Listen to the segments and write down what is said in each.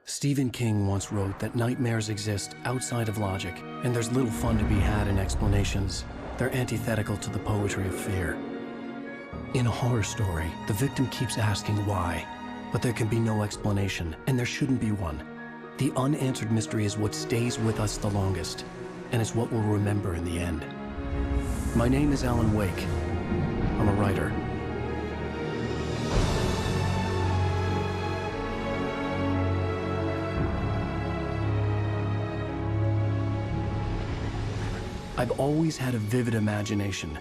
Stephen King once wrote that nightmares exist outside of logic, and there's little fun to be had in explanations. They're antithetical to the poetry of fear. In a horror story, the victim keeps asking why, but there can be no explanation, and there shouldn't be one. The unanswered mystery is what stays with us the longest, and it's what we'll remember in the end. My name is Alan Wake. I'm a writer. I've always had a vivid imagination,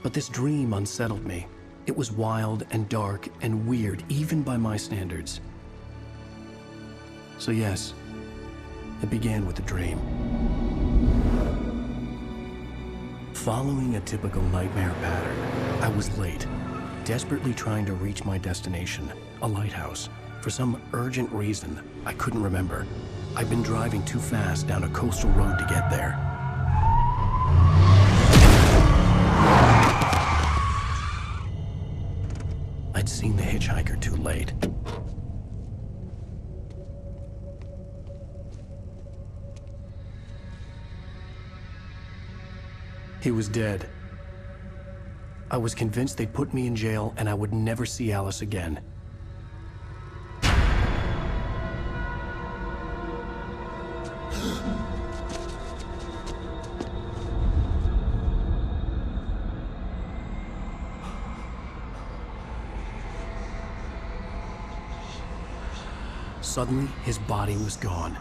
but this dream unsettled me. It was wild and dark and weird, even by my standards. So yes, it began with a dream. Following a typical nightmare pattern, I was late, desperately trying to reach my destination, a lighthouse. For some urgent reason, I couldn't remember. I'd been driving too fast down a coastal road to get there. I'd seen the hitchhiker too late. He was dead. I was convinced they'd put me in jail and I would never see Alice again. Suddenly, his body was gone.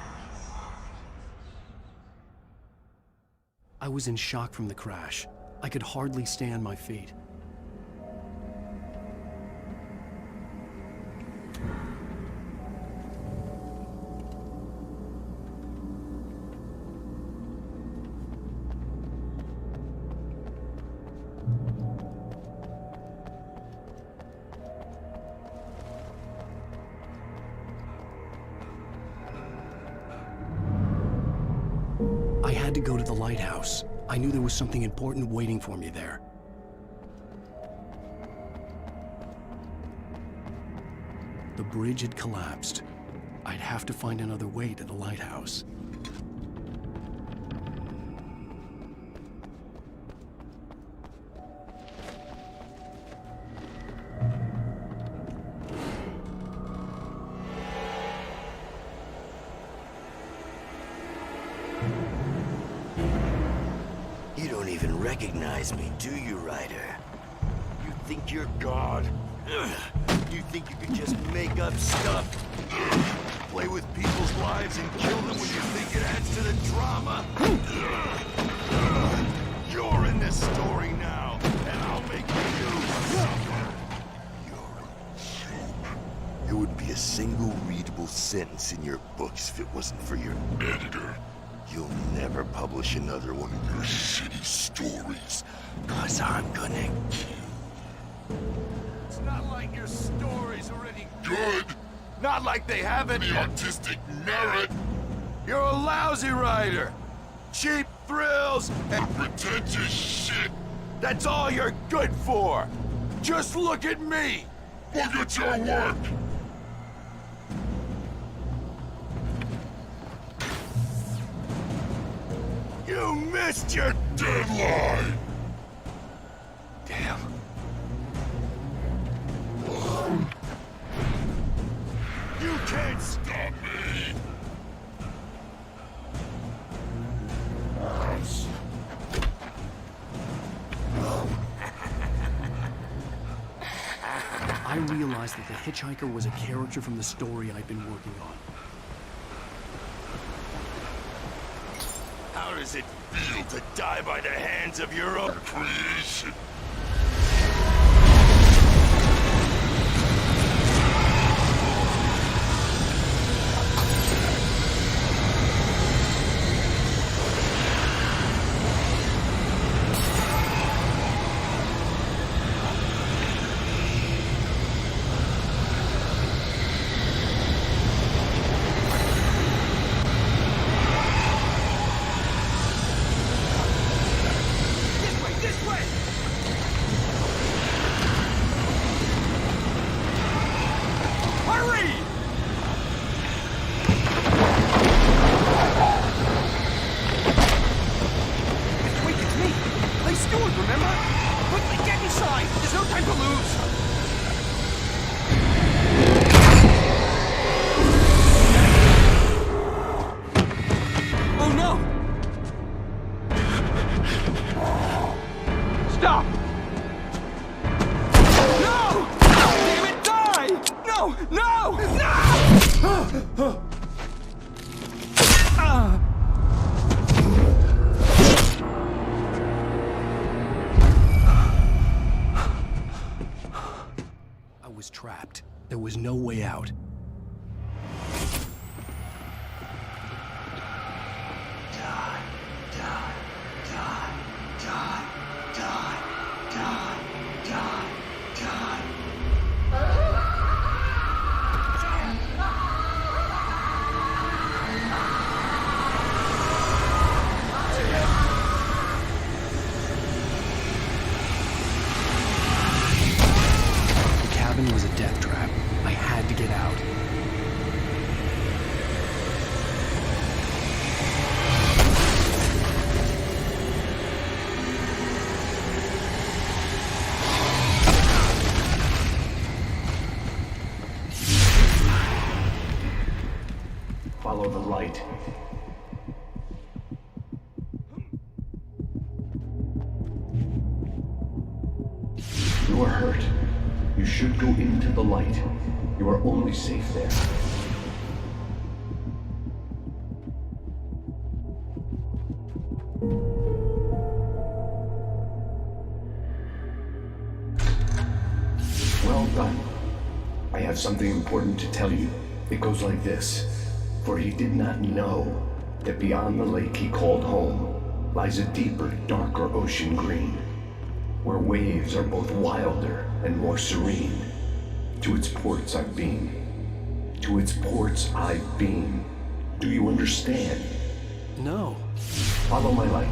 I was in shock from the crash. I could hardly stay on my feet. I had to go to the lighthouse. I knew there was something important waiting for me there. The bridge had collapsed. I'd have to find another way to the lighthouse. You don't even recognize me, do you, Ryder? You think you're God? Ugh. You think you can just make up stuff? Play with people's lives and kill them when you think it adds to the drama? You're in this story now, and I'll make you suffer. You're a joke. It would be a single readable sentence in your books if it wasn't for your editor. You'll never publish another one of your shitty stories, 'cause I'm gonna kill you. It's not like your stories are any good. Not like they have any artistic merit. You're a lousy writer. Cheap thrills and pretentious shit. That's all you're good for. Just look at me. Look at your work. You missed your deadline! Damn. You can't stop me! I realized that the hitchhiker was a character from the story I'd been working on. How does it feel to die by the hands of your own creation? I was trapped. There was no way out. The cabin was a death trap. I had to get out. Follow the light. You are hurt. You should go into the light. You are only safe there. Well done. I have something important to tell you. It goes like this. For he did not know that beyond the lake he called home lies a deeper, darker ocean green, where waves are both wilder and more serene. To its ports I've been. To its ports I've been. Do you understand? No. Follow my light.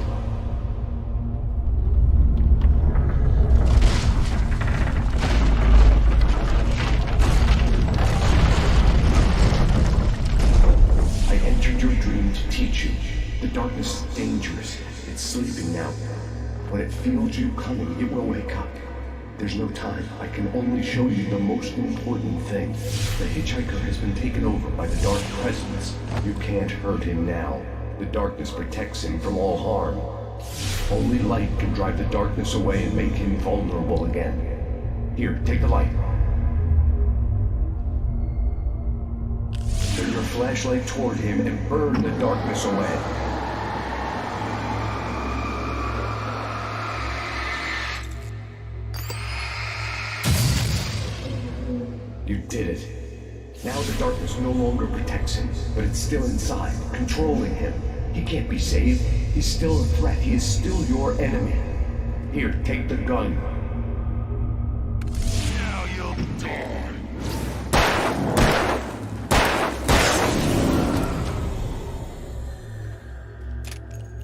I entered your dream to teach you. The darkness is dangerous. It's sleeping now. When it feels you coming, it will wake up. There's no time. I can only show you the most important thing. The hitchhiker has been taken over by the dark presence. You can't hurt him now. The darkness protects him from all harm. Only light can drive the darkness away and make him vulnerable again. Here, take the light. Turn your flashlight toward him and burn the darkness away. You did it. Now the darkness no longer protects him, but it's still inside, controlling him. He can't be saved. He's still a threat. He is still your enemy. Here, take the gun. Now you'll die.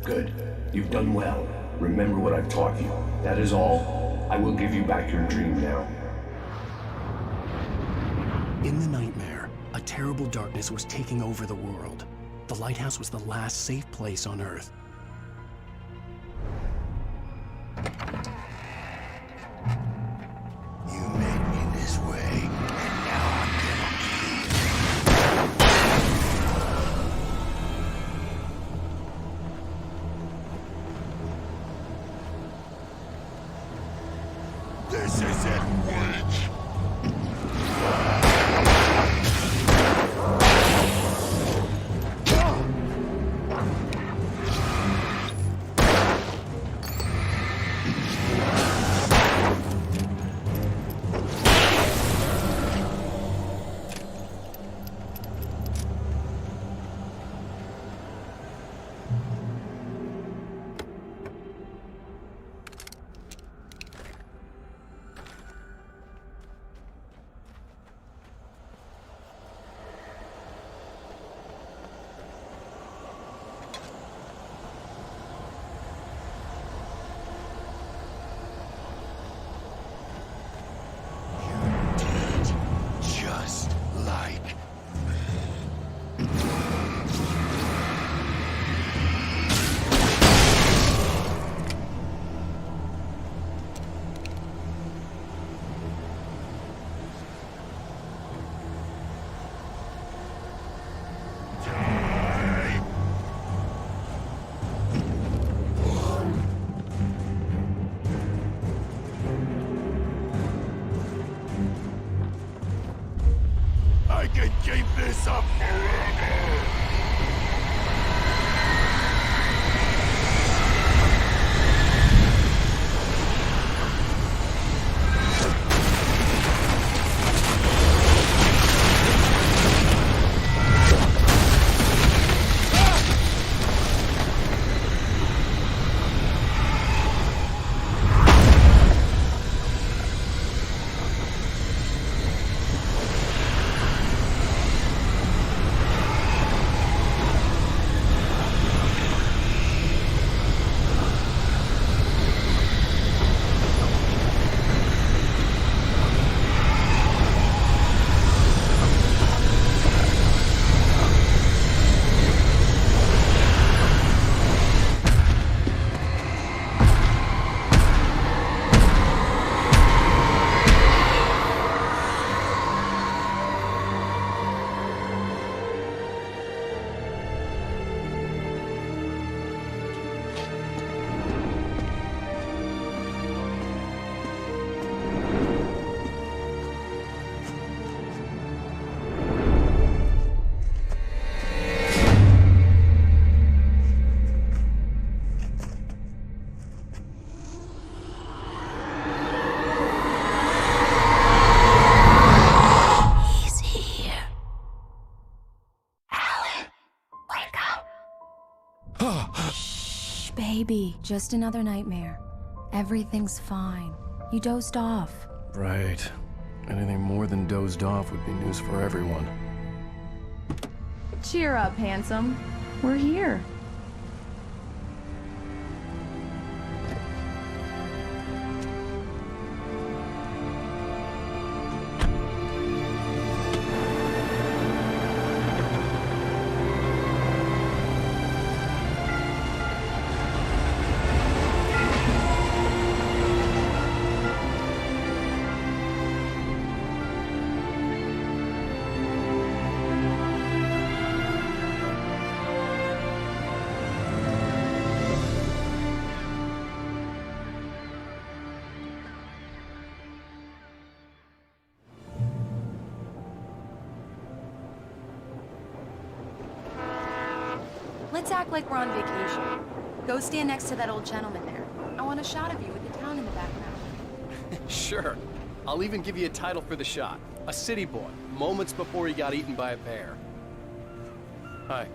Good. You've done well. Remember what I've taught you. That is all. I will give you back your dream now. In the nightmare, a terrible darkness was taking over the world. The lighthouse was the last safe place on Earth. You made me this way, and now I'm gonna kill you. This isn't witch. can keep this up forever! Baby, just another nightmare. Everything's fine. You dozed off. Right. Anything more than dozed off would be news for everyone. Cheer up, handsome. We're here. Let's act like we're on vacation. Go stand next to that old gentleman there. I want a shot of you with the town in the background. Sure. I'll even give you a title for the shot. A city boy, moments before he got eaten by a bear. Hi.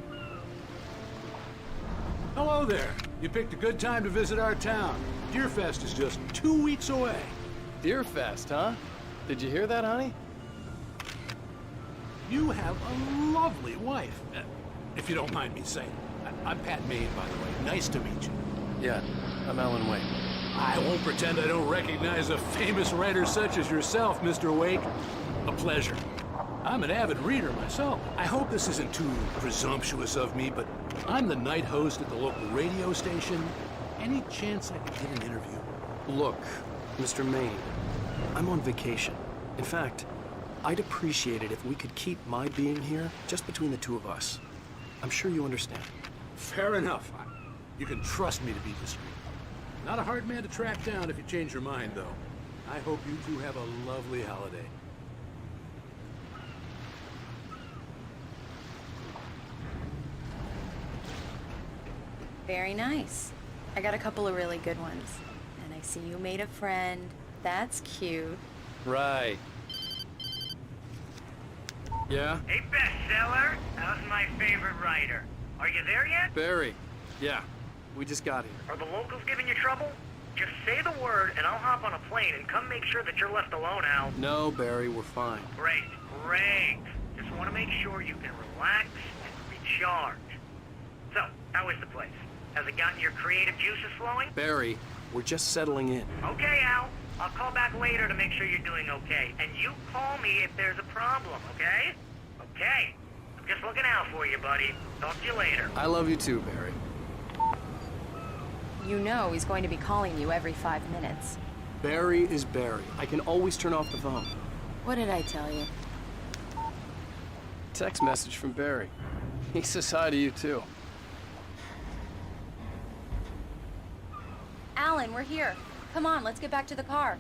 Hello there. You picked a good time to visit our town. Deerfest is just 2 weeks away. Deerfest, huh? Did you hear that, honey? You have a lovely wife, if you don't mind me saying. I'm Pat Maine, by the way. Nice to meet you. Yeah, I'm Alan Wake. I won't pretend I don't recognize a famous writer such as yourself, Mr. Wake. A pleasure. I'm an avid reader myself. I hope this isn't too presumptuous of me, but I'm the night host at the local radio station. Any chance I could get an interview? Look, Mr. Maine, I'm on vacation. In fact, I'd appreciate it if we could keep my being here just between the two of us. I'm sure you understand. Fair enough. You can trust me to be discreet. Not a hard man to track down if you change your mind, though. I hope you two have a lovely holiday. Very nice. I got a couple of really good ones. And I see you made a friend. That's cute. Right. Yeah? Hey, bestseller, how's my favorite writer? Are you there yet? Barry. Yeah, we just got here. Are the locals giving you trouble? Just say the word and I'll hop on a plane and come make sure that you're left alone, Al. No, Barry, we're fine. Great, great. Just want to make sure you can relax and recharge. So, how is the place? Has it gotten your creative juices flowing? Barry, we're just settling in. Okay, Al. I'll call back later to make sure you're doing okay. And you call me if there's a problem, okay? Okay. I'm just looking out for you, buddy. Talk to you later. I love you too, Barry. You know he's going to be calling you every 5 minutes. Barry is Barry. I can always turn off the phone. What did I tell you? Text message from Barry. He says hi to you too. Alan, we're here. Come on, let's get back to the car.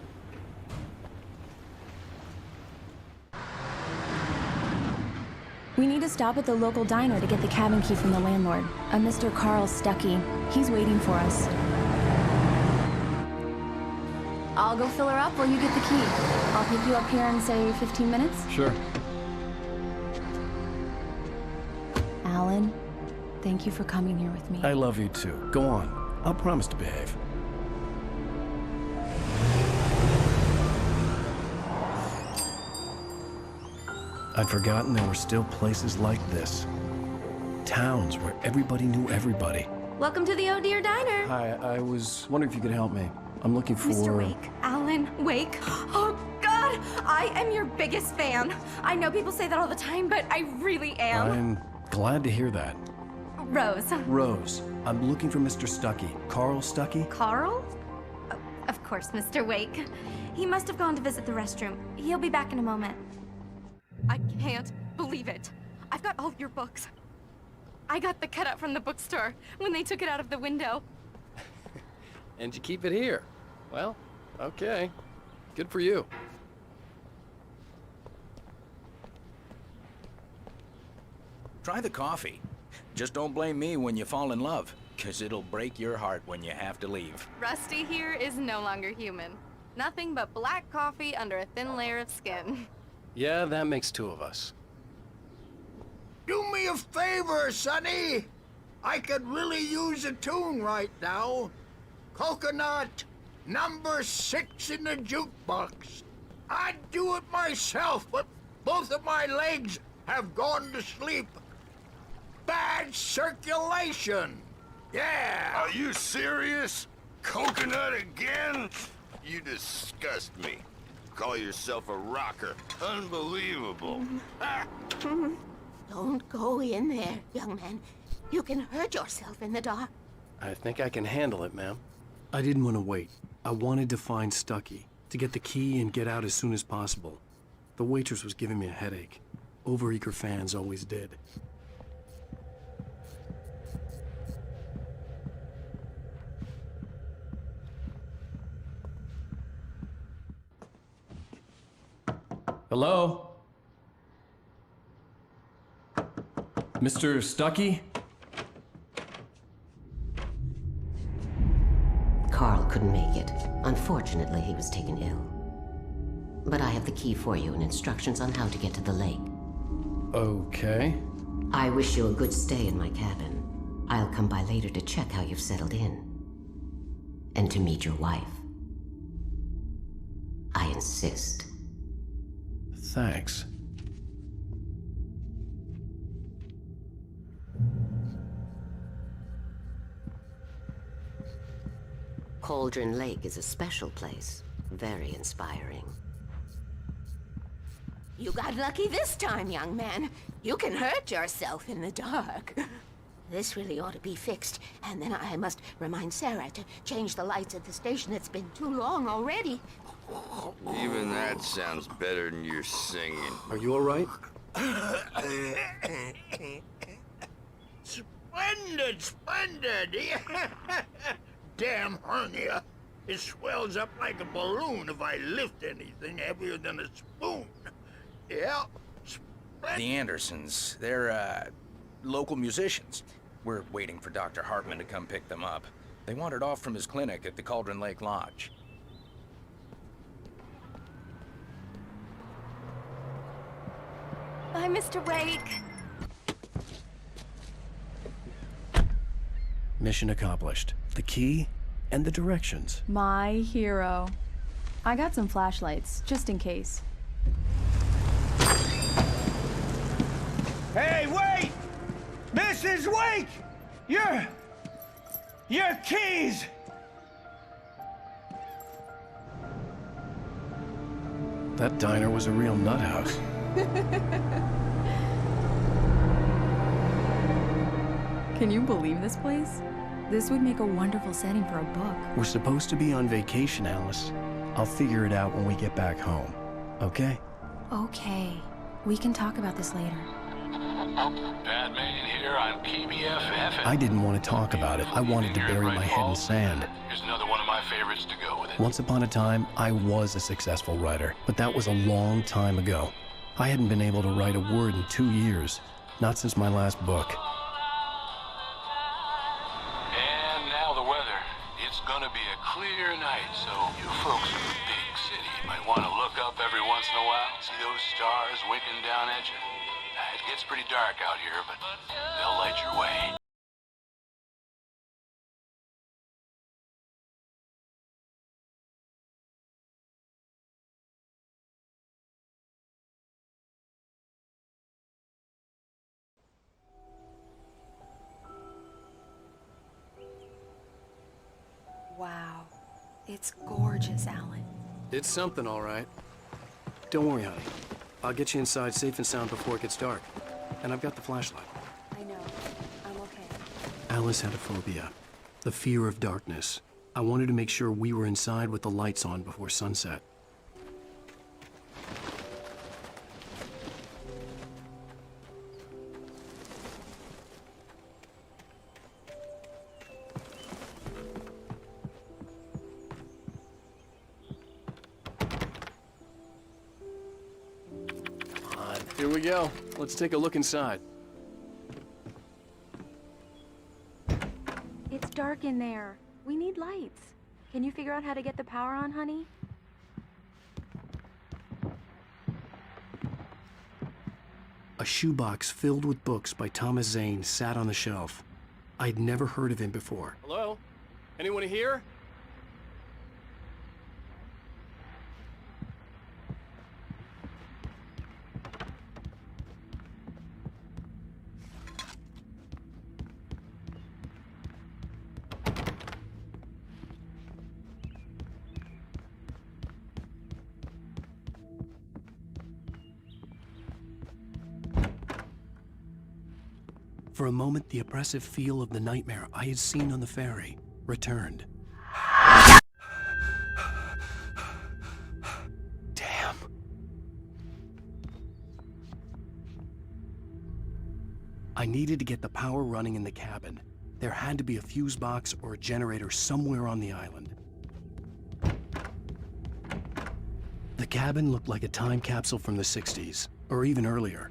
We need to stop at the local diner to get the cabin key from the landlord, a Mr. Carl Stuckey. He's waiting for us. I'll go fill her up while you get the key. I'll pick you up here in, say, 15 minutes? Sure. Alan, thank you for coming here with me. I love you too. Go on. I'll promise to behave. I'd forgotten there were still places like this. Towns where everybody knew everybody. Welcome to the Oh Dear Diner. Hi, I was wondering if you could help me. I'm looking for... Mr. Wake. Alan Wake. Oh, God! I am your biggest fan. I know people say that all the time, but I really am. I'm glad to hear that. Rose. Rose, I'm looking for Mr. Stuckey. Carl Stuckey? Carl? Of course, Mr. Wake. He must have gone to visit the restroom. He'll be back in a moment. I can't believe it. I've got all your books. I got the cutout from the bookstore when they took it out of the window. And you keep it here. Well, okay. Good for you. Try the coffee. Just don't blame me when you fall in love, 'cause it'll break your heart when you have to leave. Rusty here is no longer human. Nothing but black coffee under a thin layer of skin. Yeah, that makes two of us. Do me a favor, Sonny. I could really use a tune right now. Coconut, number 6 in the jukebox. I'd do it myself, but both of my legs have gone to sleep. Bad circulation. Yeah. Are you serious? Coconut again? You disgust me. Call yourself a rocker. Unbelievable. Don't go in there, young man. You can hurt yourself in the dark. I think I can handle it, ma'am. I didn't want to wait. I wanted to find Stuckey, to get the key and get out as soon as possible. The waitress was giving me a headache. Overeager fans always did. Hello? Mr. Stuckey? Carl couldn't make it. Unfortunately, he was taken ill. But I have the key for you and instructions on how to get to the lake. Okay. I wish you a good stay in my cabin. I'll come by later to check how you've settled in. And to meet your wife. I insist. Thanks. Cauldron Lake is a special place. Very inspiring. You got lucky this time, young man. You can hurt yourself in the dark. This really ought to be fixed, and then I must remind Sarah to change the lights at the station. It's been too long already. Even that sounds better than your singing. Are you all right? Splendid, splendid. Damn hernia. It swells up like a balloon if I lift anything heavier than a spoon. Yeah. The Andersons, they're, local musicians. We're waiting for Dr. Hartman to come pick them up. They wandered off from his clinic at the Cauldron Lake Lodge. Bye, Mr. Wake. Mission accomplished. The key and the directions. My hero. I got some flashlights, just in case. Hey, wait! Mrs. Wake! Your keys! That diner was a real nut house. Can you believe this place? This would make a wonderful setting for a book. We're supposed to be on vacation, Alice. I'll figure it out when we get back home. Okay? Okay. We can talk about this later. Batman here on KBFF. I didn't want to talk about it. I wanted to bury my head in sand. Here's another one of my favorites to go with it. Once upon a time, I was a successful writer, but that was a long time ago. I hadn't been able to write a word in 2 years. Not since my last book. And now the weather. It's gonna be a clear night, so you folks in the big city might want to look up every once in a while, see those stars winking down at you. It gets pretty dark out here, but they'll light your way. Wow. It's gorgeous, Alan. It's something, all right. Don't worry, honey. I'll get you inside safe and sound before it gets dark. And I've got the flashlight. I know. I'm okay. Alice had a phobia. The fear of darkness. I wanted to make sure we were inside with the lights on before sunset. Here we go. Let's take a look inside. It's dark in there. We need lights. Can you figure out how to get the power on, honey? A shoebox filled with books by Thomas Zane sat on the shelf. I'd never heard of him before. Hello? Anyone here? For a moment, the oppressive feel of the nightmare I had seen on the ferry returned. Damn. I needed to get the power running in the cabin. There had to be a fuse box or a generator somewhere on the island. The cabin looked like a time capsule from the 60s, or even earlier.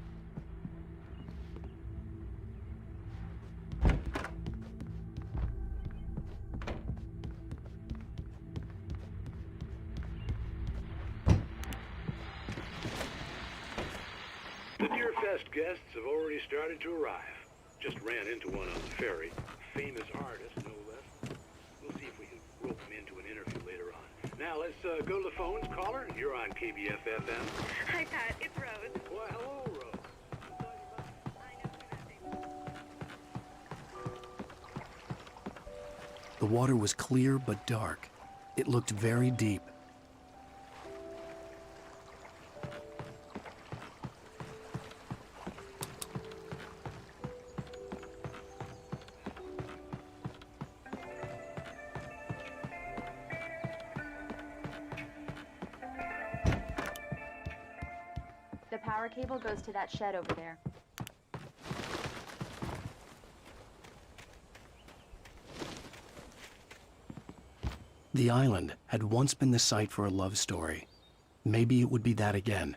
Your fest guests have already started to arrive. Just ran into one on the ferry. Famous artist, no less. We'll see if we can rope him into an interview later on. Now let's go to the phones. Caller, you're on KBF-FM. Hi, Pat. It's Rose. Why, hello, Rose. The water was clear but dark. It looked very deep. The power cable goes to that shed over there. The island had once been the site for a love story. Maybe it would be that again.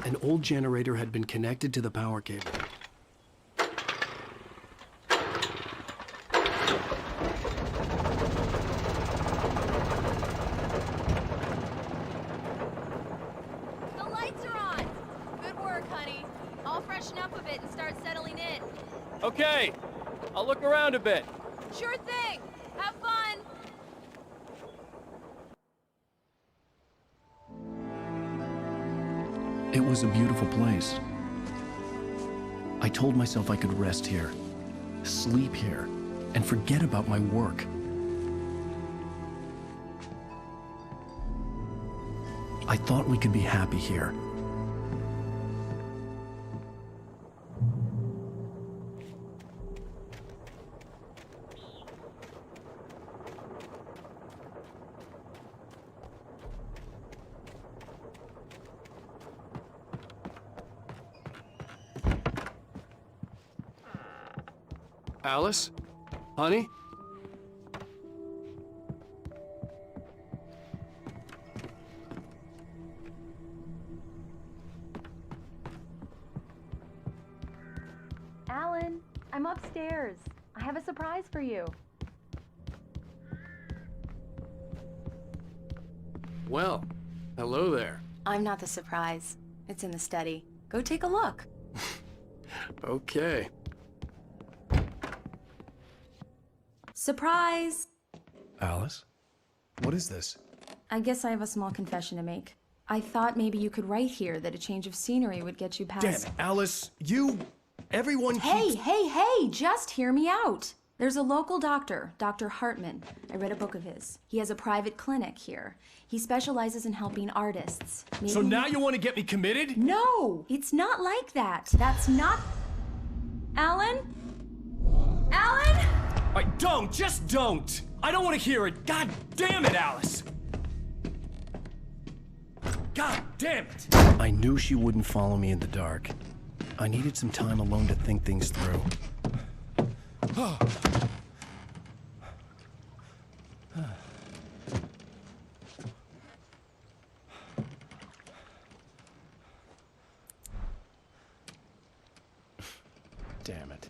An old generator had been connected to the power cable. The lights are on! Good work, honey. I'll freshen up a bit and start settling in. Okay. I'll look around a bit. Sure thing! Have fun! It was a beautiful place. I told myself I could rest here, sleep here, and forget about my work. I thought we could be happy here. Alice? Honey? upstairs. I have a surprise for you. Well, hello there. I'm not the surprise. It's in the study. Go take a look. Okay. Surprise! Alice? What is this? I guess I have a small confession to make. I thought maybe you could write here that a change of scenery would get you past... Damn it, Alice! Everyone Hey, keeps... hey! Just hear me out! There's a local doctor, Dr. Hartman. I read a book of his. He has a private clinic here. He specializes in helping artists. Maybe... So now you want to get me committed? No! It's not like that. That's not... Alan? Alan? Just don't! I don't want to hear it! God damn it, Alice! God damn it! I knew she wouldn't follow me in the dark. I needed some time alone to think things through. Damn it.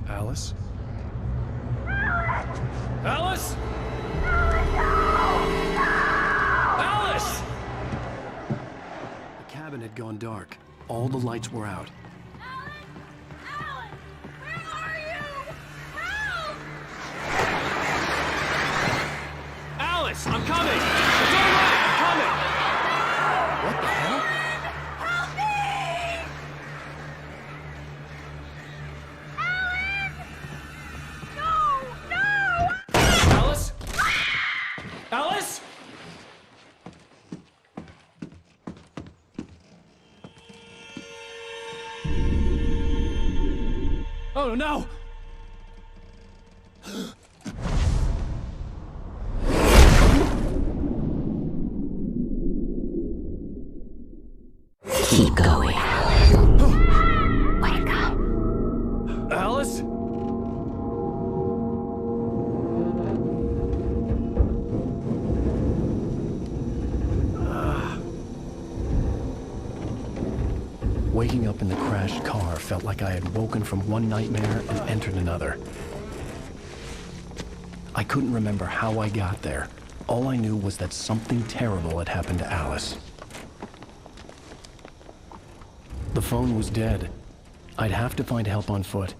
Alice? Alice? Alice! The cabin had gone dark. All the lights were out. Alice, I'm coming! Don't run! I'm coming! What the hell? Help me! Alan! No! Alice? Alice? Oh no! Keep going. Wake up. Alice? Waking up in the crashed car felt like I had woken from one nightmare and entered another. I couldn't remember how I got there. All I knew was that something terrible had happened to Alice. The phone was dead. I'd have to find help on foot.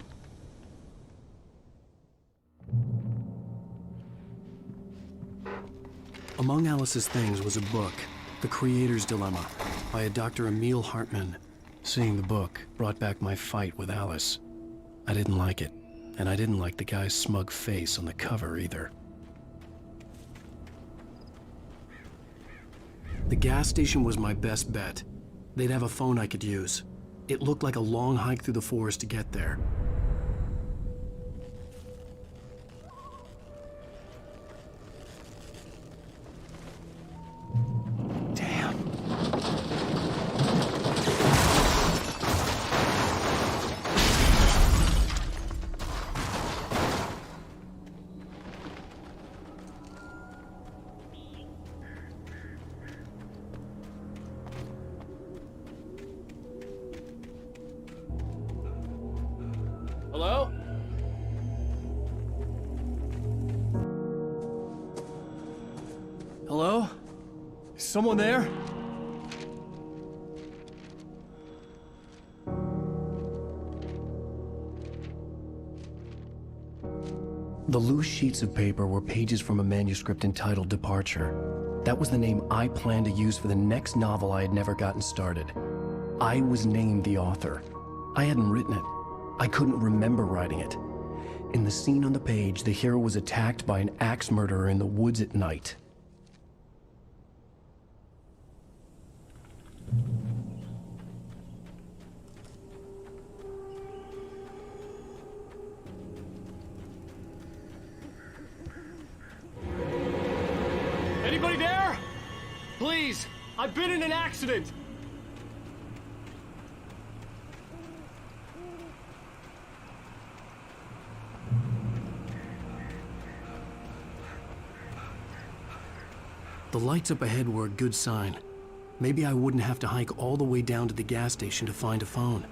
Among Alice's things was a book, The Creator's Dilemma, by a Dr. Emil Hartman. Seeing the book brought back my fight with Alice. I didn't like it, and I didn't like the guy's smug face on the cover either. The gas station was my best bet. They'd have a phone I could use. It looked like a long hike through the forest to get there. Hello? Hello? Is someone there? The loose sheets of paper were pages from a manuscript entitled Departure. That was the name I planned to use for the next novel I had never gotten started. I was named the author. I hadn't written it. I couldn't remember writing it. In the scene on the page, the hero was attacked by an axe murderer in the woods at night. Anybody there? Please, I've been in an accident. The lights up ahead were a good sign. Maybe I wouldn't have to hike all the way down to the gas station to find a phone.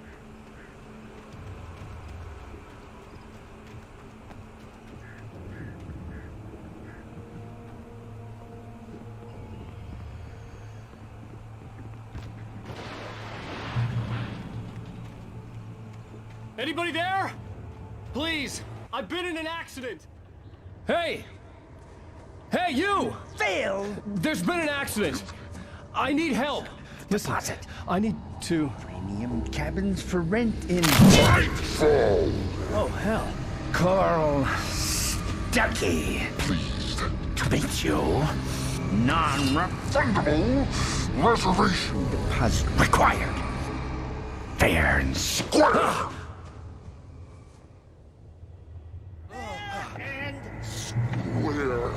Anybody there? Please, I've been in an accident. Hey! Hey, you! Phil! There's been an accident. I need help. Listen, I need to... Premium cabins for rent in... Nightfall! Oh, hell. Carl Stuckey. Pleased To meet you. Non-refundable reservation deposit required. Fair and square. Where?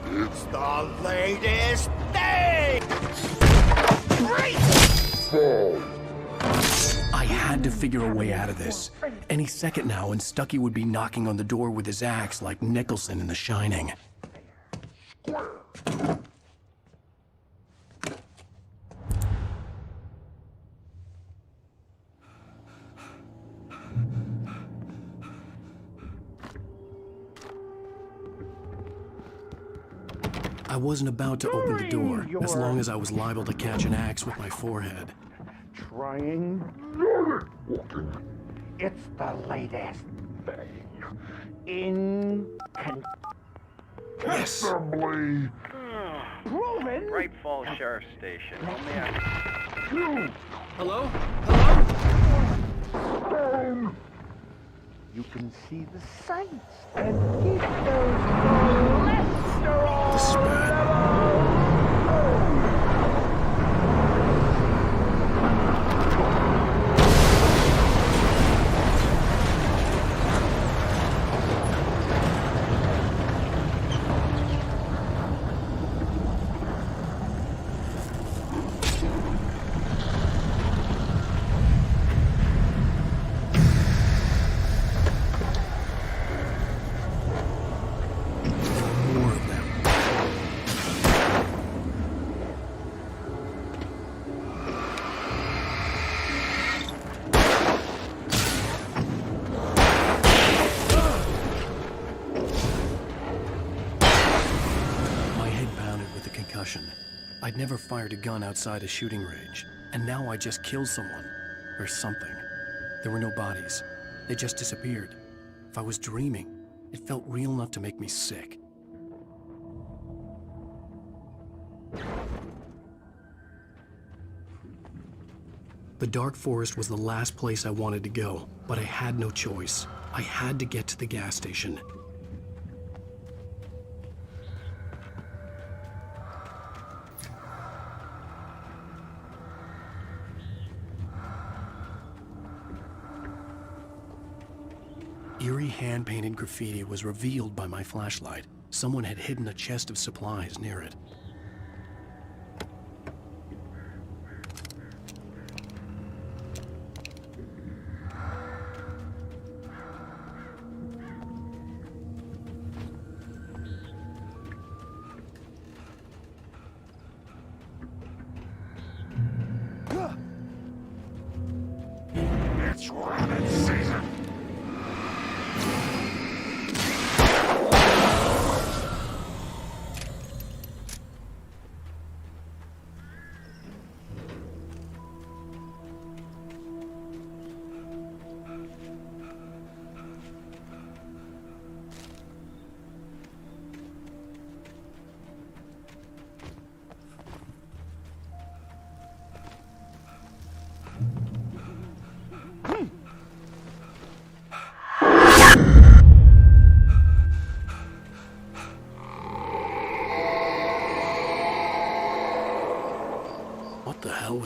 It's the latest thing! Fall. I had to figure a way out of this. Any second now, and Stuckey would be knocking on the door with his axe like Nicholson in The Shining. I wasn't about to open the door, as long as I was liable to catch an axe with my forehead. Trying. It's the latest thing. Yes. Assembly. Proven. Bright Falls Sheriff Station. Hello? Down. You can see the sights and keep those cholesterol The spread. More of them. My head pounded with the concussion. I'd never fired a gun outside a shooting range, and now I just killed someone. Or something. There were no bodies. They just disappeared. If I was dreaming, it felt real enough to make me sick. The dark forest was the last place I wanted to go, but I had no choice. I had to get to the gas station. Eerie hand-painted graffiti was revealed by my flashlight. Someone had hidden a chest of supplies near it. It's rabbit season.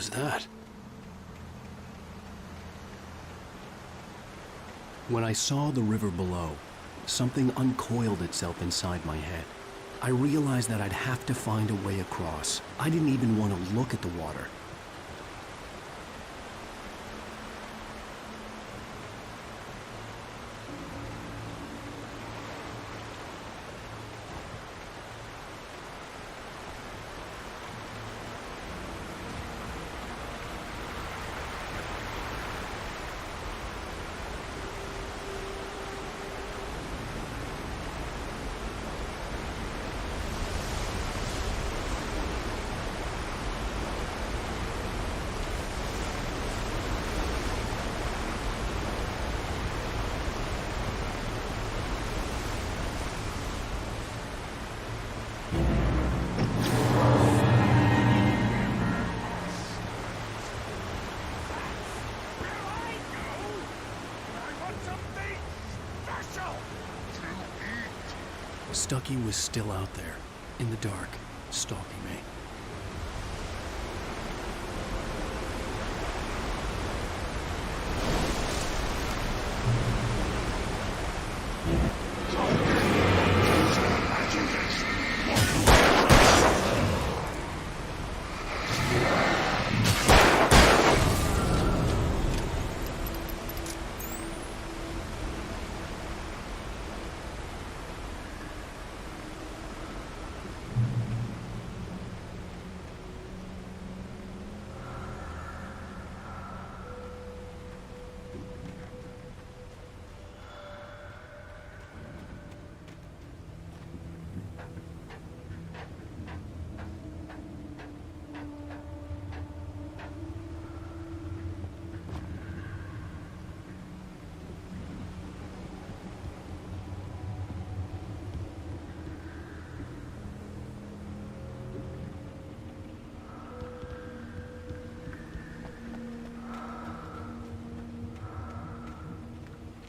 was that? When I saw the river below, something uncoiled itself inside my head. I realized that I'd have to find a way across. I didn't even want to look at the water. Stucky was still out there, in the dark, stalking me.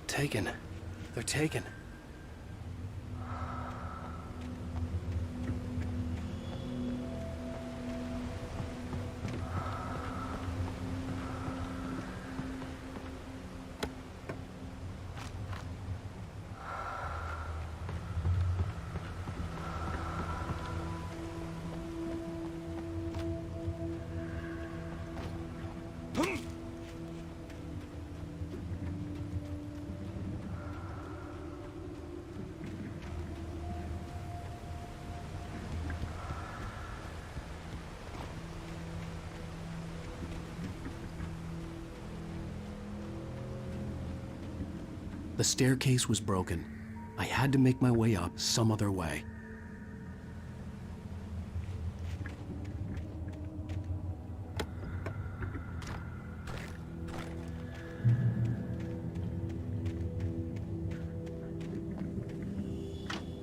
Taken. They're taken. The staircase was broken. I had to make my way up some other way.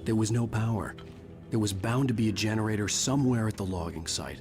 There was no power. There was bound to be a generator somewhere at the logging site.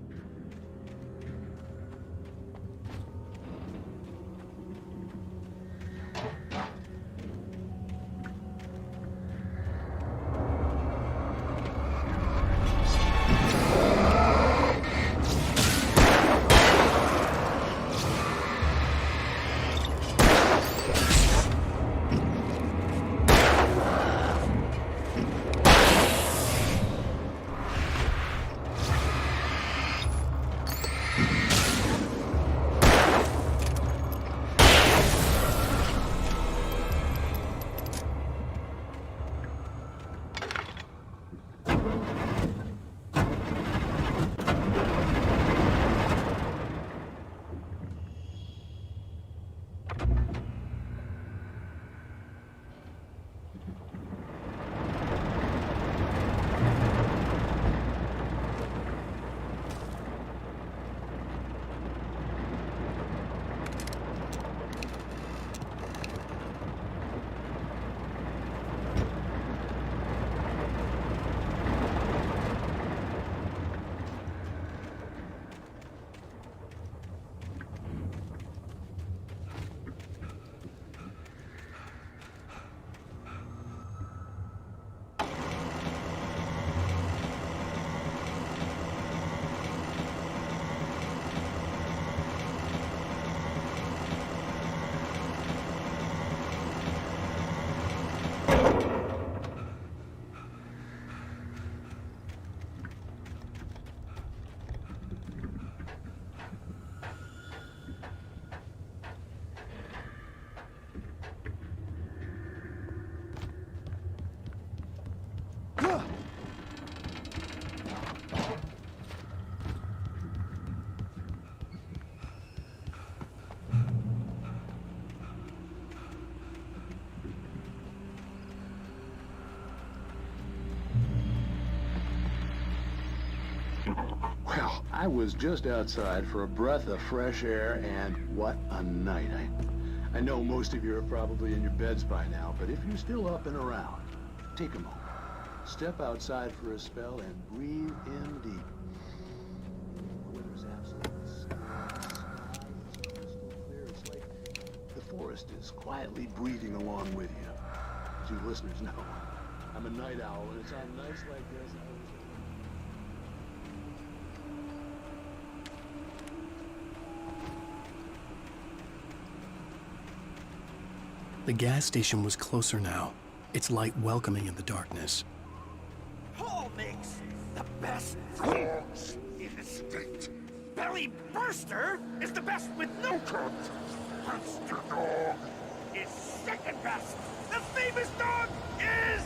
I was just outside for a breath of fresh air, and what a night. I know most of you are probably in your beds by now, but if you're still up and around, take a moment. Step outside for a spell and breathe in deep. The weather's absolutely sky is crystal clear. It's like the forest is quietly breathing along with you. As you listeners know, I'm a night owl, and it's on nights like this I was... The gas station was closer now, its light welcoming in the darkness. Paul makes the best frogs in the state. Belly Burster is the best with no cut. Monster Dog is second best. The famous dog is...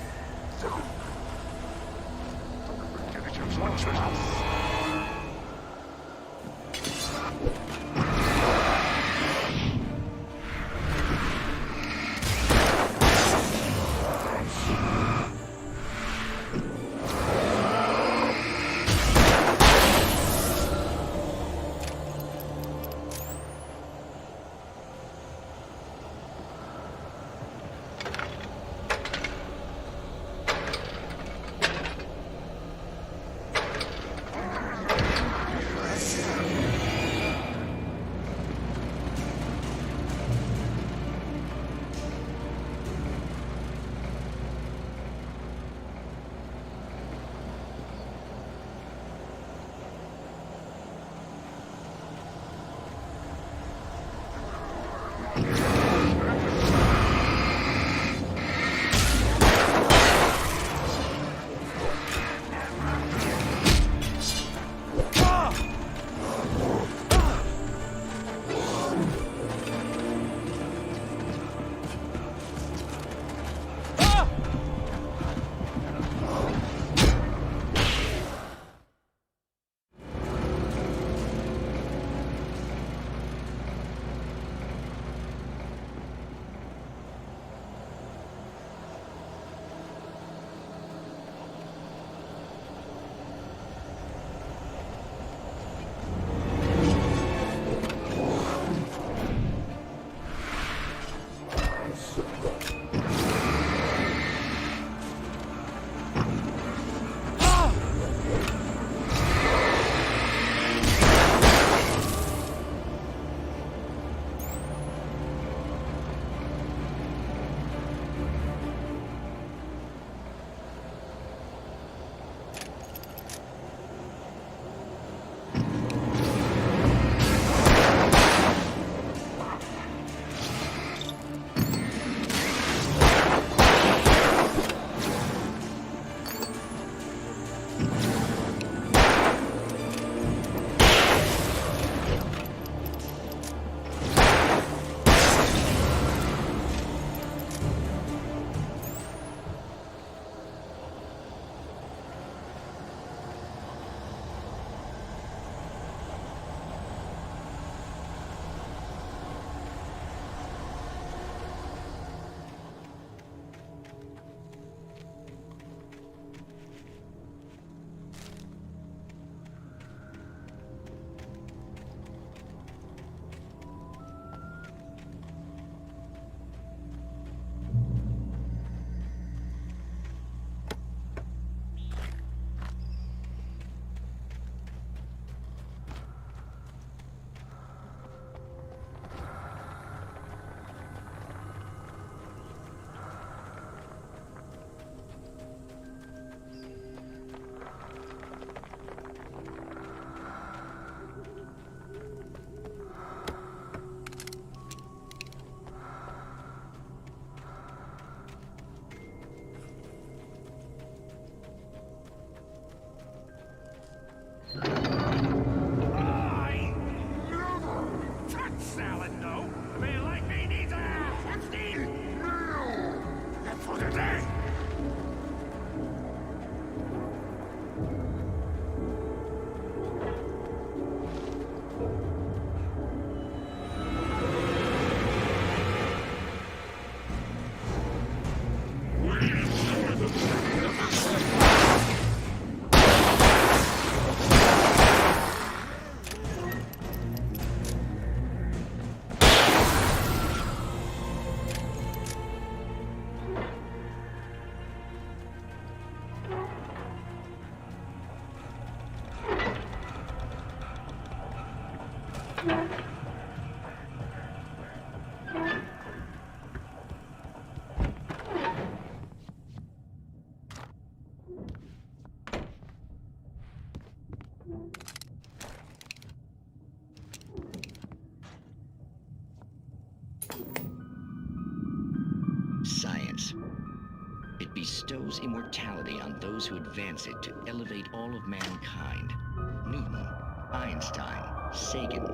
science. It bestows immortality on those who advance it to elevate all of mankind. Newton, Einstein, Sagan,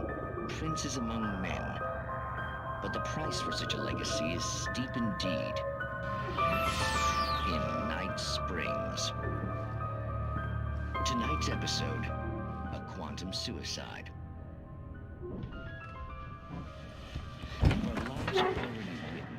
princes among men. But the price for such a legacy is steep indeed. In Night Springs. Tonight's episode, a quantum suicide. Our lives are already written.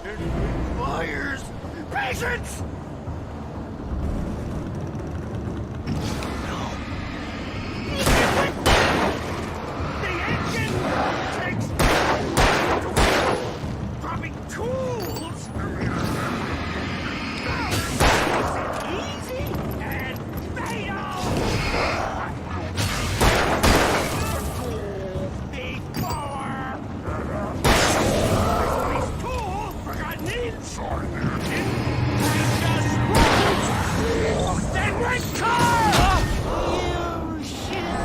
It requires patience! The engine takes dropping tools! Easy and fatal! Then recover! You should.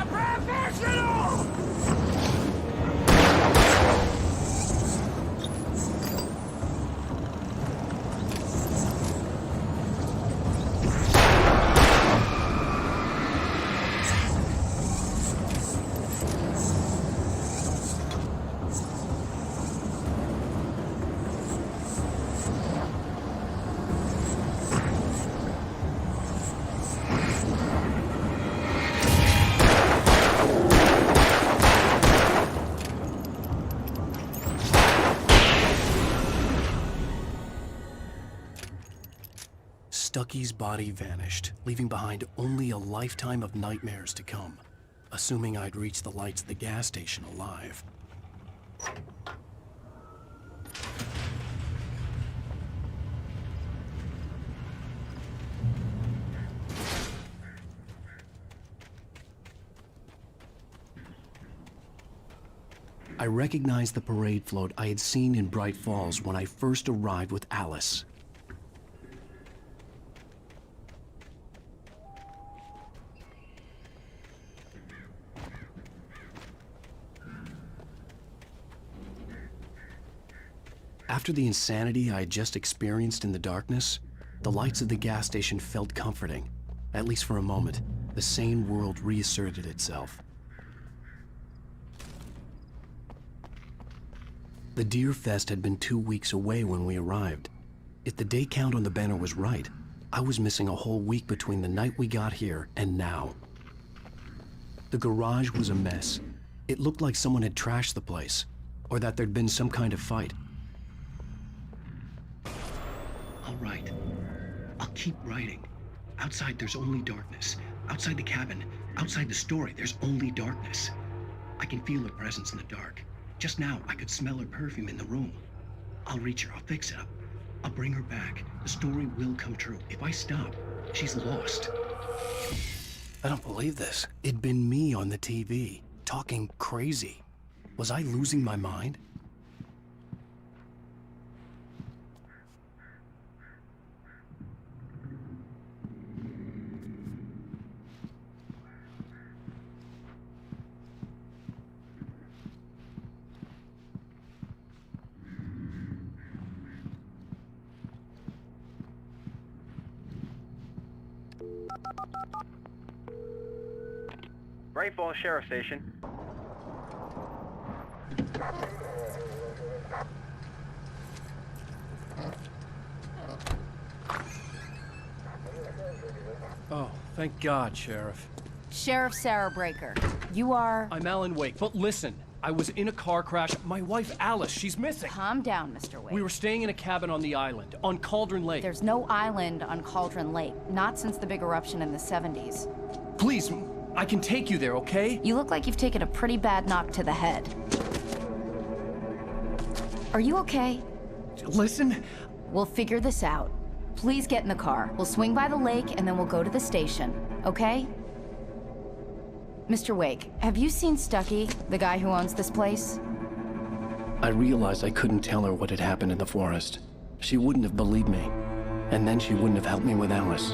Professional! Stucky's body vanished, leaving behind only a lifetime of nightmares to come, assuming I'd reach the lights of the gas station alive. I recognized the parade float I had seen in Bright Falls when I first arrived with Alice. After the insanity I had just experienced in the darkness, the lights of the gas station felt comforting. At least for a moment, the sane world reasserted itself. The Deer Fest had been 2 weeks away when we arrived. If the day count on the banner was right, I was missing a whole week between the night we got here and now. The garage was a mess. It looked like someone had trashed the place, or that there'd been some kind of fight. All right. I'll keep writing. Outside, there's only darkness. Outside the cabin, outside the story, there's only darkness. I can feel her presence in the dark. Just now, I could smell her perfume in the room. I'll reach her. I'll fix it up. I'll bring her back. The story will come true. If I stop, she's lost. I don't believe this. It'd been me on the TV, talking crazy. Was I losing my mind? Bright Falls Sheriff Station. Oh, thank God, Sheriff. Sheriff Sarah Breaker. You are... I'm Alan Wake, but listen. I was in a car crash. My wife, Alice, she's missing. Calm down, Mr. Wake. We were staying in a cabin on the island, on Cauldron Lake. There's no island on Cauldron Lake, not since the big eruption in the 70s. Please, I can take you there, okay? You look like you've taken a pretty bad knock to the head. Are you okay? Listen. We'll figure this out. Please get in the car. We'll swing by the lake and then we'll go to the station, okay? Mr. Wake, have you seen Stucky, the guy who owns this place? I realized I couldn't tell her what had happened in the forest. She wouldn't have believed me. And then she wouldn't have helped me with Alice.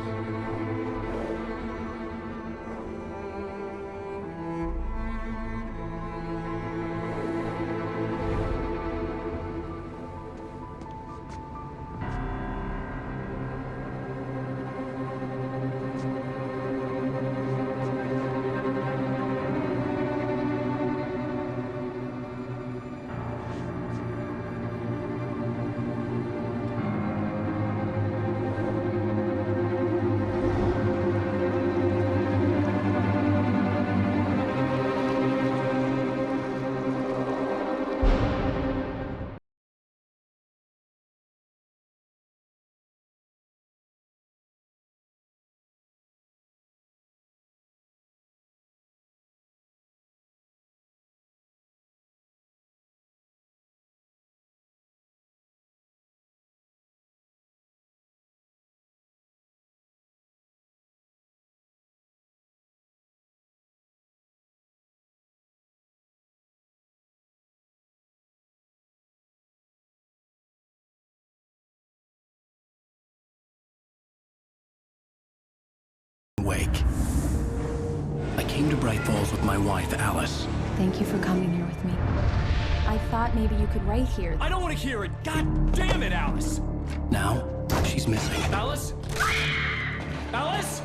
Wake. I came to Bright Falls with my wife, Alice. Thank you for coming here with me. I thought maybe you could write here. I don't want to hear it! God damn it, Alice! Now, she's missing. Alice? Alice?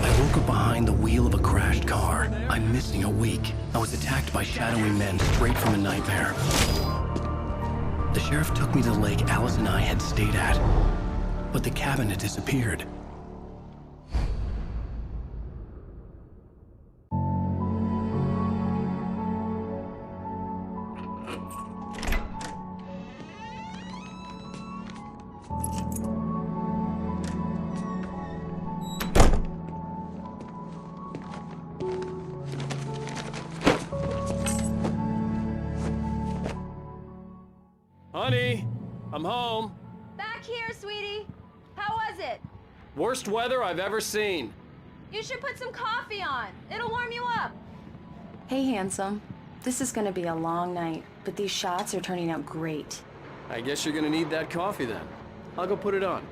I woke up behind the wheel of a crashed car. I'm missing a week. I was attacked by shadowy men straight from a nightmare. The sheriff took me to the lake Alice and I had stayed at. But the cabin had disappeared. Honey, I'm home. Back here, sweetie. How was it? Worst weather I've ever seen. You should put some coffee on. It'll warm you up. Hey, handsome. This is gonna be a long night, but these shots are turning out great. I guess you're gonna need that coffee then. I'll go put it on.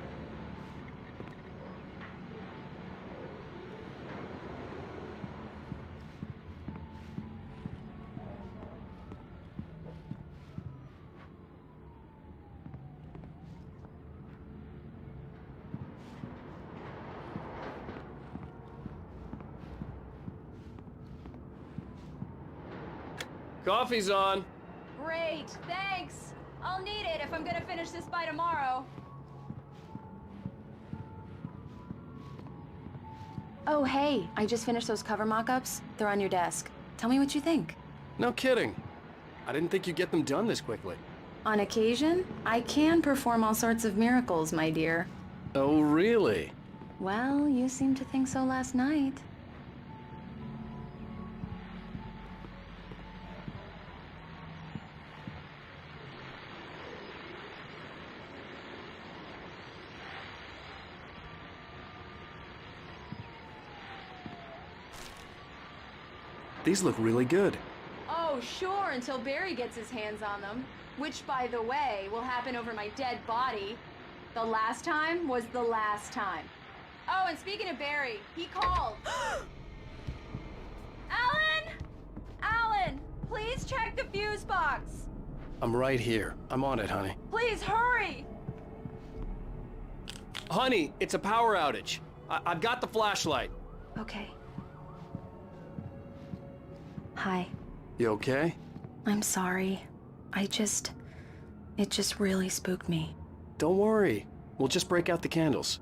Coffee's on. Great, thanks. I'll need it if I'm gonna finish this by tomorrow. Oh, hey, I just finished those cover mock-ups. They're on your desk. Tell me what you think. No kidding. I didn't think you'd get them done this quickly. On occasion, I can perform all sorts of miracles, my dear. Oh, really? Well, you seemed to think so last night. These look really good. Oh, sure, until Barry gets his hands on them. Which, by the way, will happen over my dead body. The last time was the last time. Oh, and speaking of Barry, he called. Alan! Alan, please check the fuse box. I'm right here. I'm on it, honey. Please, hurry! Honey, it's a power outage. I've got the flashlight. Okay. Hi. You okay? I'm sorry. It just really spooked me. Don't worry. We'll just break out the candles.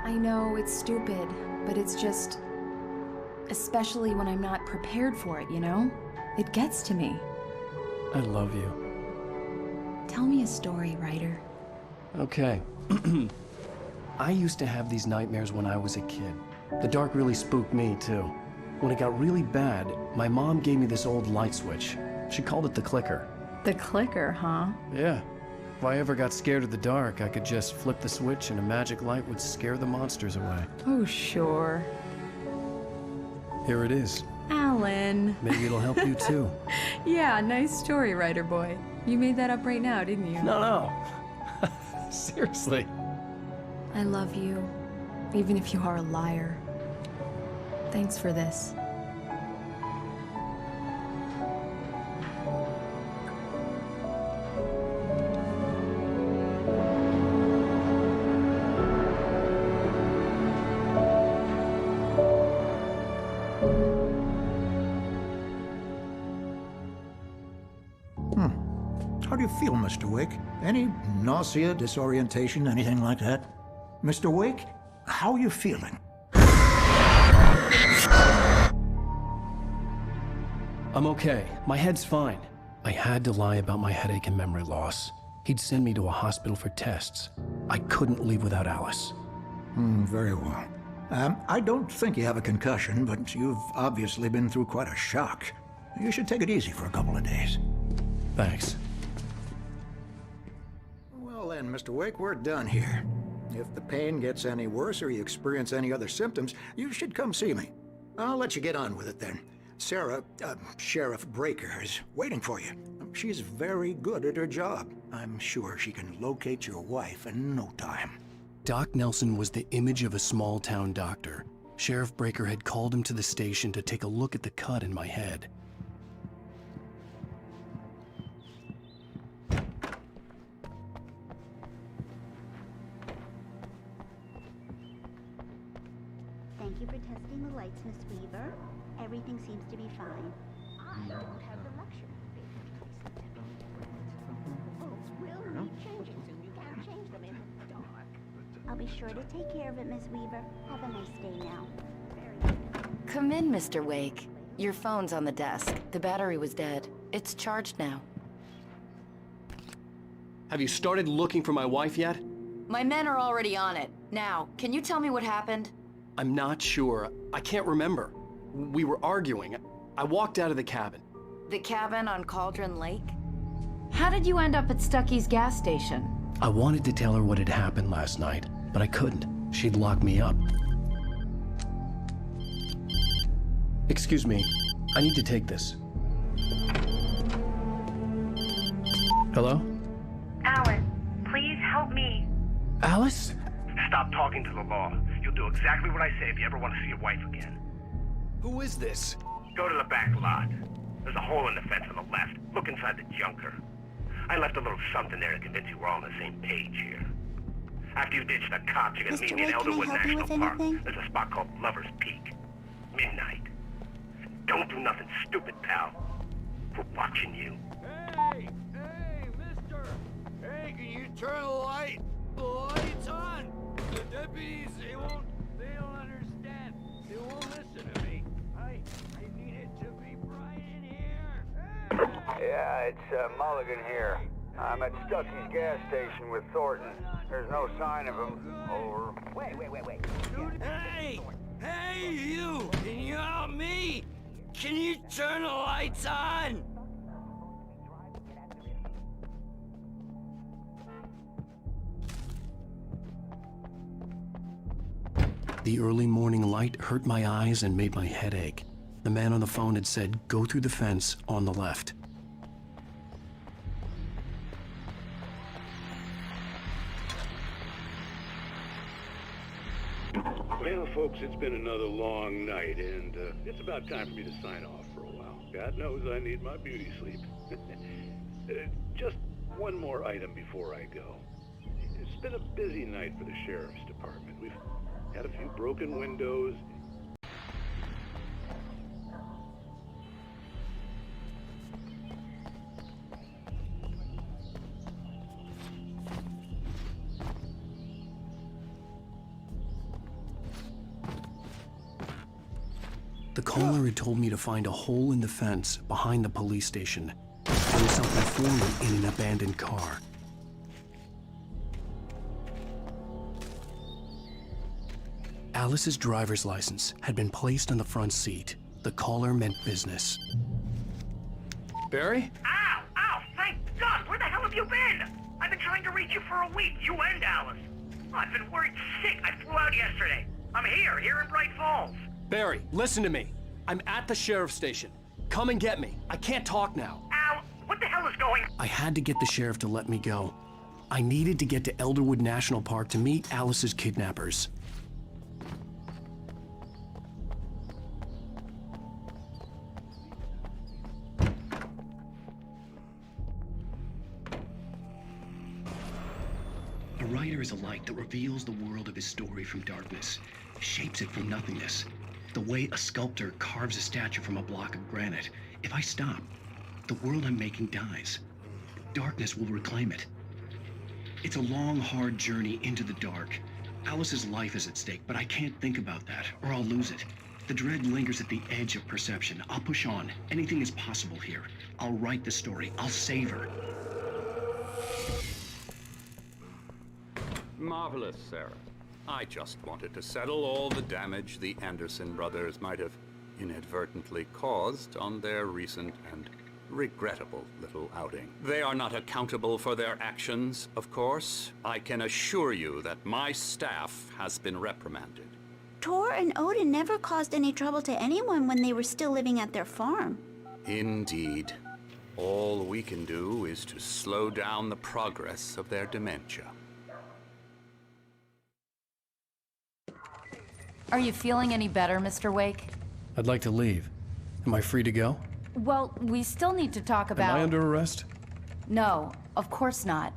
I know it's stupid, but it's just... especially when I'm not prepared for it, you know? It gets to me. I love you. Tell me a story, writer. Okay. I used to have these nightmares when I was a kid. The dark really spooked me, too. When it got really bad, my mom gave me this old light switch. She called it the clicker. The clicker, huh? Yeah. If I ever got scared of the dark, I could just flip the switch and a magic light would scare the monsters away. Oh, sure. Here it is. Alan. Maybe it'll help you, too. Yeah, nice story, writer boy. You made that up right now, didn't you? No. Seriously. I love you, even if you are a liar. Thanks for this. How do you feel, Mr. Wake? Any nausea, disorientation, anything like that? Mr. Wake, how are you feeling? I'm okay. My head's fine. I had to lie about my headache and memory loss. He'd send me to a hospital for tests. I couldn't leave without Alice. Very well. I don't think you have a concussion, but you've obviously been through quite a shock. You should take it easy for a couple of days. Thanks. Well then, Mr. Wake, we're done here. If the pain gets any worse or you experience any other symptoms, you should come see me. I'll let you get on with it then. Sarah, Sheriff Breaker, is waiting for you. She's very good at her job. I'm sure she can locate your wife in no time. Doc Nelson was the image of a small-town doctor. Sheriff Breaker had called him to the station to take a look at the cut in my head. Thank you for testing the lights, Miss Weaver. Everything seems to be fine. I don't have the luxury of being bulbs will need changing soon. You can't change them in the dark. I'll be sure to take care of it, Miss Weaver. Have a nice day now. Come in, Mr. Wake. Your phone's on the desk. The battery was dead. It's charged now. Have you started looking for my wife yet? My men are already on it. Now, can you tell me what happened? I'm not sure. I can't remember. We were arguing. I walked out of the cabin. The cabin on Cauldron Lake? How did you end up at Stucky's gas station? I wanted to tell her what had happened last night, but I couldn't. She'd lock me up. Excuse me. I need to take this. Hello? Alan, please help me. Alice? Stop talking to the law. You'll do exactly what I say if you ever want to see your wife again. Who is this? Go to the back lot. There's a hole in the fence on the left. Look inside the junker. I left a little something there to convince you we're all on the same page here. After you ditch the cops, you're gonna meet me in Elderwood National Park. There's a spot called Lover's Peak. Midnight. Don't do nothing stupid, pal. We're watching you. Hey, mister! Hey, can you turn the light? The light's on! The deputies, they don't understand. They won't listen to me. I need it to be bright in here. Yeah, it's Mulligan here. I'm at Stucky's gas station with Thornton. There's no sign of him. Over. Wait. Hey, you! Can you help me? Can you turn the lights on? The early morning light hurt my eyes and made my head ache. The man on the phone had said, go through the fence on the left. Well, folks, it's been another long night, and it's about time for me to sign off for a while. God knows I need my beauty sleep. Just one more item before I go. It's been a busy night for the Sheriff's Department. We've had a few broken windows. The caller had told me to find a hole in the fence behind the police station. There was something forming in an abandoned car. Alice's driver's license had been placed on the front seat. The caller meant business. Barry? Ow! Ow! Thank God! Where the hell have you been? I've been trying to reach you for a week, you and Alice. Oh, I've been worried sick. I flew out yesterday. I'm here in Bright Falls. Barry, listen to me. I'm at the sheriff's station. Come and get me. I can't talk now. Al, what the hell is going on? I had to get the sheriff to let me go. I needed to get to Elderwood National Park to meet Alice's kidnappers. A writer is a light that reveals the world of his story from darkness, shapes it from nothingness. The way a sculptor carves a statue from a block of granite. If I stop, the world I'm making dies. Darkness will reclaim it. It's a long, hard journey into the dark. Alice's life is at stake, but I can't think about that, or I'll lose it. The dread lingers at the edge of perception. I'll push on. Anything is possible here. I'll write the story. I'll save her. Marvelous, Sarah. I just wanted to settle all the damage the Anderson brothers might have inadvertently caused on their recent and regrettable little outing. They are not accountable for their actions, of course. I can assure you that my staff has been reprimanded. Tor and Odin never caused any trouble to anyone when they were still living at their farm. Indeed. All we can do is to slow down the progress of their dementia. Are you feeling any better, Mr. Wake? I'd like to leave. Am I free to go? Well, we still need to talk about... Am I under arrest? No, of course not.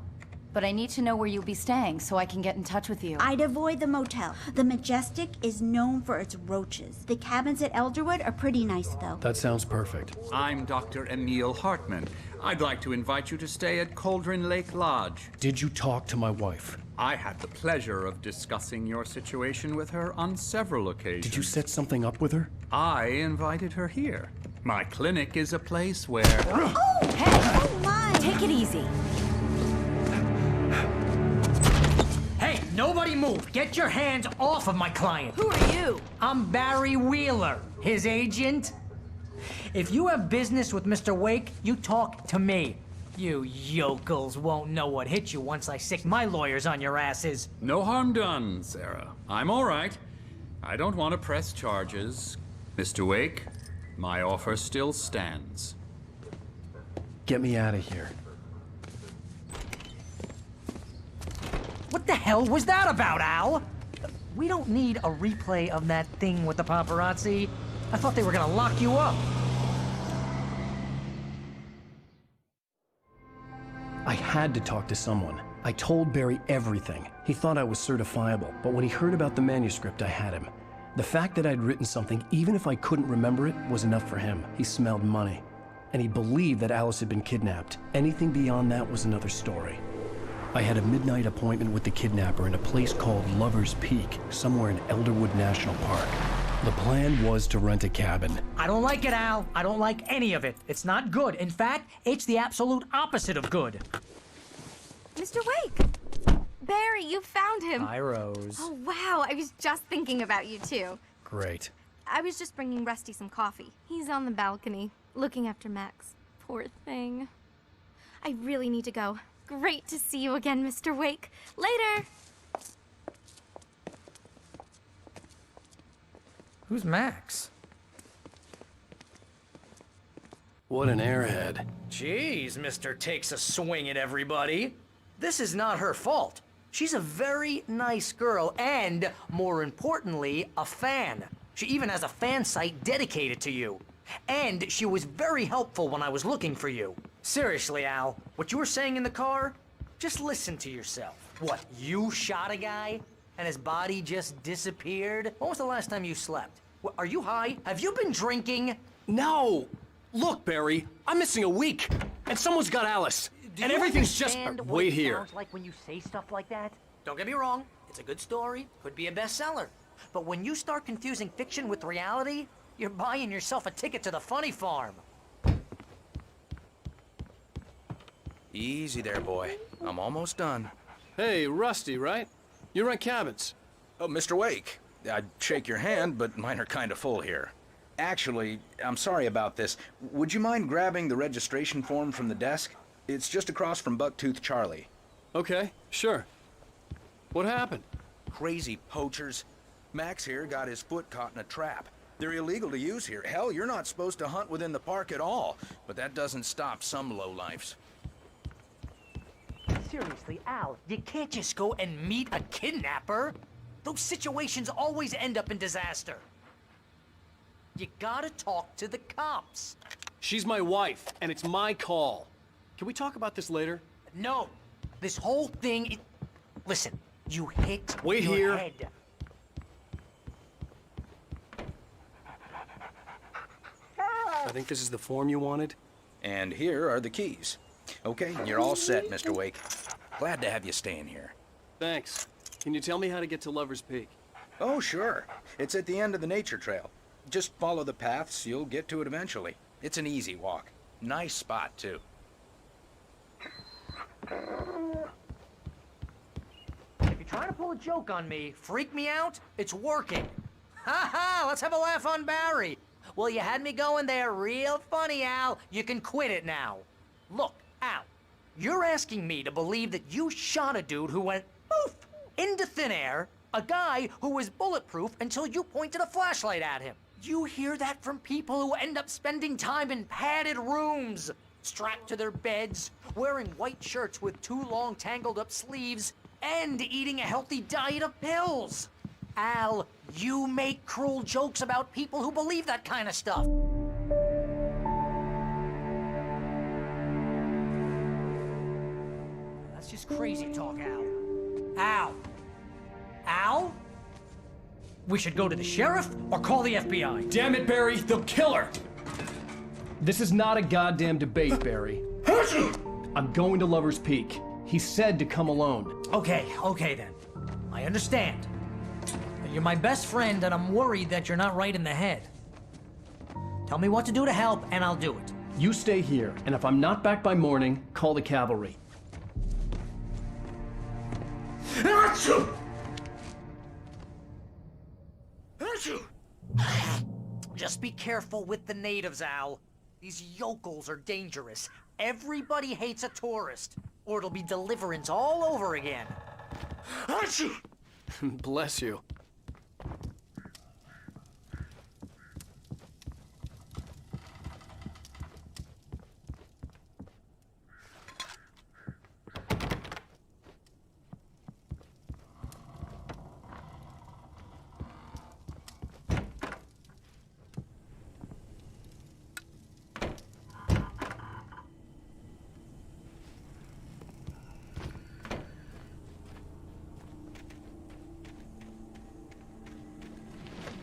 But I need to know where you'll be staying so I can get in touch with you. I'd avoid the motel. The Majestic is known for its roaches. The cabins at Elderwood are pretty nice, though. That sounds perfect. I'm Dr. Emil Hartman. I'd like to invite you to stay at Cauldron Lake Lodge. Did you talk to my wife? I had the pleasure of discussing your situation with her on several occasions. Did you set something up with her? I invited her here. My clinic is a place where... Oh! Hey! Oh, my! Take it easy. Hey, nobody move! Get your hands off of my client! Who are you? I'm Barry Wheeler, his agent. If you have business with Mr. Wake, you talk to me. You yokels won't know what hit you once I sick my lawyers on your asses. No harm done, Sarah. I'm all right. I don't want to press charges. Mr. Wake, my offer still stands. Get me out of here. What the hell was that about, Al? We don't need a replay of that thing with the paparazzi. I thought they were gonna lock you up. I had to talk to someone. I told Barry everything. He thought I was certifiable, but when he heard about the manuscript, I had him. The fact that I'd written something, even if I couldn't remember it, was enough for him. He smelled money. And he believed that Alice had been kidnapped. Anything beyond that was another story. I had a midnight appointment with the kidnapper in a place called Lover's Peak, somewhere in Elderwood National Park. The plan was to rent a cabin. I don't like it, Al. I don't like any of it. It's not good. In fact, it's the absolute opposite of good. Mr. Wake! Barry, you found him. Hi, Rose. Oh, wow. I was just thinking about you, too. Great. I was just bringing Rusty some coffee. He's on the balcony, looking after Max. Poor thing. I really need to go. Great to see you again, Mr. Wake. Later! Who's Max? What an airhead. Jeez, Mr. Takes a swing at everybody. This is not her fault. She's a very nice girl and, more importantly, a fan. She even has a fan site dedicated to you. And she was very helpful when I was looking for you. Seriously, Al, what you were saying in the car, just listen to yourself. What, you shot a guy and his body just disappeared? When was the last time you slept? What, are you high? Have you been drinking? No! Look, Barry, I'm missing a week, and someone's got Alice. Do And you everything's just... understand what Wait it here. sounds like when you say stuff like that? Don't get me wrong, it's a good story, could be a bestseller. But when you start confusing fiction with reality, you're buying yourself a ticket to the funny farm. Easy there, boy. I'm almost done. Hey, Rusty, right? You rent cabins. Oh, Mr. Wake. I'd shake your hand, but mine are kind of full here. Actually, I'm sorry about this. Would you mind grabbing the registration form from the desk? It's just across from Bucktooth Charlie. Okay, sure. What happened? Crazy poachers. Max here got his foot caught in a trap. They're illegal to use here. Hell, you're not supposed to hunt within the park at all. But that doesn't stop some lowlifes. Seriously, Al, you can't just go and meet a kidnapper. Those situations always end up in disaster. You gotta talk to the cops. She's my wife, and it's my call. Can we talk about this later? No. This whole thing Listen, you hit Wait your here. head. I think this is the form you wanted. And here are the keys. Okay, you're all set, Mr. Wake. Glad to have you staying here. Thanks. Can you tell me how to get to Lover's Peak? Oh, sure. It's at the end of the nature trail. Just follow the paths, you'll get to it eventually. It's an easy walk. Nice spot, too. If you're trying to pull a joke on me, freak me out, it's working. Ha ha, let's have a laugh on Barry. Well, you had me going there real funny, Al. You can quit it now. Look, Al, you're asking me to believe that you shot a dude who went poof into thin air, a guy who was bulletproof until you pointed a flashlight at him. You hear that from people who end up spending time in padded rooms, strapped to their beds, wearing white shirts with too long tangled up sleeves, and eating a healthy diet of pills. Al, you make cruel jokes about people who believe that kind of stuff. That's just crazy talk, Al. Al? Al? We should go to the sheriff or call the FBI. Damn it, Barry, they'll kill her! This is not a goddamn debate, Barry. I'm going to Lover's Peak. He said to come alone. Okay then. I understand. You're my best friend, and I'm worried that you're not right in the head. Tell me what to do to help, and I'll do it. You stay here, and if I'm not back by morning, call the cavalry. Just be careful with the natives, Al. These yokels are dangerous. Everybody hates a tourist, or it'll be Deliverance all over again. Bless you.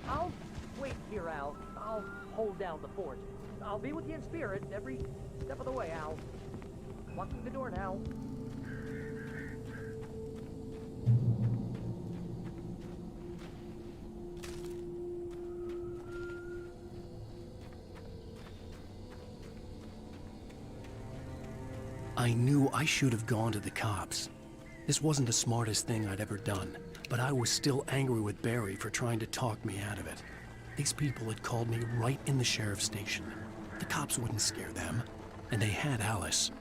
I'll wait here, Al. I'll hold down the fort. I'll be with you in spirit every step of the way, Al. Walk through the door now. I knew I should have gone to the cops. This wasn't the smartest thing I'd ever done, but I was still angry with Barry for trying to talk me out of it. These people had called me right in the sheriff's station. The cops wouldn't scare them, and they had Alice.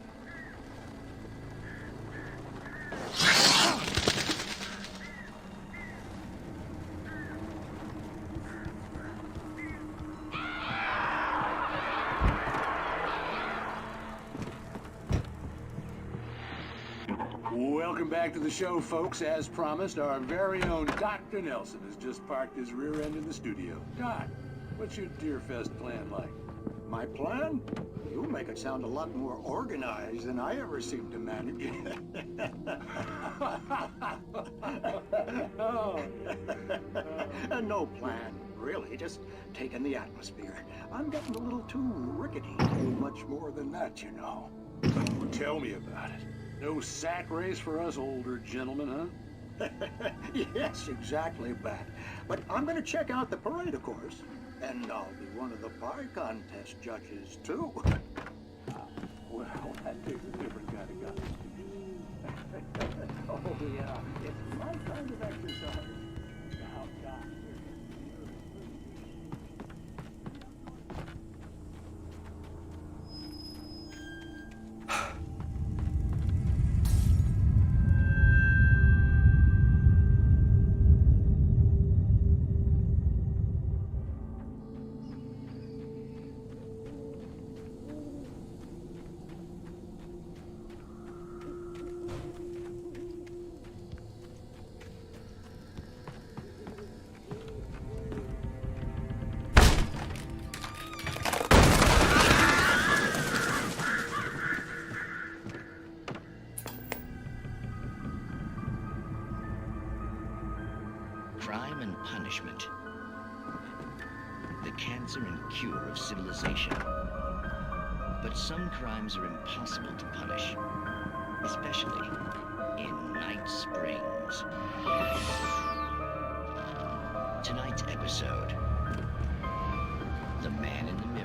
Welcome back to the show, folks. As promised, our very own Dr. Nelson has just parked his rear end in the studio. Doc, what's your Deerfest plan like? My plan? You make it sound a lot more organized than I ever seem to manage. No plan, really. Just taking the atmosphere. I'm getting a little too rickety to do much more than that, you know. Well, tell me about it. No sack race for us older gentlemen, huh? Yes, exactly, Bat. But I'm going to check out the parade, of course. And I'll be one of the pie contest judges, too. Well, that takes a different kind of guts. Oh, yeah. It's my kind of exercise. Now, Doc, crime and punishment. The cancer and cure of civilization. But some crimes are impossible to punish, especially in Night Springs. Tonight's episode, The Man in the Mirror.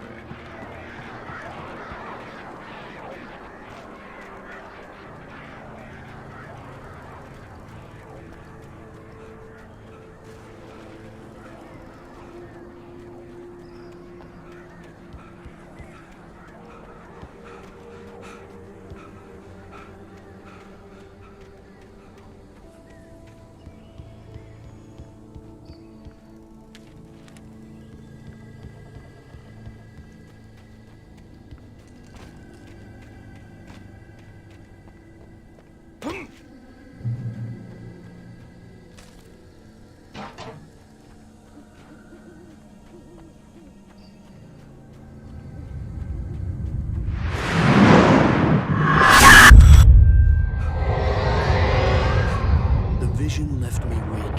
Vision left me weak.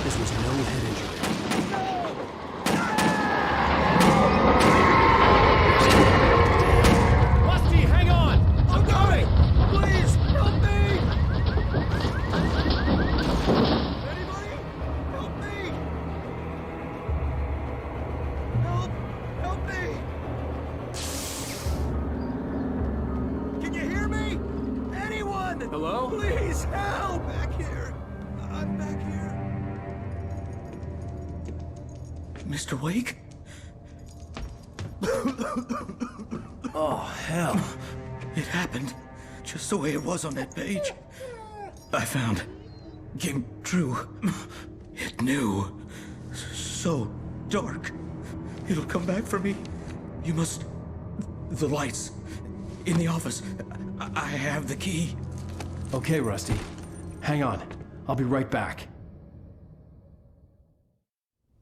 This was no head injury. Rusty, hang on! I'm coming! Please, help me! Anybody? Help me! Help me! Can you hear me? Anyone? Hello? Please, help! Back here. I'm back here. Mr. Wake? Oh, hell. It happened just the way it was on that page. I found. Came true. It knew. So dark. It'll come back for me. You must... The lights. In the office. I have the key. Okay, Rusty. Hang on. I'll be right back.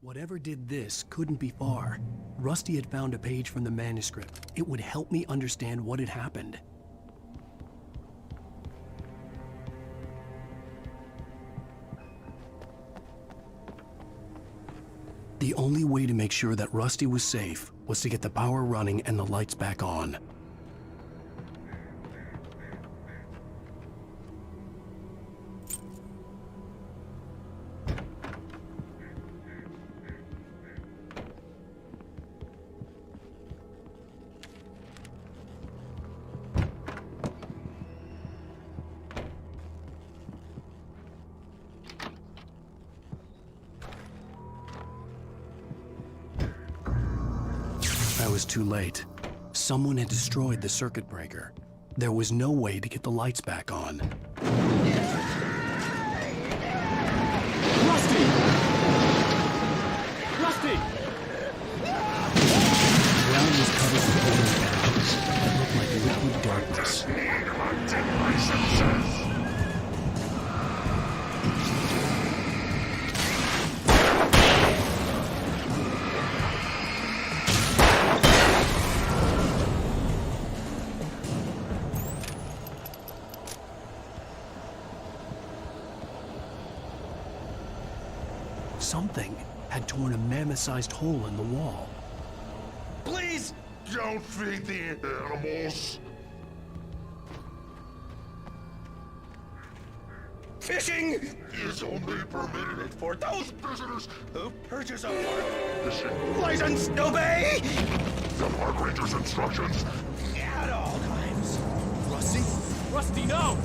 Whatever did this couldn't be far. Rusty had found a page from the manuscript. It would help me understand what had happened. The only way to make sure that Rusty was safe was to get the power running and the lights back on. I was too late. Someone had destroyed the circuit breaker. There was no way to get the lights back on. Rusty! Rusty! The ground was covered with glowing patches that looked like liquid darkness. Something had torn a mammoth-sized hole in the wall. Please! Don't feed the animals! Fishing is only permitted for those visitors who purchase a fishing license. Obey the park ranger's instructions at all times. Rusty? Rusty, no!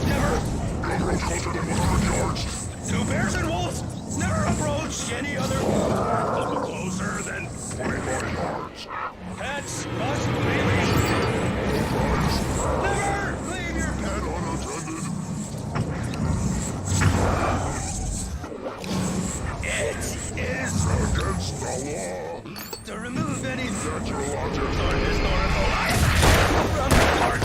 Never go closer than 100 yards. To bears and wolves, never approach any other closer than 25 yards. Pets must be released. Never leave your pet unattended. It is against the law to remove any natural objects or historical items from the park.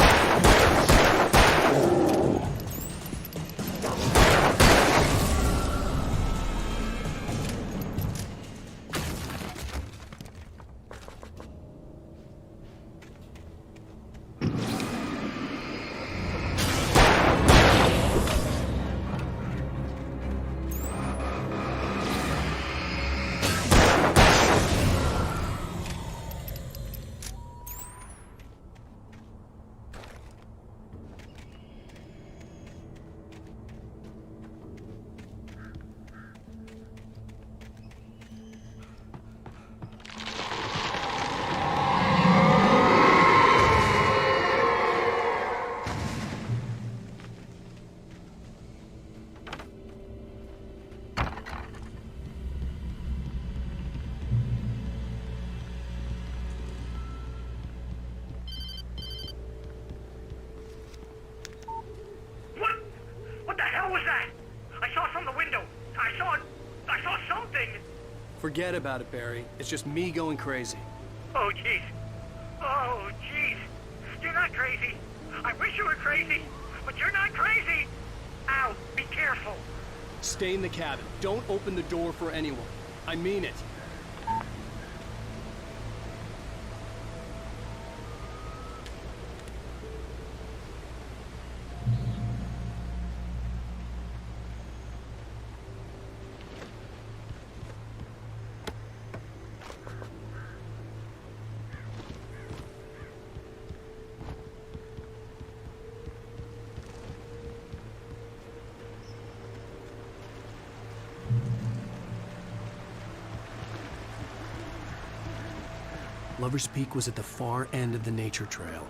Forget about it, Barry. It's just me going crazy. Oh, jeez. Oh, jeez. You're not crazy. I wish you were crazy, but you're not crazy. Ow, be careful. Stay in the cabin. Don't open the door for anyone. I mean it. Lover's Peak was at the far end of the nature trail.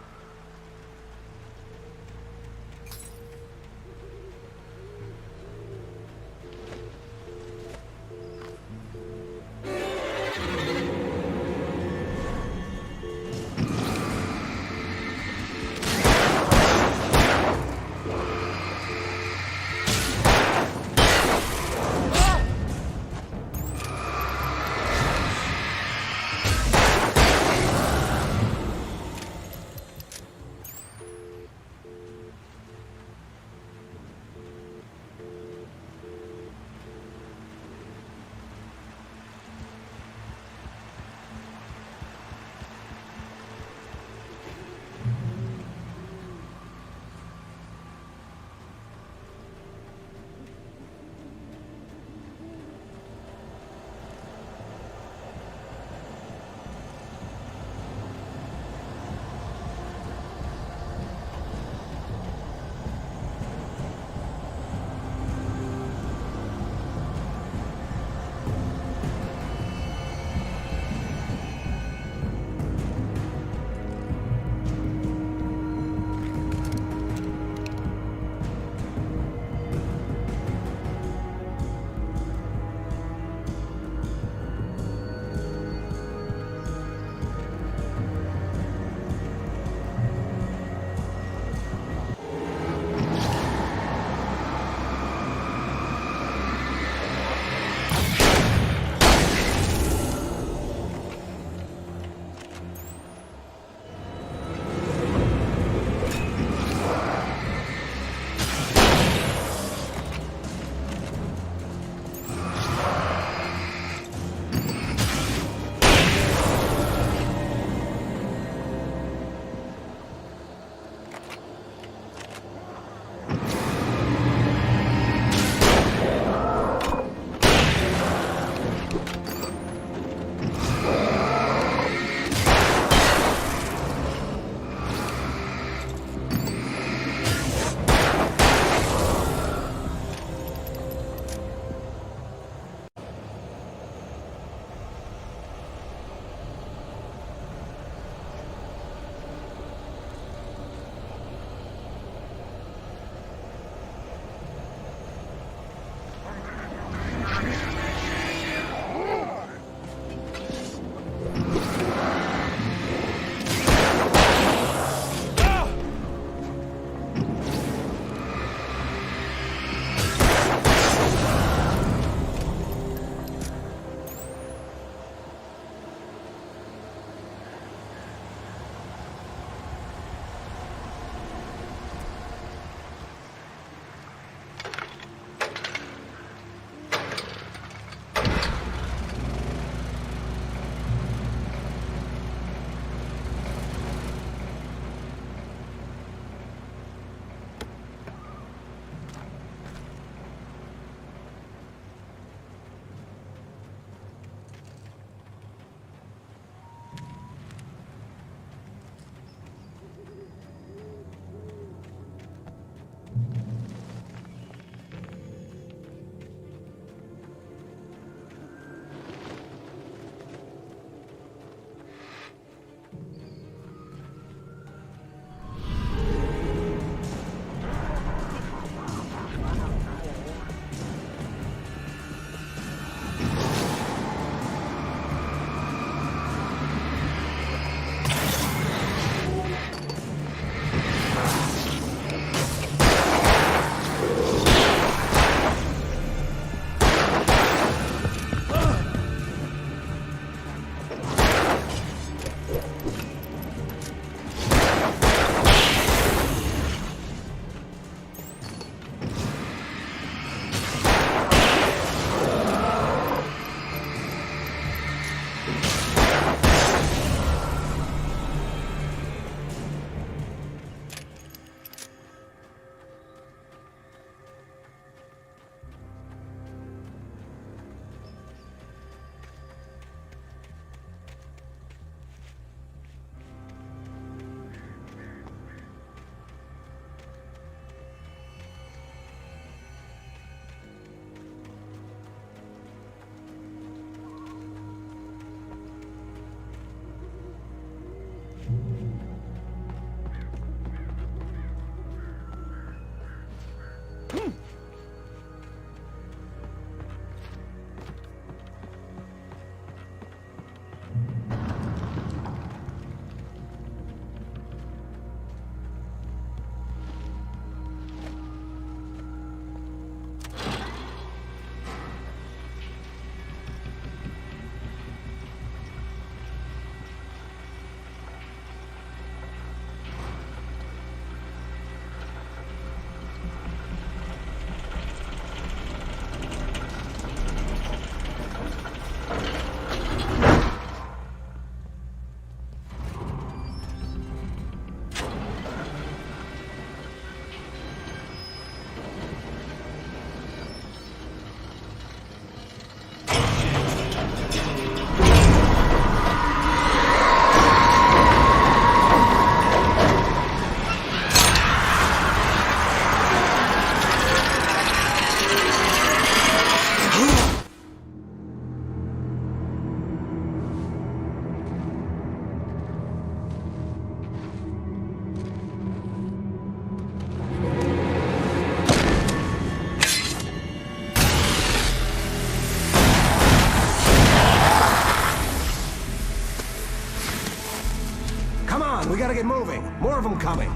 We gotta get moving. More of them coming.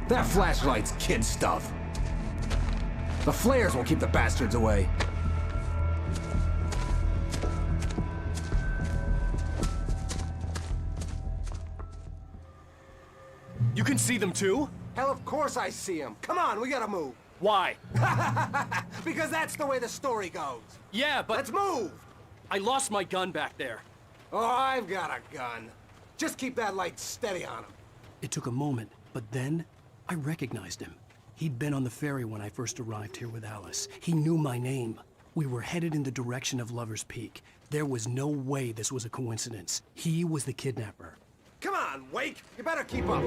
That flashlight's kid stuff. The flares will keep the bastards away. You can see them too? Hell, of course I see them. Come on, we gotta move. Why? Because that's the way the story goes. Yeah, but... Let's move! I lost my gun back there. Oh, I've got a gun. Just keep that light steady on him. It took a moment, but then I recognized him. He'd been on the ferry when I first arrived here with Alice. He knew my name. We were headed in the direction of Lover's Peak. There was no way this was a coincidence. He was the kidnapper. Come on, Wake! You better keep up.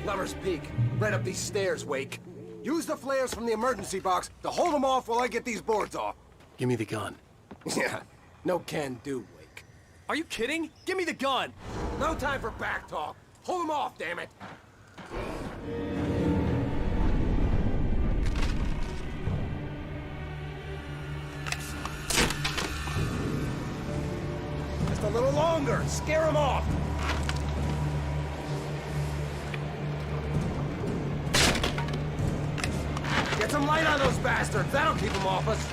Lover's Peak. Right up these stairs, Wake. Use the flares from the emergency box to hold them off while I get these boards off. Give me the gun. Yeah, no can do, Wake. Are you kidding? Give me the gun! No time for back talk. Hold them off, damn it. Just a little longer. Scare them off. Get some light on those bastards. That'll keep them off us.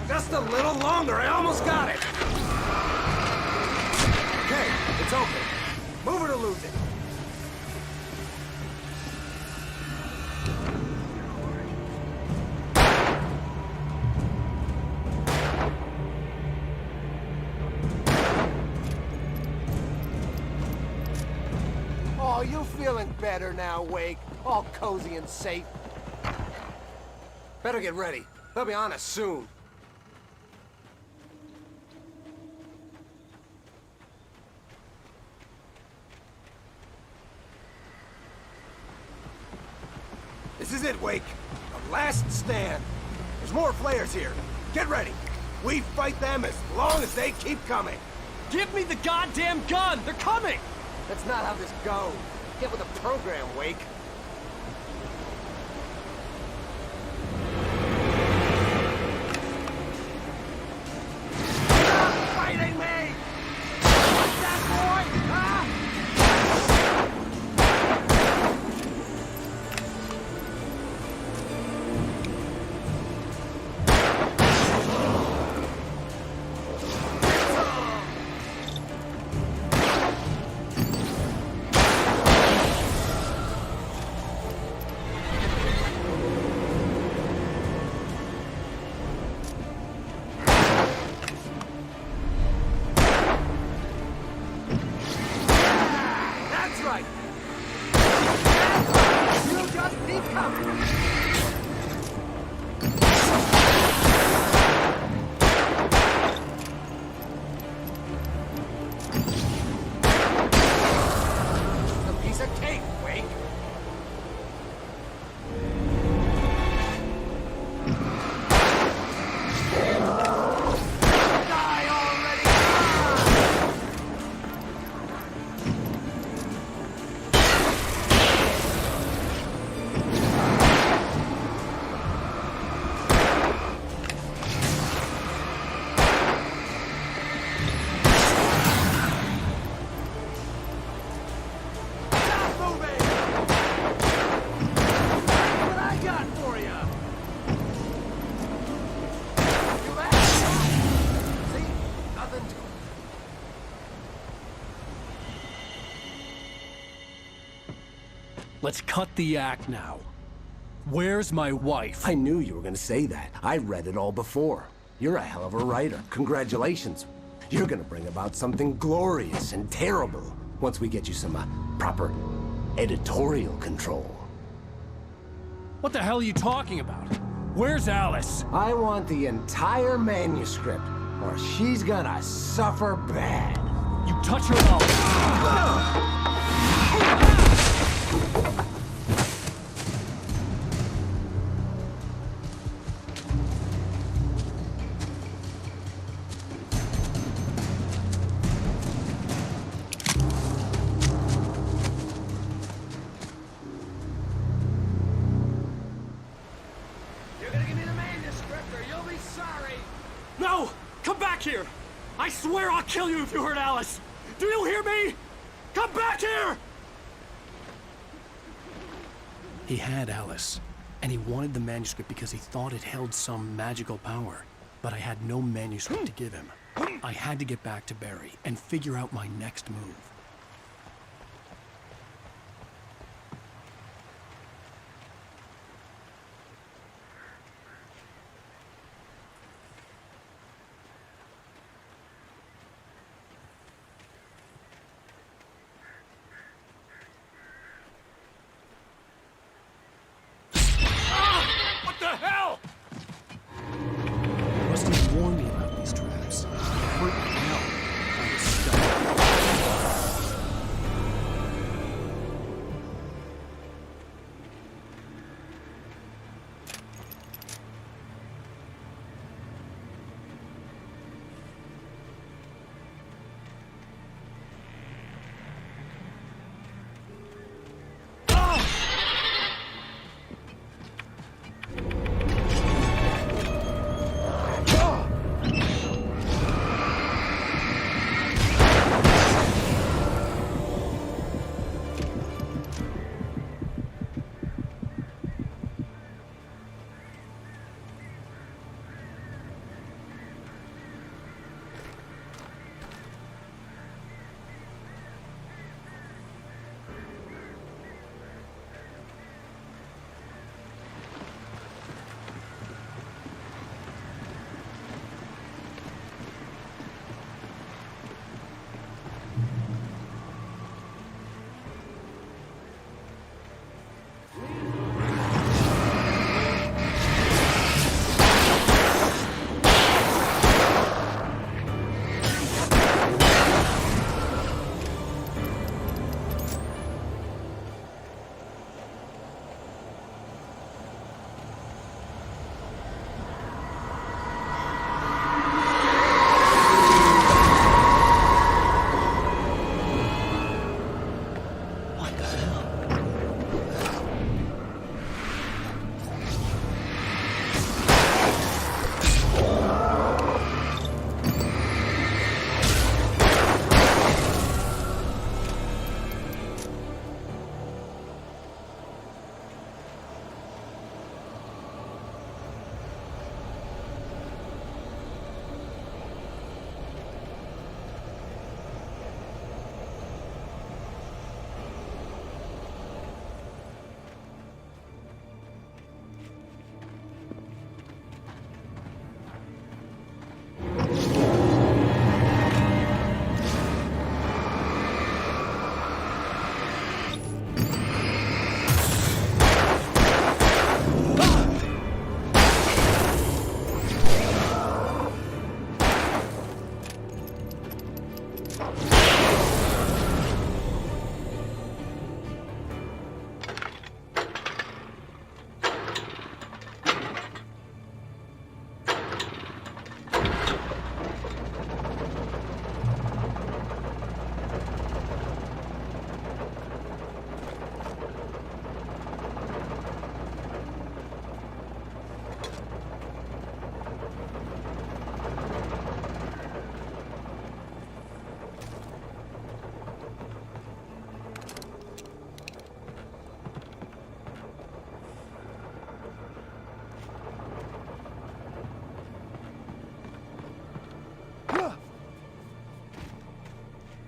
Just a little longer. I almost got it. Okay, it's open. Move it or lose it. Oh, you feeling better now, Wake? All cozy and safe. Better get ready. They'll be on us soon. This is it, Wake. The last stand. There's more flares here. Get ready. We fight them as long as they keep coming. Give me the goddamn gun! They're coming! That's not how this goes. Get with the program, Wake. Stop fighting me! What's that, boy? Huh? Let's cut the act now. Where's my wife? I knew you were gonna say that. I read it all before. You're a hell of a writer. Congratulations. You're gonna bring about something glorious and terrible once we get you some proper editorial control. What the hell are you talking about? Where's Alice? I want the entire manuscript, or she's gonna suffer bad. You touch her mouth. You're gonna give me the manuscript or you'll be sorry. No! Come back here! I swear I'll kill you if you hurt Alice! Do you hear me? Come back here! He had Alice, and he wanted the manuscript because he thought it held some magical power. But I had no manuscript to give him. I had to get back to Barry and figure out my next move. What the hell? You must have warned me about these traps. It hurt me now. I was stuck.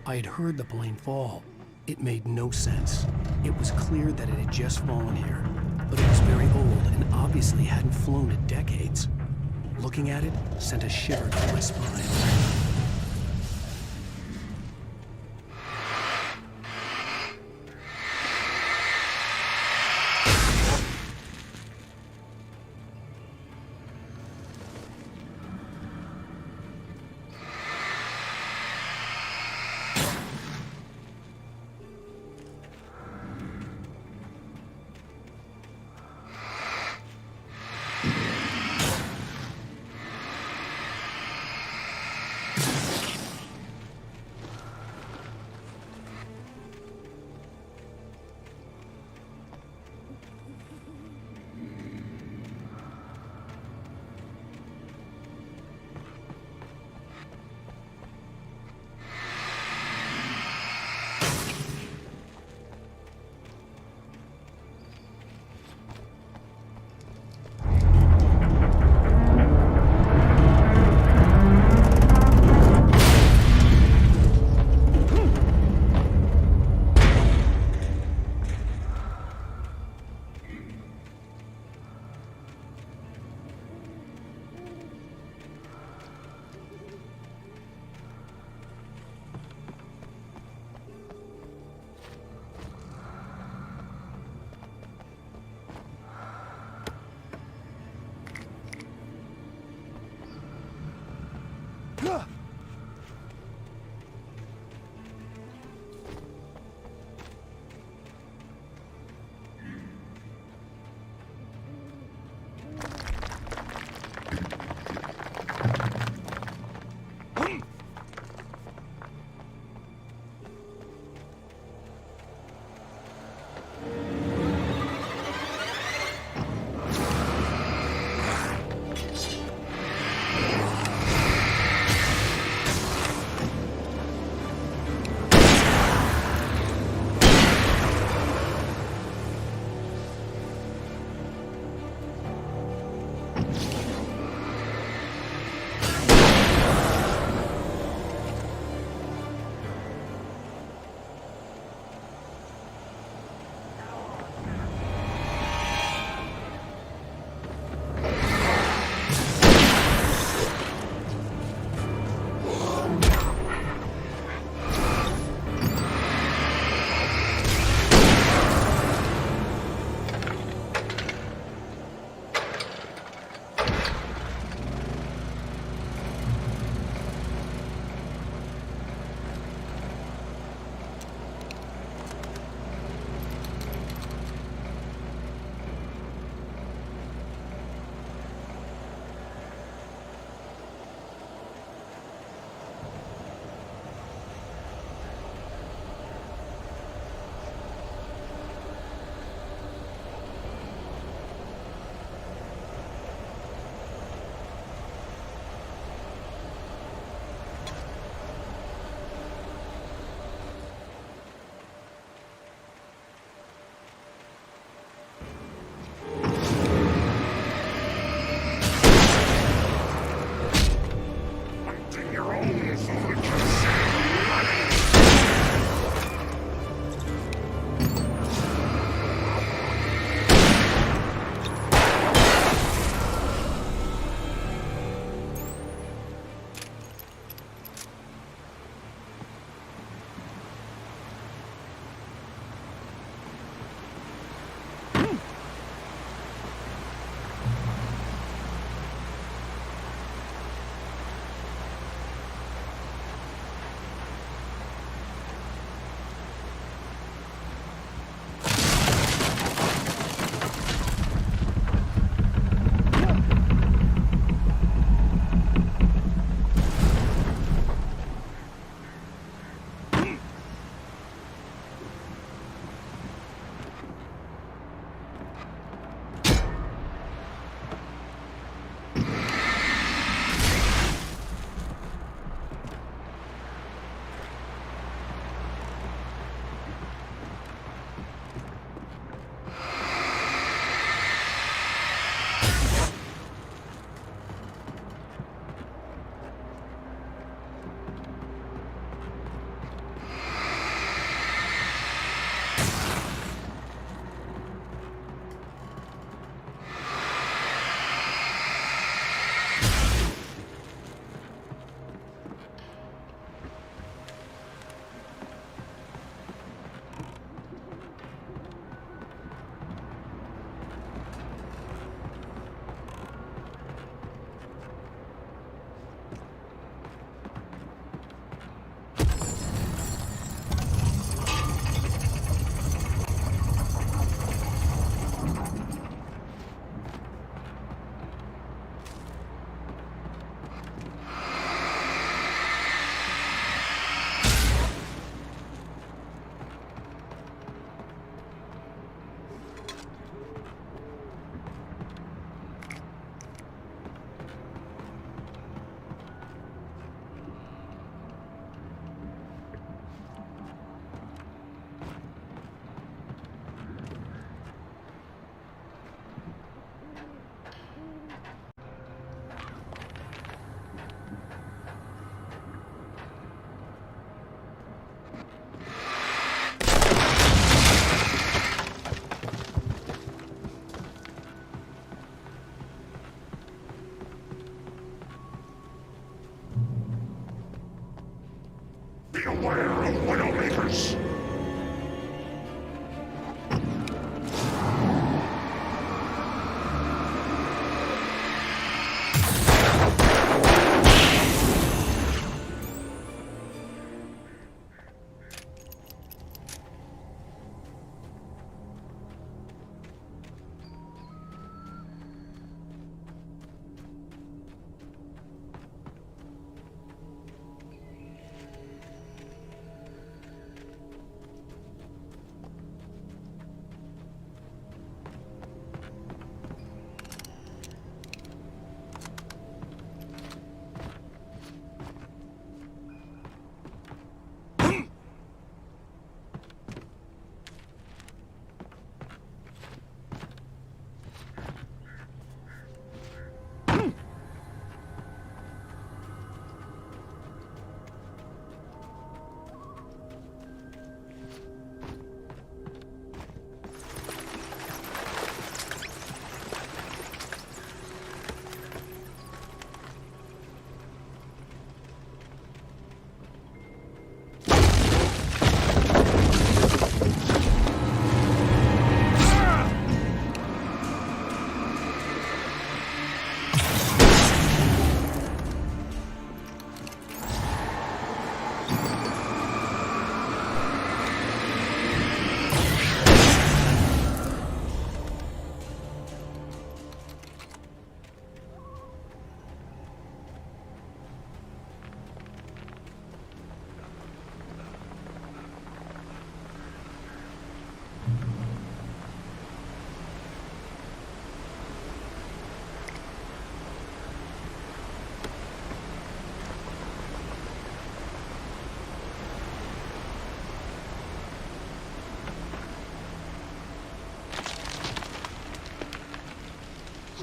I had heard the plane fall, It made no sense. It was clear that it had just fallen here, but it was very old and obviously hadn't flown in decades. Looking at it sent a shiver down my spine.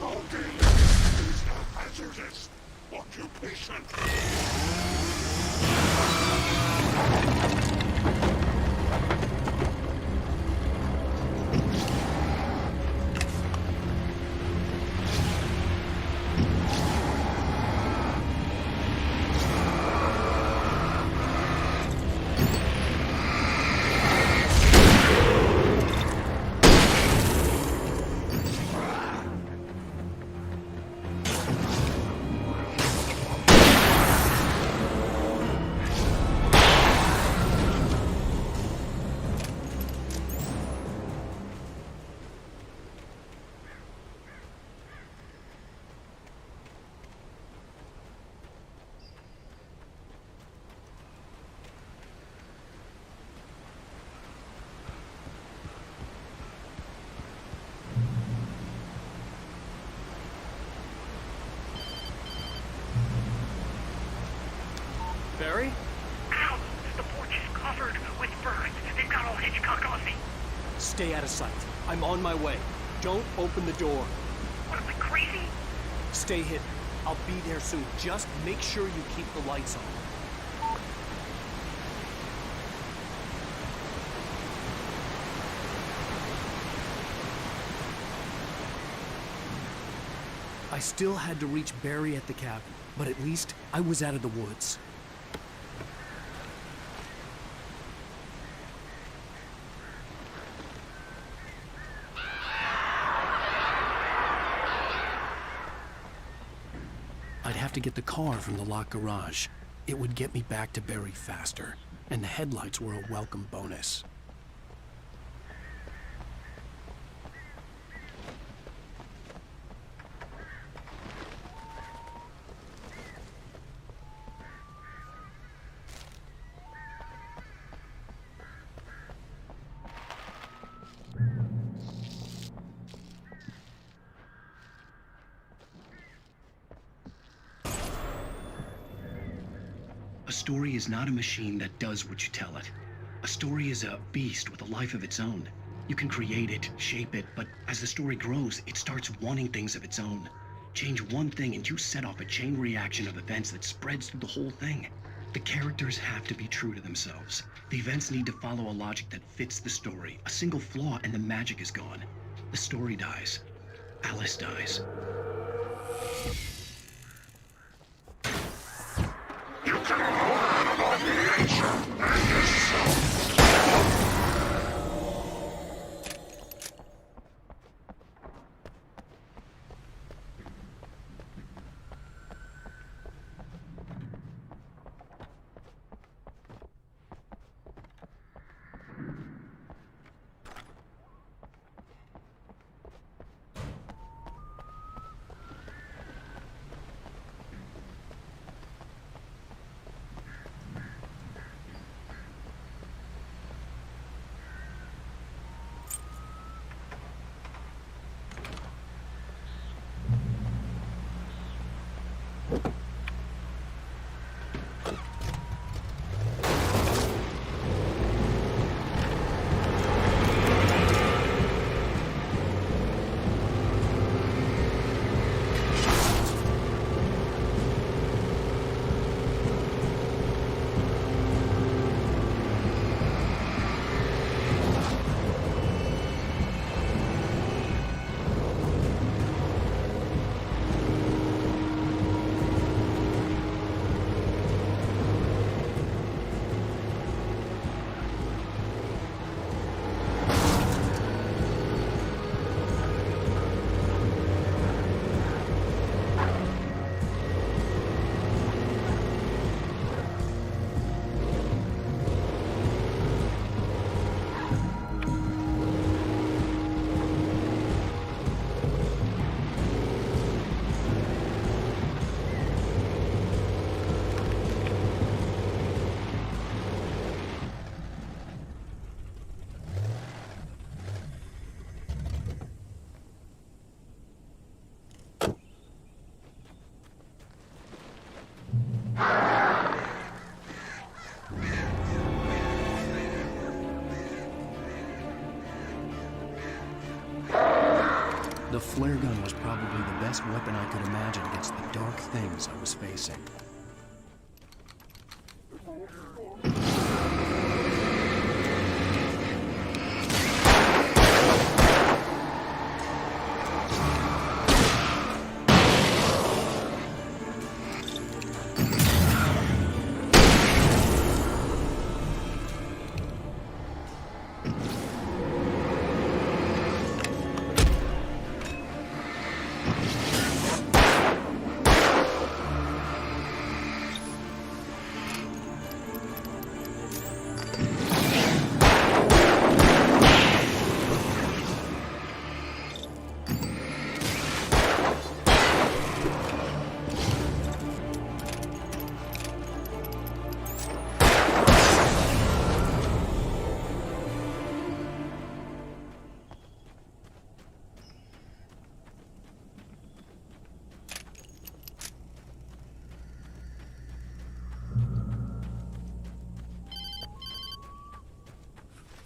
is a hazardous occupation. Barry? Ow! The porch is covered with birds. They've got all Hitchcock on me. Stay out of sight. I'm on my way. Don't open the door. What am I, crazy? Stay hidden. I'll be there soon. Just make sure you keep the lights on. I still had to reach Barry at the cabin, but at least I was out of the woods. I'd have to get the car from the locked garage. It would get me back to Barry faster, and the headlights were a welcome bonus. A story is not a machine that does what you tell it. A story is a beast with a life of its own. You can create it, shape it, but as the story grows, it starts wanting things of its own. Change one thing and you set off a chain reaction of events that spreads through the whole thing. The characters have to be true to themselves. The events need to follow a logic that fits the story. A single flaw and the magic is gone. The story dies. Alice dies. You can hold nature and yourself. The flare gun was probably the best weapon I could imagine against the dark things I was facing.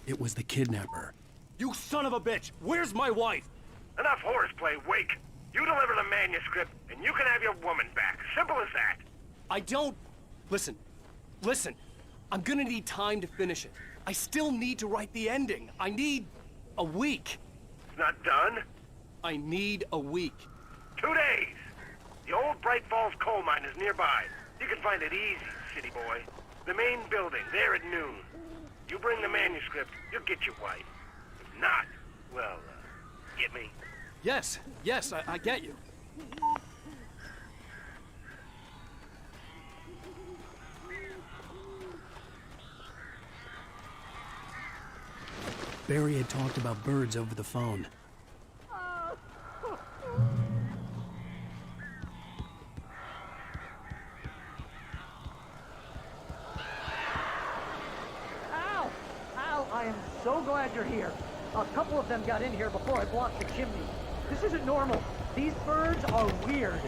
It was the kidnapper. You son of a bitch! Where's my wife? Enough horseplay, Wake. You deliver the manuscript, and you can have your woman back. Simple as that. I don't... Listen. I'm gonna need time to finish it. I still need to write the ending. I need a week. It's not done? I need a week. 2 days. The old Bright Falls coal mine is nearby. You can find it easy, city boy. The main building, there at noon. You bring the manuscript, you'll get your wife. If not, well, get me? Yes, I get you. Barry had talked about birds over the phone. I am so glad you're here. A couple of them got in here before I blocked the chimney. This isn't normal. These birds are weird.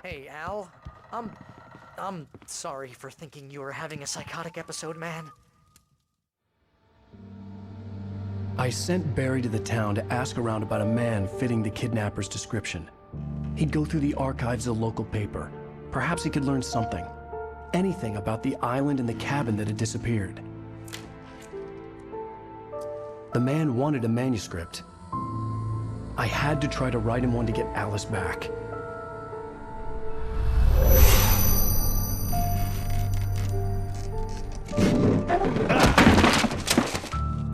Hey, Al. I'm sorry for thinking you were having a psychotic episode, man. I sent Barry to the town to ask around about a man fitting the kidnapper's description. He'd go through the archives of the local paper. Perhaps he could learn something. Anything about the island and the cabin that had disappeared. The man wanted a manuscript. I had to try to write him one to get Alice back.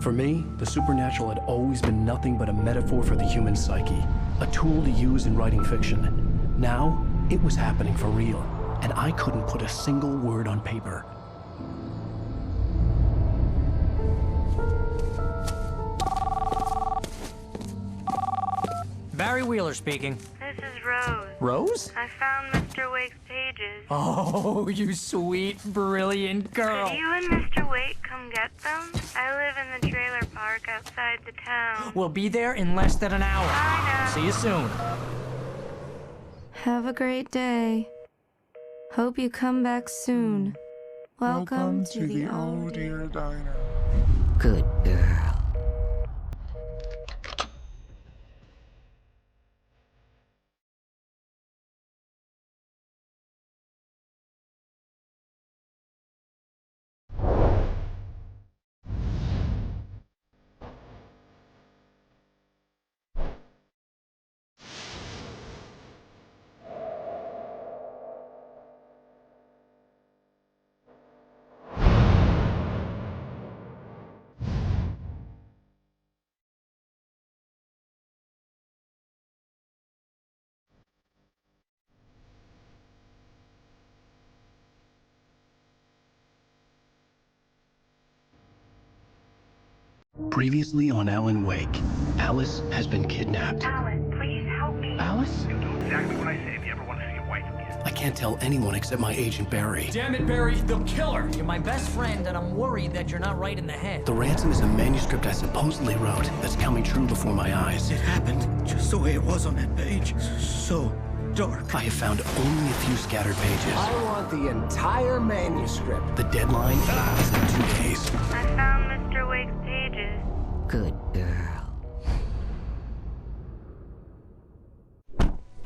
For me, the supernatural had always been nothing but a metaphor for the human psyche, a tool to use in writing fiction. Now, it was happening for real, and I couldn't put a single word on paper. Barry Wheeler speaking. This is Rose. Rose? I found Mr. Wake's pages. Oh, you sweet, brilliant girl. Could you and Mr. Wake come get them? I live in the trailer park outside the town. We'll be there in less than an hour. Bye now. See you soon. Have a great day. Hope you come back soon. Welcome to the Oh Dear Diner. Good girl. Previously on Alan Wake, Alice has been kidnapped. Alan, please help me. Alice? You do exactly what I say if you ever want to see your wife again. I can't tell anyone except my agent Barry. Damn it, Barry, they'll kill her. You're my best friend, and I'm worried that you're not right in the head. The ransom is a manuscript I supposedly wrote that's coming true before my eyes. It happened just the way it was on that page. So dark. I have found only a few scattered pages. I want the entire manuscript. The deadline is in 2 days. I found Mr. Wake's pages. Good girl.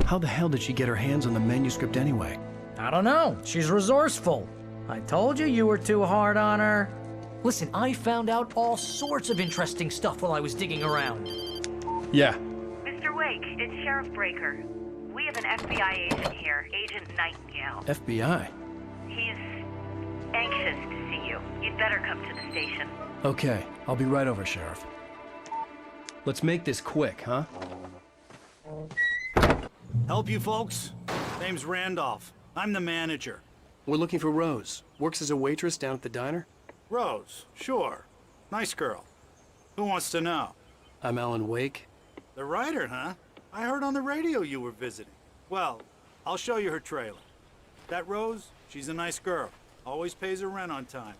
How the hell did she get her hands on the manuscript anyway? I don't know. She's resourceful. I told you were too hard on her. Listen, I found out all sorts of interesting stuff while I was digging around. Yeah. Mr. Wake, it's Sheriff Breaker. We have an FBI agent here, Agent Nightingale. FBI? He's anxious to see you. You'd better come to the station. Okay, I'll be right over, Sheriff. Let's make this quick, huh? Help you folks? Name's Randolph. I'm the manager. We're looking for Rose. Works as a waitress down at the diner. Rose, sure. Nice girl. Who wants to know? I'm Alan Wake. The writer, huh? I heard on the radio you were visiting. Well, I'll show you her trailer. That Rose, she's a nice girl. Always pays her rent on time.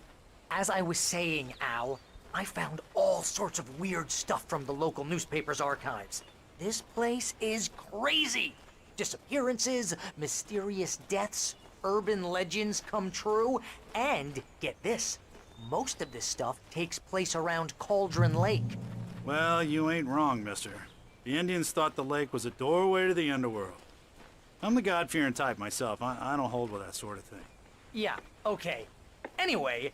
As I was saying, Al, I found all sorts of weird stuff from the local newspaper's archives. This place is crazy. Disappearances, mysterious deaths, urban legends come true, and get this, most of this stuff takes place around Cauldron Lake. Well, you ain't wrong, mister. The Indians thought the lake was a doorway to the underworld. I'm the God-fearing type myself. I don't hold with that sort of thing. Yeah, okay. Anyway,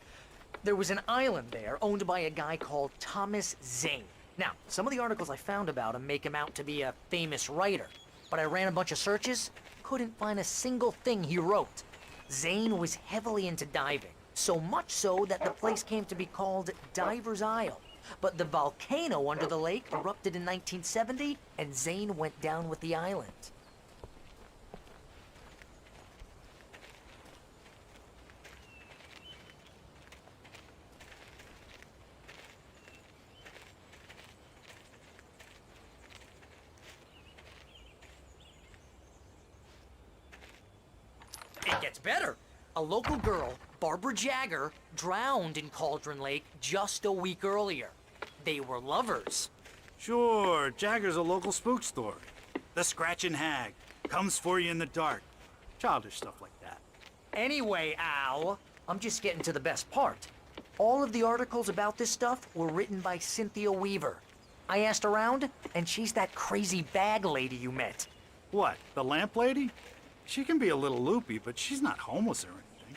there was an island there owned by a guy called Thomas Zane. Now, some of the articles I found about him make him out to be a famous writer, but I ran a bunch of searches, couldn't find a single thing he wrote. Zane was heavily into diving, so much so that the place came to be called Diver's Isle. But the volcano under the lake erupted in 1970, and Zane went down with the island. It gets better. A local girl, Barbara Jagger, drowned in Cauldron Lake just a week earlier. They were lovers. Sure, Jagger's a local spook story. The Scratching Hag comes for you in the dark. Childish stuff like that. Anyway, Al, I'm just getting to the best part. All of the articles about this stuff were written by Cynthia Weaver. I asked around, and she's that crazy bag lady you met. What, the lamp lady? She can be a little loopy, but she's not homeless or anything.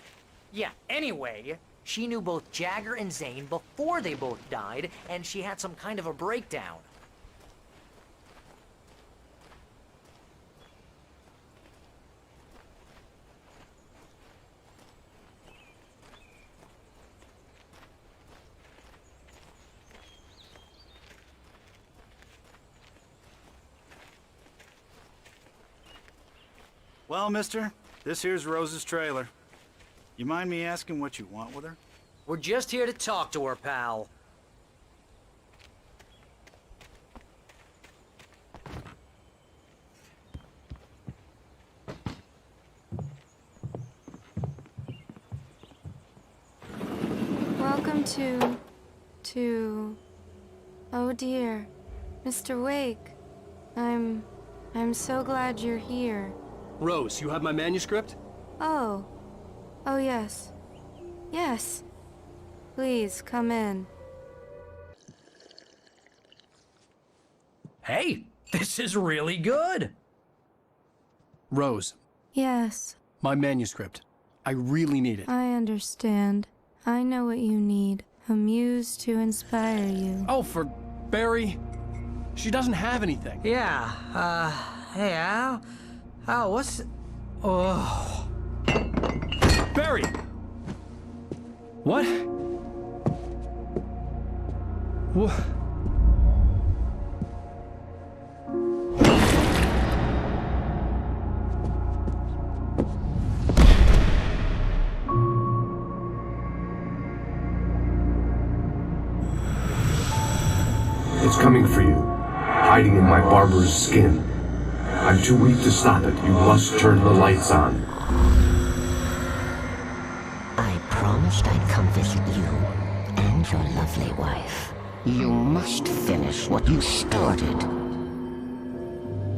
Yeah, anyway, she knew both Jagger and Zane before they both died, and she had some kind of a breakdown. Well, mister, this here's Rose's trailer. You mind me asking what you want with her? We're just here to talk to her, pal. Welcome to... Oh dear, Mr. Wake. I'm so glad you're here. Rose, you have my manuscript? Oh. Oh yes. Yes. Please, come in. Hey, this is really good. Rose, Yes, my manuscript. I really need it. I understand. I know what you need. A muse to inspire you. Oh, for Barry? She doesn't have anything. Yeah, hey, Al, what's... Oh... Barry! What? What? It's coming for you, hiding in my barber's skin. I'm too weak to stop it. You must turn the lights on. I promised I'd come visit you and your lovely wife. You must finish what you started.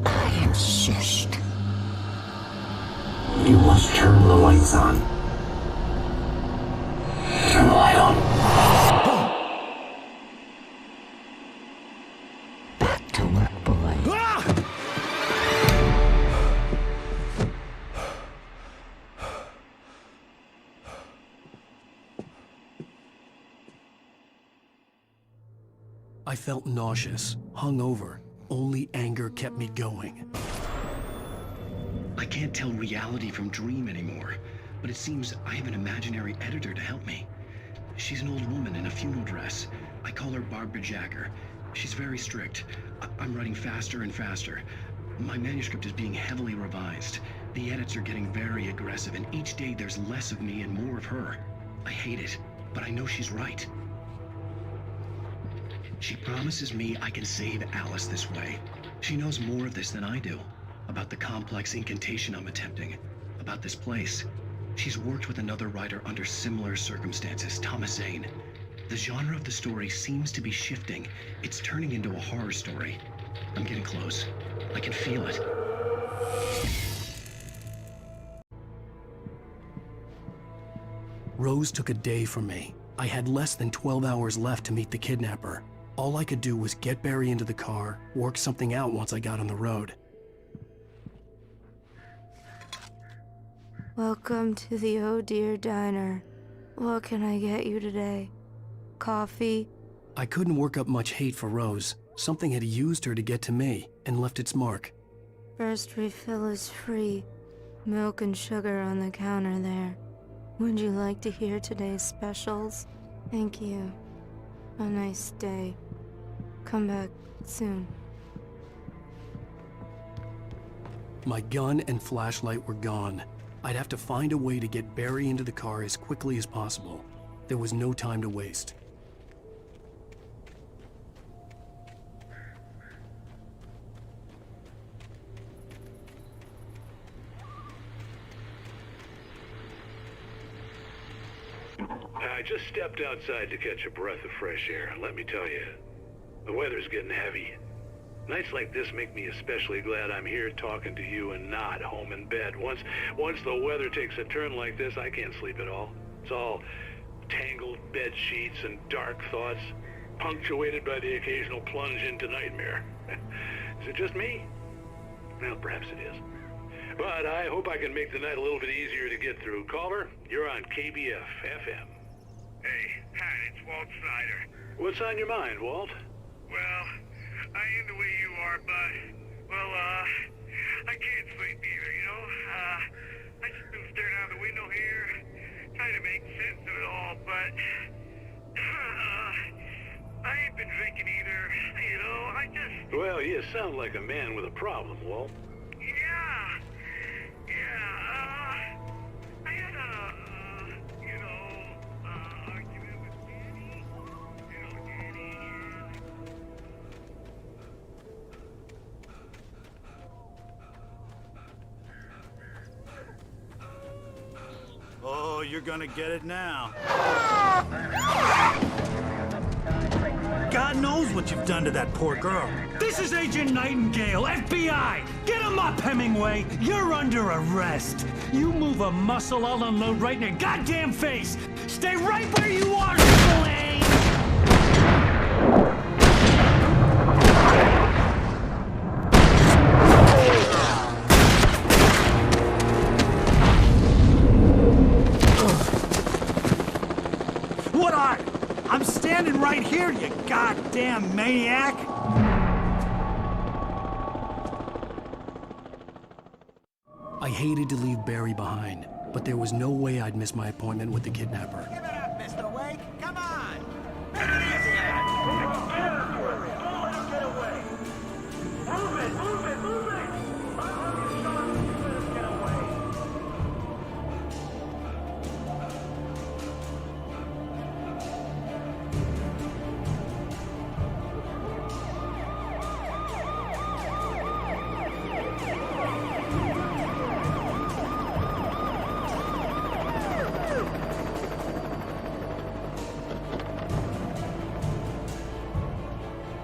I insist. You must turn the lights on. Turn the light on. Back to work, boy. I felt nauseous, hungover. Only anger kept me going. I can't tell reality from dream anymore, but it seems I have an imaginary editor to help me. She's an old woman in a funeral dress. I call her Barbara Jacker. She's very strict. I'm writing faster and faster. My manuscript is being heavily revised. The edits are getting very aggressive, and each day there's less of me and more of her. I hate it, but I know she's right. She promises me I can save Alice this way. She knows more of this than I do. About the complex incantation I'm attempting. About this place. She's worked with another writer under similar circumstances, Thomas Zane. The genre of the story seems to be shifting. It's turning into a horror story. I'm getting close. I can feel it. Rose took a day from me. I had less than 12 hours left to meet the kidnapper. All I could do was get Barry into the car, work something out once I got on the road. Welcome to the Oh Dear Diner. What can I get you today? Coffee? I couldn't work up much hate for Rose. Something had used her to get to me and left its mark. First refill is free. Milk and sugar on the counter there. Would you like to hear today's specials? Thank you. A nice day. Come back soon. My gun and flashlight were gone. I'd have to find a way to get Barry into the car as quickly as possible. There was no time to waste. I just stepped outside to catch a breath of fresh air, and let me tell you, the weather's getting heavy. Nights like this make me especially glad I'm here talking to you and not home in bed. Once the weather takes a turn like this, I can't sleep at all. It's all tangled bed sheets and dark thoughts, punctuated by the occasional plunge into nightmare. Is it just me? Well, perhaps it is. But I hope I can make the night a little bit easier to get through. Caller, you're on KBF FM. Hey, Pat, it's Walt Snyder. What's on your mind, Walt? Well, I am the way you are, but, well, I can't sleep either, you know? I just been staring out the window here, trying to make sense of it all, but, I ain't been drinking either, you know? I just... Well, you sound like a man with a problem, Walt. I had argument with Danny. You know, Danny. Oh, you're gonna get it now. God knows what you've done to that poor girl. This is Agent Nightingale, FBI! Get him up, Hemingway! You're under arrest! You move a muscle, I'll unload right in your goddamn face! Stay right where you are, Blaine! What are you? I'm standing right here, you goddamn maniac! I hated to leave Barry behind, but there was no way I'd miss my appointment with the kidnapper. Give it up, Mr. Wake. Come on. Get away. Move it, move it, move it. Get away.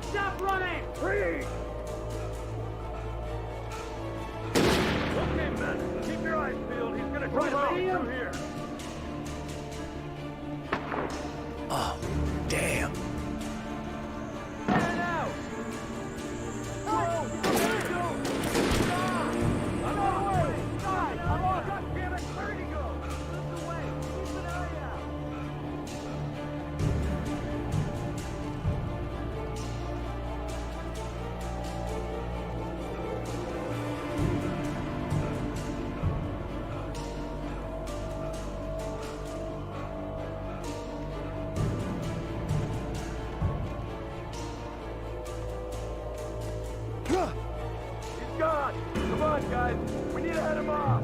Stop running! Freeze! Okay, men. Keep your eyes peeled. He's gonna try to make it through here. Oh, damn. Get out! Oh! Stop! I'm on the way! Stop! I'm on! God damn it! Where'd he go? Move away! Keep an eye out! He's gone! Come on, guys! We need to head him off!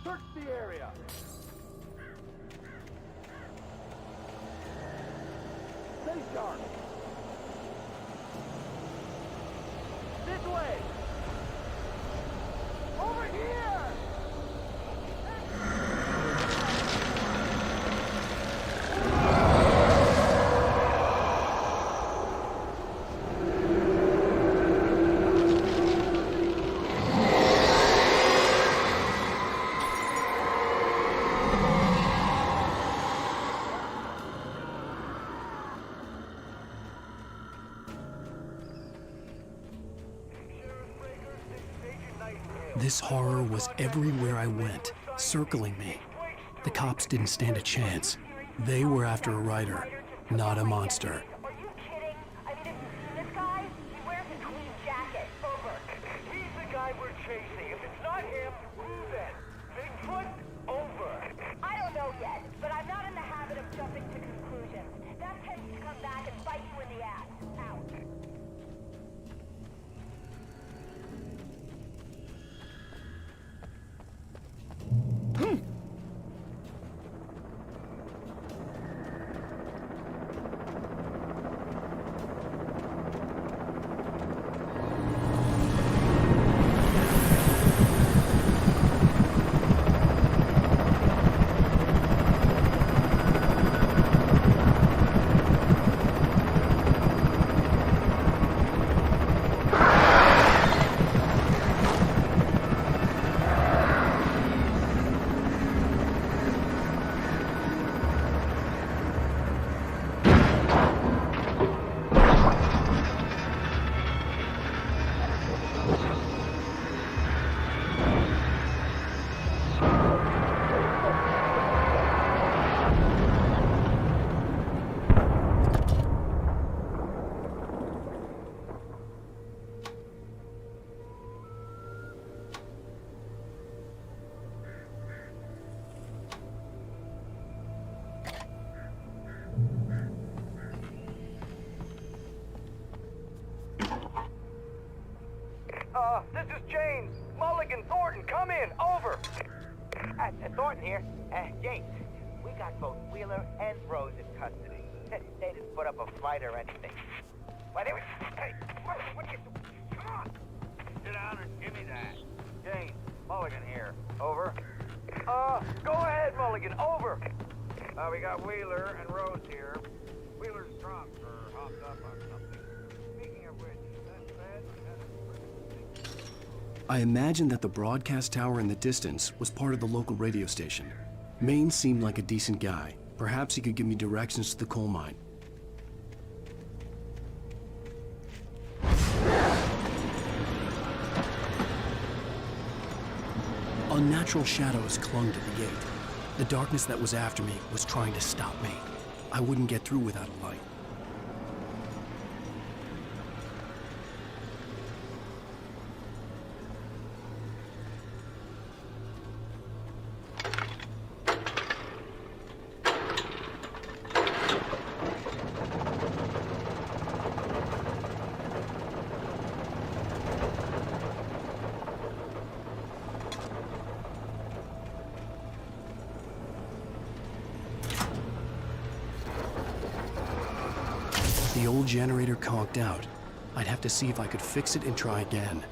Search the area! Stay sharp! This way! Over here! This horror was everywhere I went, circling me. The cops didn't stand a chance. They were after a writer, not a monster. This guy, he wears a tweed jacket. Over. He's the guy we're chasing. If it's not him, who then? Bigfoot? Over. I don't know yet, but I'm not in the habit of jumping to conclusions. That tends to come back and bite you in the ass. Out. This is James. Mulligan, Thornton, come in. Over. Thornton here. James, we got both Wheeler and Rose in custody. They didn't put up a fight or anything. Why, they were... Hey, what are you doing? Come on. Sit down and give me that. James, Mulligan here. Over. Go ahead, Mulligan. Over. We got Wheeler and Rose here. Wheeler's drunk or hopped up on something. Speaking of which, that's bad. I imagined that the broadcast tower in the distance was part of the local radio station. Maine seemed like a decent guy. Perhaps he could give me directions to the coal mine. Unnatural shadows clung to the gate. The darkness that was after me was trying to stop me. I wouldn't get through without a light. The old generator conked out. I'd have to see if I could fix it and try again.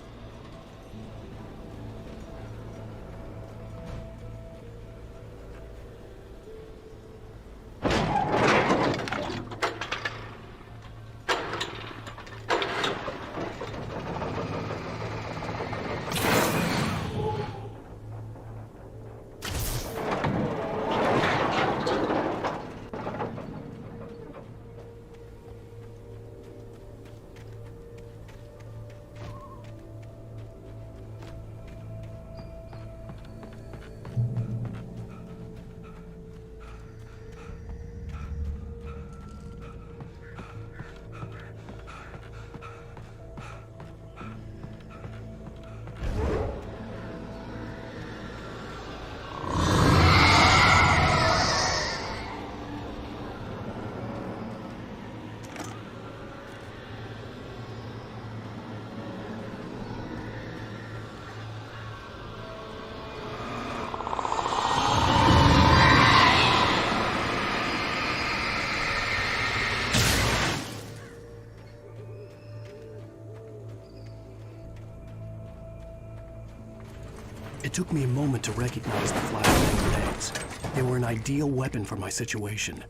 It took me a moment to recognize the flashbang grenades. They were an ideal weapon for my situation.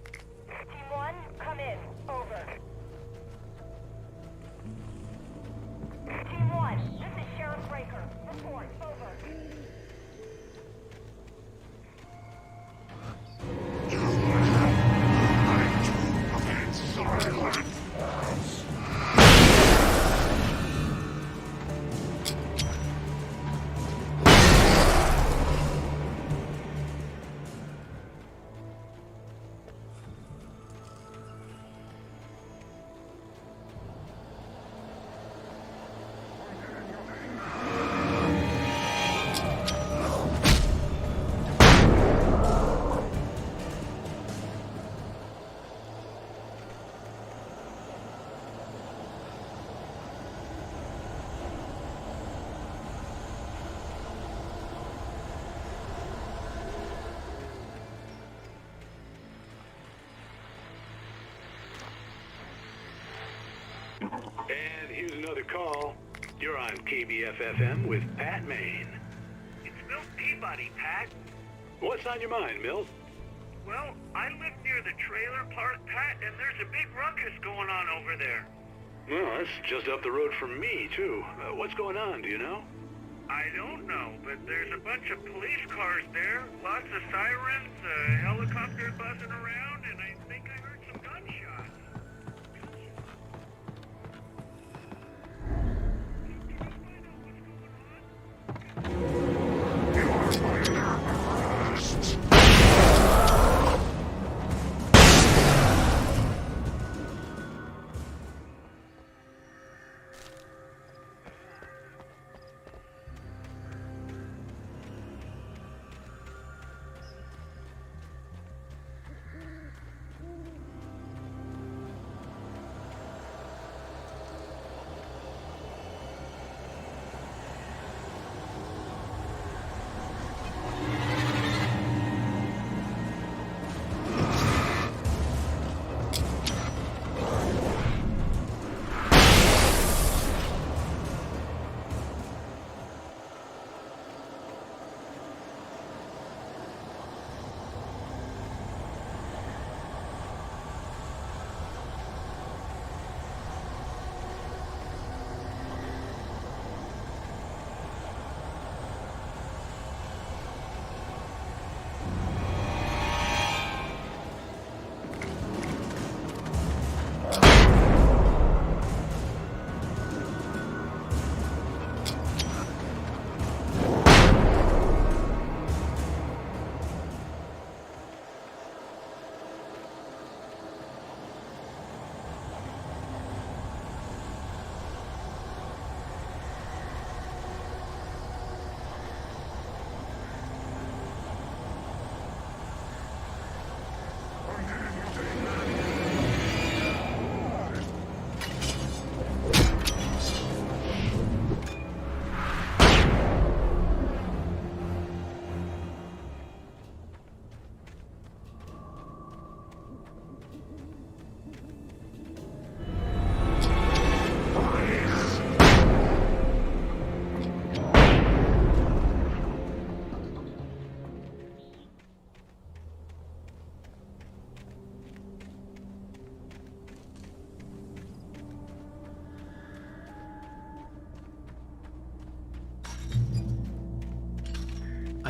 Team 1, come in. Over. Team 1, this is Sheriff Breaker. Report. Over. And here's another call. You're on KBF-FM with Pat Maine. It's Milt Peabody, Pat. What's on your mind, Milt? Well, I live near the trailer park, Pat, and there's a big ruckus going on over there. Well, that's just up the road from me, too. What's going on, do you know? I don't know, but there's a bunch of police cars there, lots of sirens, a helicopter buzzing around, and I think I heard some gunshots.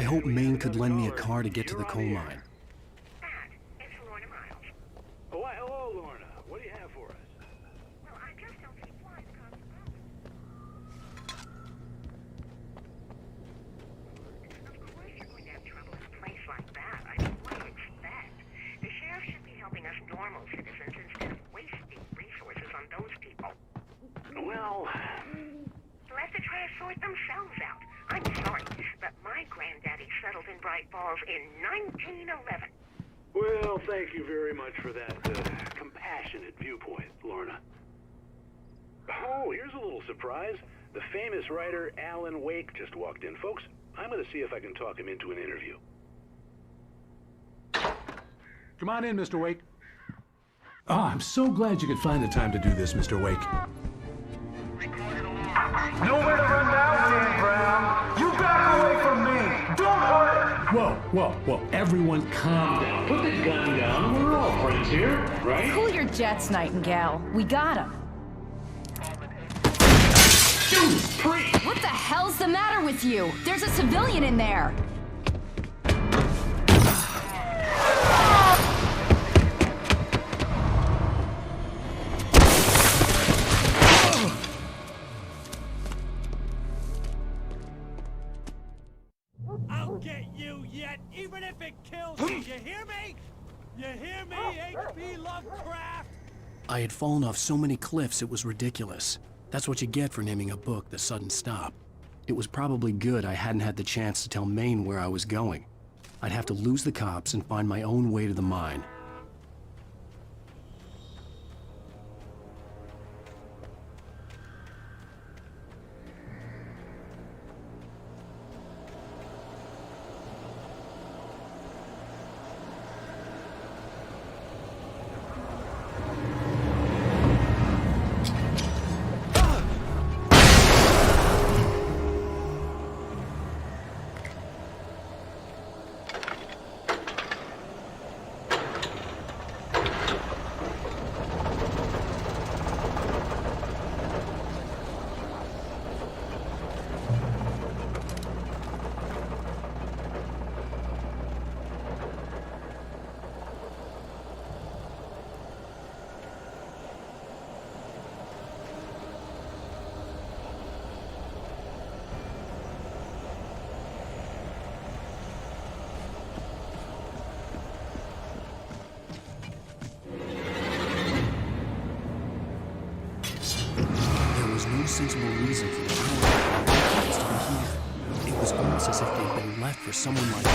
hoped Maine could lend me a car to get to the coal mine. Oh, why, hello, Lorna. What do you have for us? Well, I just don't see why the cops Of course you're going to have trouble in a place like that. I mean, what do you expect? The sheriff should be helping us normal citizens instead of wasting resources on those people. Well... Let the trash sort themselves out. I'm sorry, but my granddaddy settled in Bright Falls in 1911. Well, thank you very much for that compassionate viewpoint, Lorna. Oh, here's a little surprise. The famous writer Alan Wake just walked in. Folks, I'm going to see if I can talk him into an interview. Come on in, Mr. Wake. Oh, I'm so glad you could find the time to do this, Mr. Wake. Nowhere to run now, Dan Brown. You back away from me. Don't hurt it. Whoa. Everyone calm down. Put the gun down. We're all friends here, right? Cool your jets, Nightingale. We got him. What the hell's the matter with you? There's a civilian in there. I'll get you yet, even if it kills you. You hear me? You hear me, H.P. Lovecraft? I had fallen off so many cliffs it was ridiculous. That's what you get for naming a book The Sudden Stop. It was probably good I hadn't had the chance to tell Maine where I was going. I'd have to lose the cops and find my own way to the mine. Sensible reason for the power to be here. It was almost as if they'd been left for someone like me.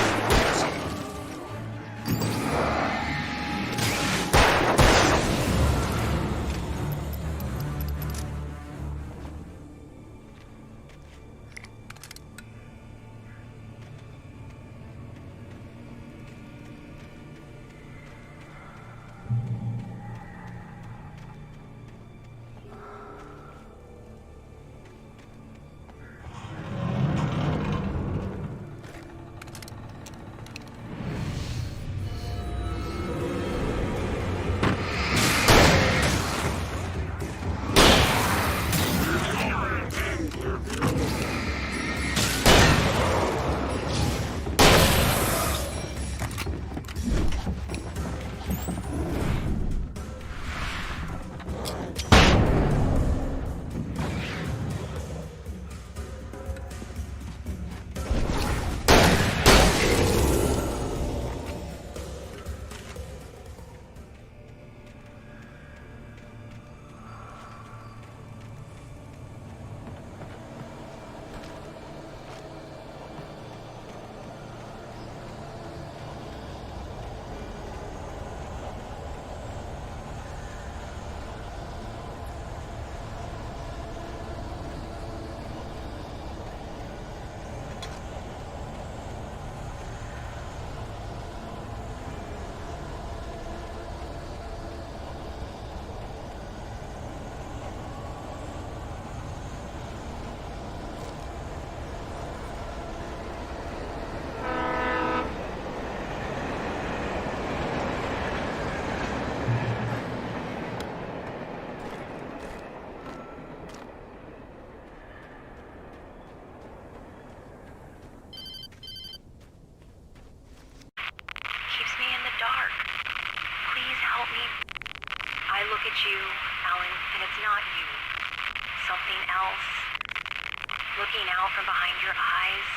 at you, Alan, and it's not you. Something else. Looking out from behind your eyes.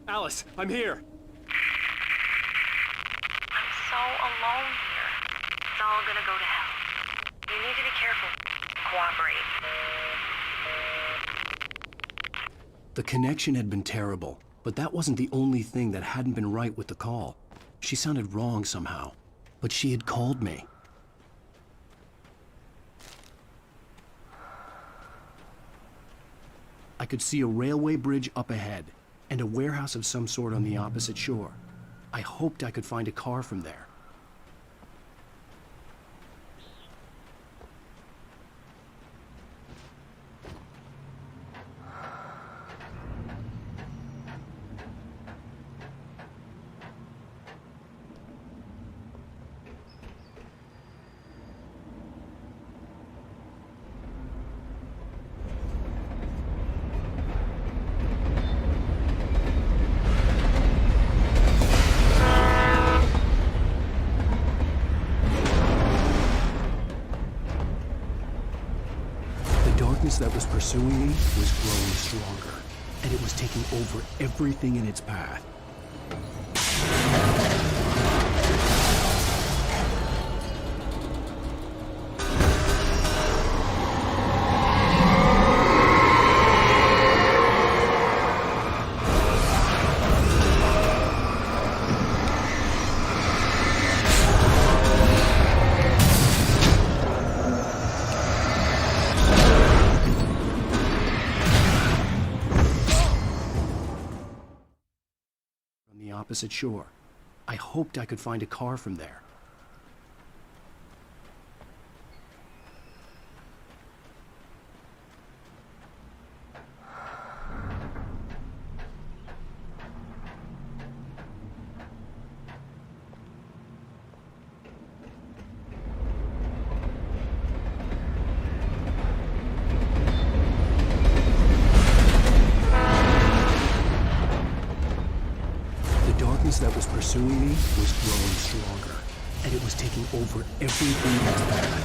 Alice, I'm here. I'm so alone here. It's all gonna go to hell. You need to be careful. Cooperate. The connection had been terrible, but that wasn't the only thing that hadn't been right with the call. She sounded wrong somehow, but she had called me. I could see a railway bridge up ahead, and a warehouse of some sort on the opposite shore. I hoped I could find a car from there. That was pursuing me was growing stronger, and it was taking over everything in its path. Opposite shore. I hoped I could find a car from there. That was pursuing me was growing stronger, and it was taking over everything in its path.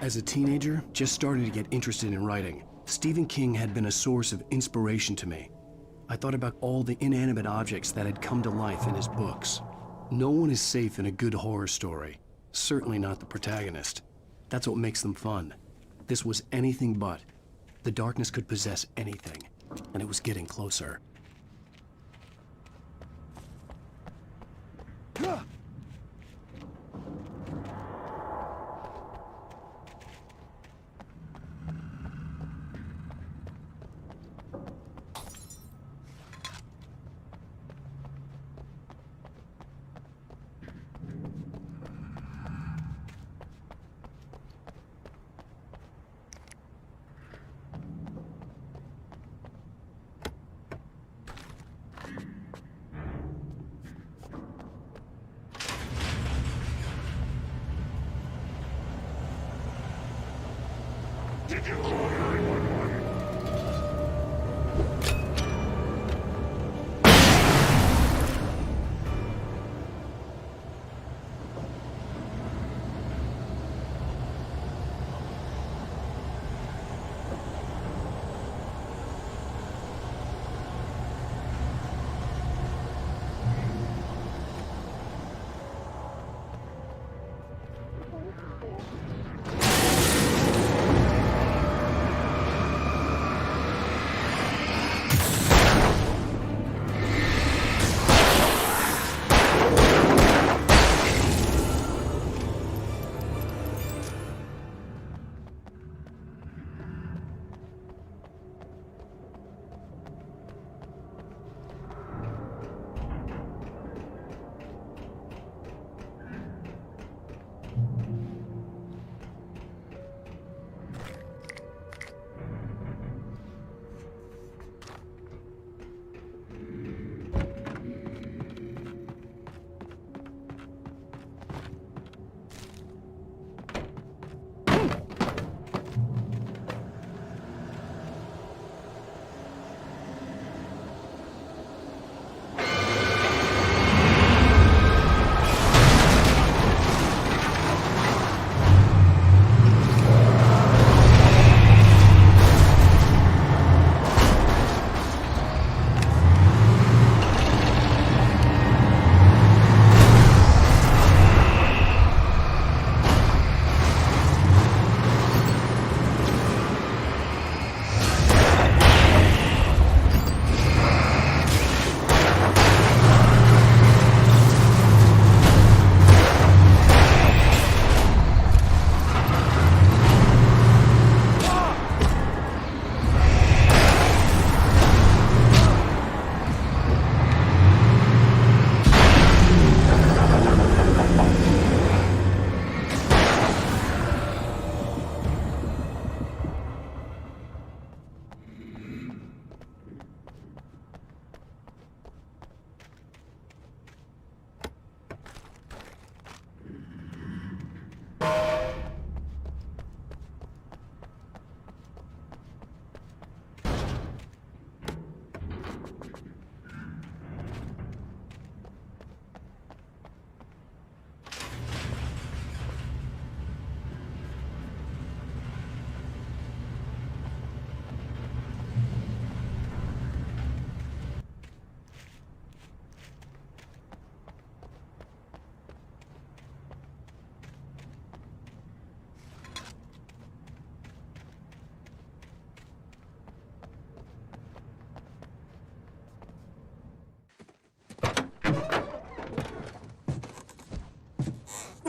As a teenager, just starting to get interested in writing, Stephen King had been a source of inspiration to me. I thought about all the inanimate objects that had come to life in his books. No one is safe in a good horror story. Certainly not the protagonist. That's what makes them fun. This was anything but. The darkness could possess anything, and it was getting closer. Did you call 911?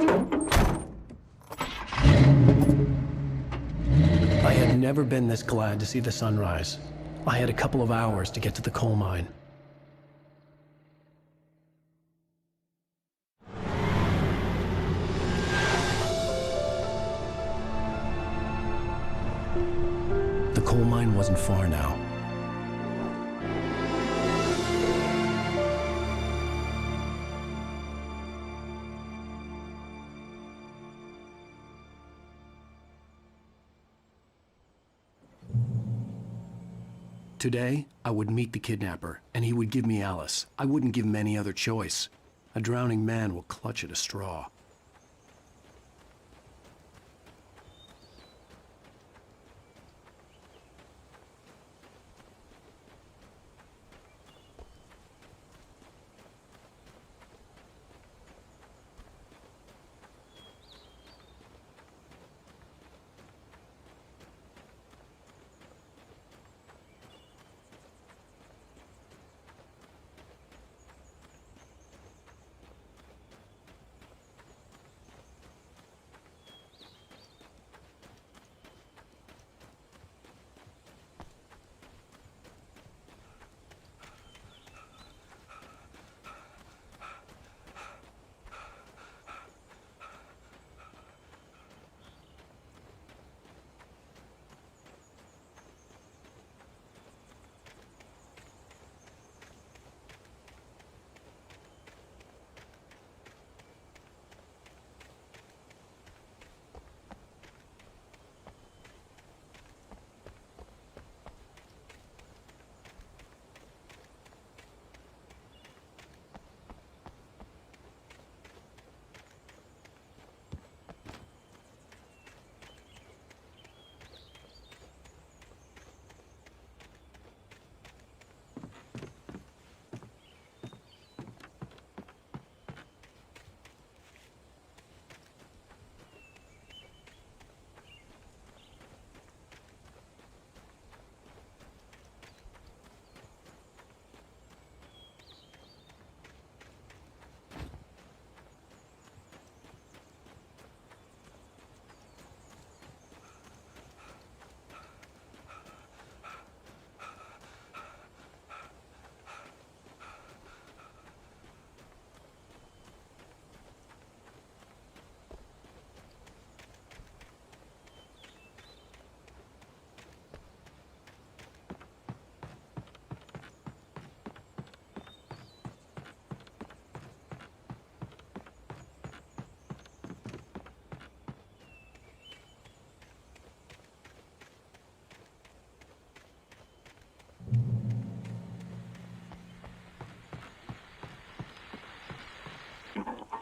I had never been this glad to see the sunrise. I had a couple of hours to get to the coal mine. The coal mine wasn't far now. Today, I would meet the kidnapper, and he would give me Alice. I wouldn't give him any other choice. A drowning man will clutch at a straw.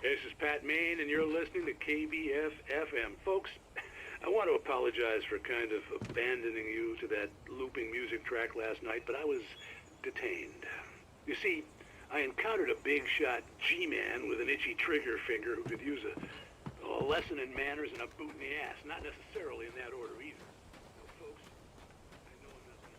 This is Pat Main, and you're listening to KBF-FM. Folks, I want to apologize for kind of abandoning you to that looping music track last night, but I was detained. You see, I encountered a big-shot G-man with an itchy trigger finger who could use a lesson in manners and a boot in the ass. Not necessarily in that order either. No, folks, I know nothing.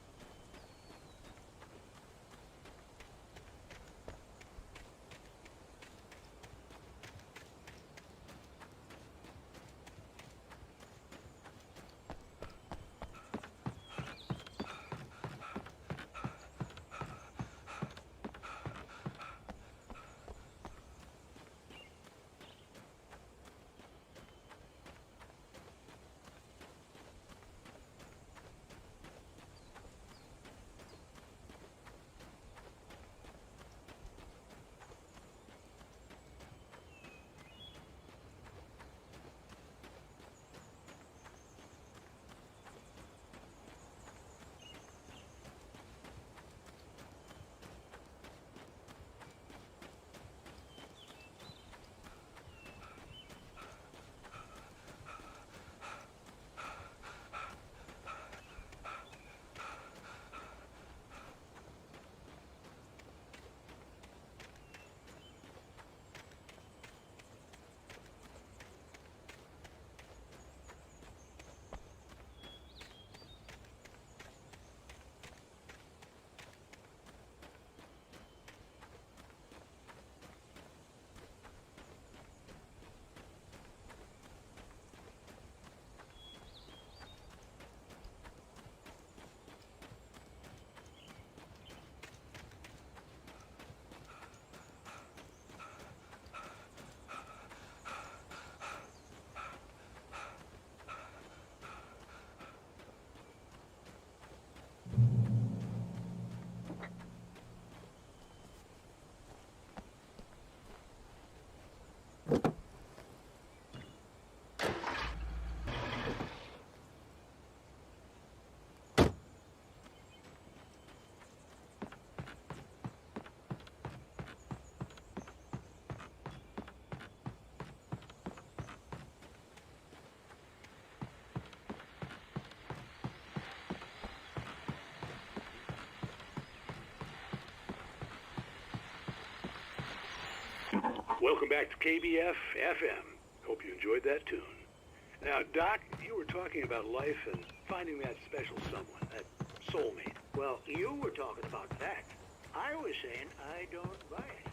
Welcome back to KBF FM. Hope you enjoyed that tune. Now, Doc, you were talking about life and finding that special someone, that soulmate. Well, you were talking about that. I was saying I don't buy it.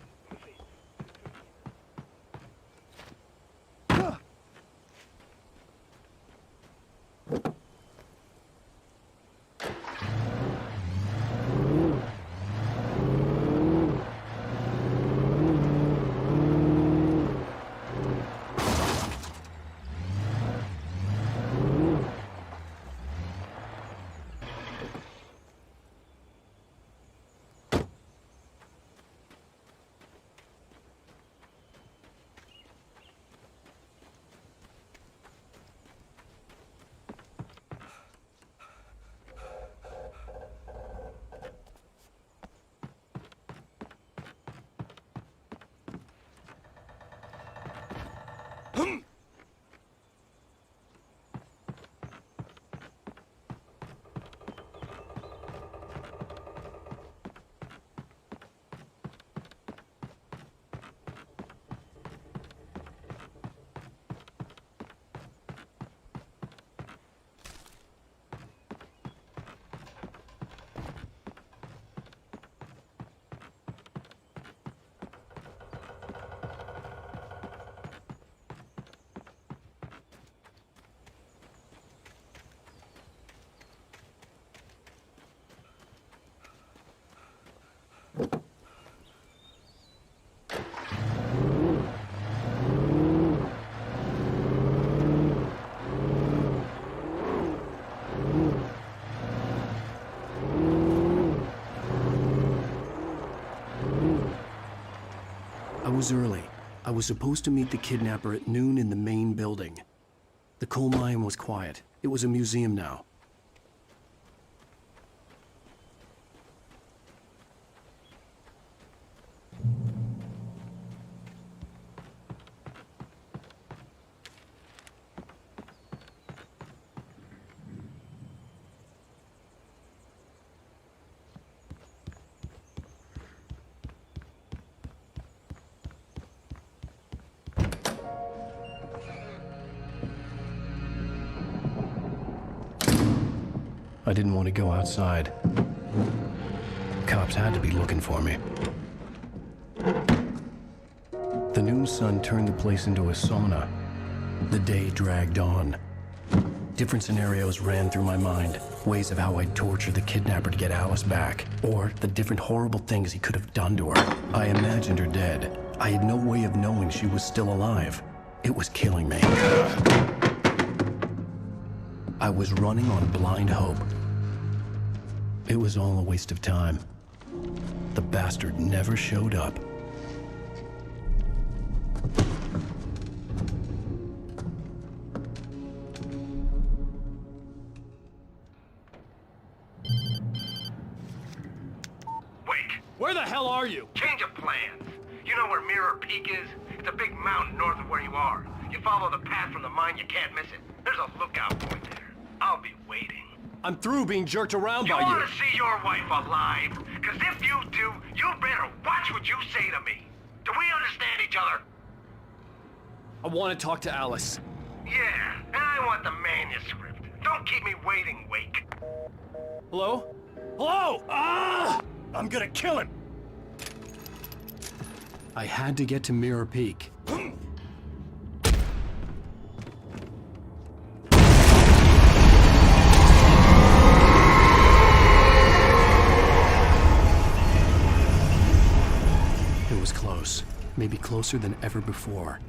I was early. I was supposed to meet the kidnapper at noon in the main building. The coal mine was quiet. It was a museum now. I didn't want to go outside. Cops had to be looking for me. The noon sun turned the place into a sauna. The day dragged on. Different scenarios ran through my mind. Ways of how I'd torture the kidnapper to get Alice back. Or the different horrible things he could have done to her. I imagined her dead. I had no way of knowing she was still alive. It was killing me. I was running on blind hope. It was all a waste of time. The bastard never showed up. Wake! Where the hell are you? Change of plans. You know where Mirror Peak is? It's a big mountain north of where you are. You follow the path from the mine, you can't miss it. There's a lookout point there. I'll be waiting. I'm through being jerked around by you. You want to see your wife alive? Because if you do, you better watch what you say to me. Do we understand each other? I want to talk to Alice. Yeah, and I want the manuscript. Don't keep me waiting, Wake. Hello? Hello! Ah! I'm gonna kill him! I had to get to Mirror Peak. It was close. Maybe closer than ever before.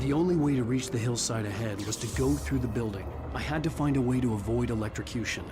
The only way to reach the hillside ahead was to go through the building. I had to find a way to avoid electrocution.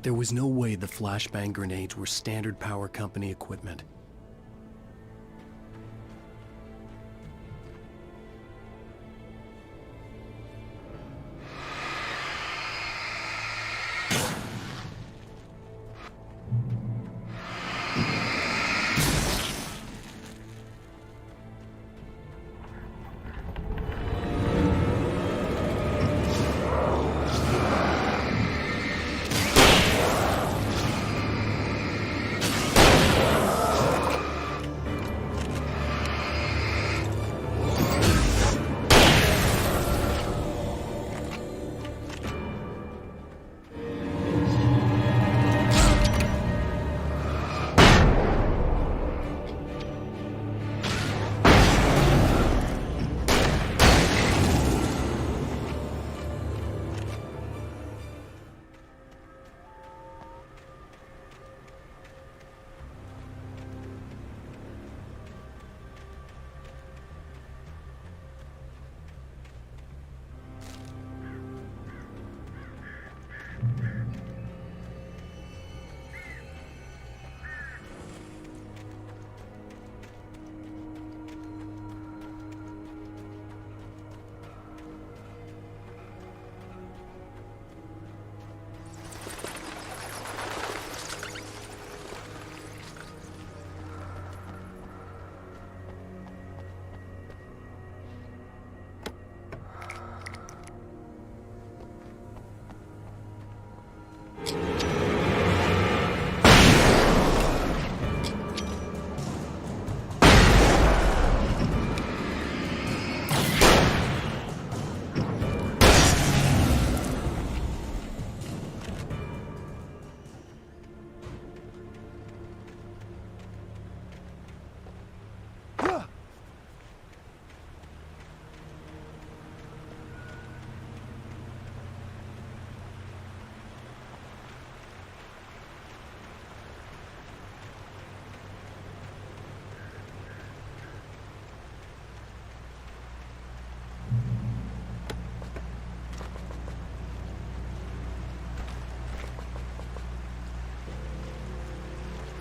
there was no way the flashbang grenades were Standard Power Company equipment.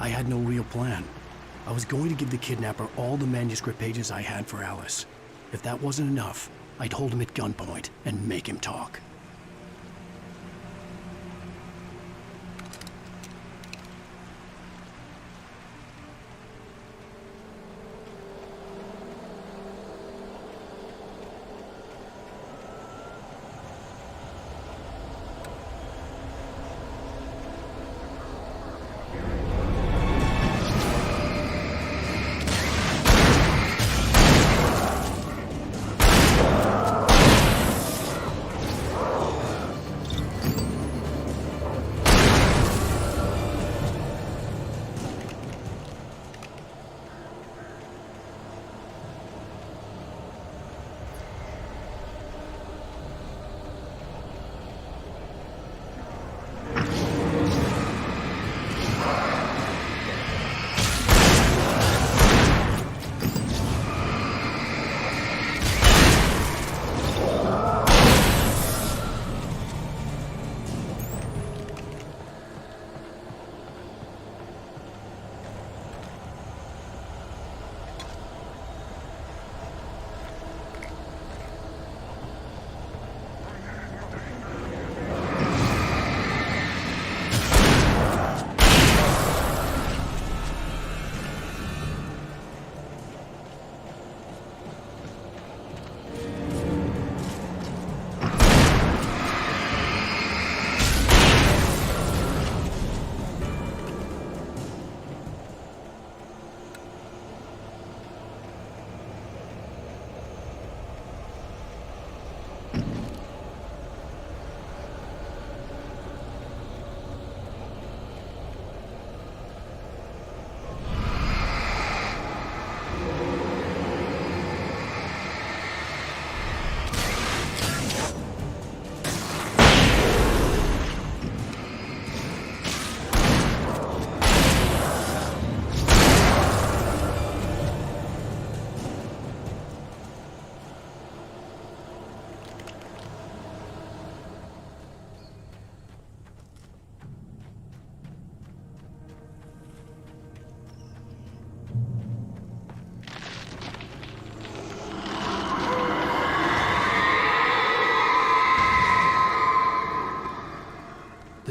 I had no real plan. I was going to give the kidnapper all the manuscript pages I had for Alice. If that wasn't enough, I'd hold him at gunpoint and make him talk.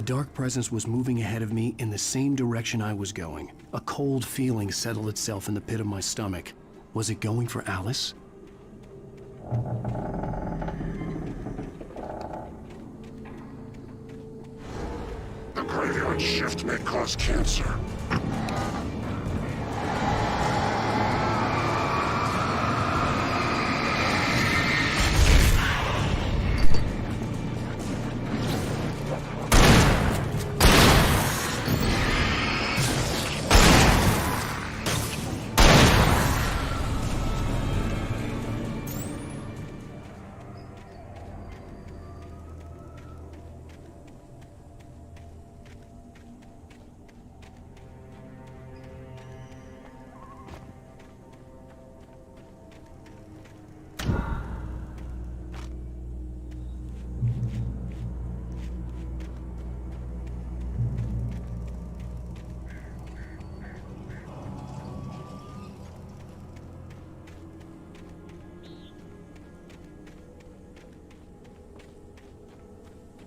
dark presence was moving ahead of me in the same direction I was going. A cold feeling settled itself in the pit of my stomach. Was it going for Alice? The graveyard shift may cause cancer.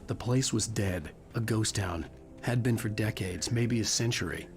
The place was dead, a ghost town. Had been for decades, maybe a century.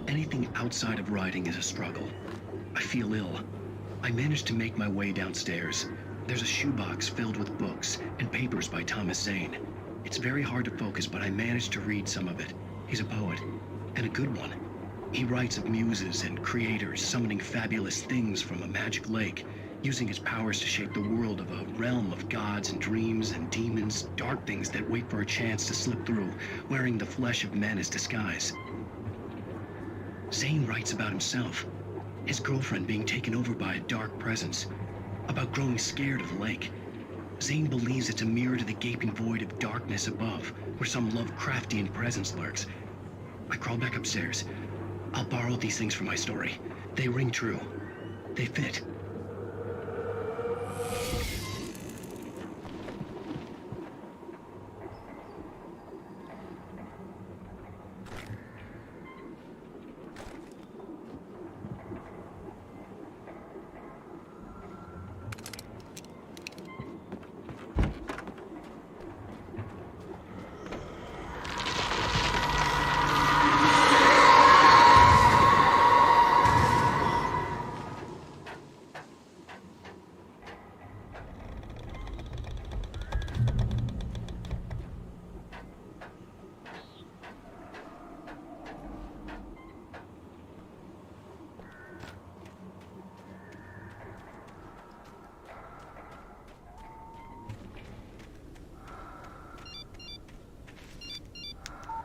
Anything outside of writing is a struggle. I feel ill. I managed to make my way downstairs. There's a shoebox filled with books and papers by Thomas Zane. It's very hard to focus, but I managed to read some of it. He's a poet, and a good one. He writes of muses and creators summoning fabulous things from a magic lake, using his powers to shape the world of a realm of gods and dreams and demons, dark things that wait for a chance to slip through, wearing the flesh of men as disguise. Zane writes about himself, his girlfriend being taken over by a dark presence, about growing scared of the lake. Zane believes it's a mirror to the gaping void of darkness above, where some Lovecraftian presence lurks. I crawl back upstairs. I'll borrow these things for my story. They ring true. They fit.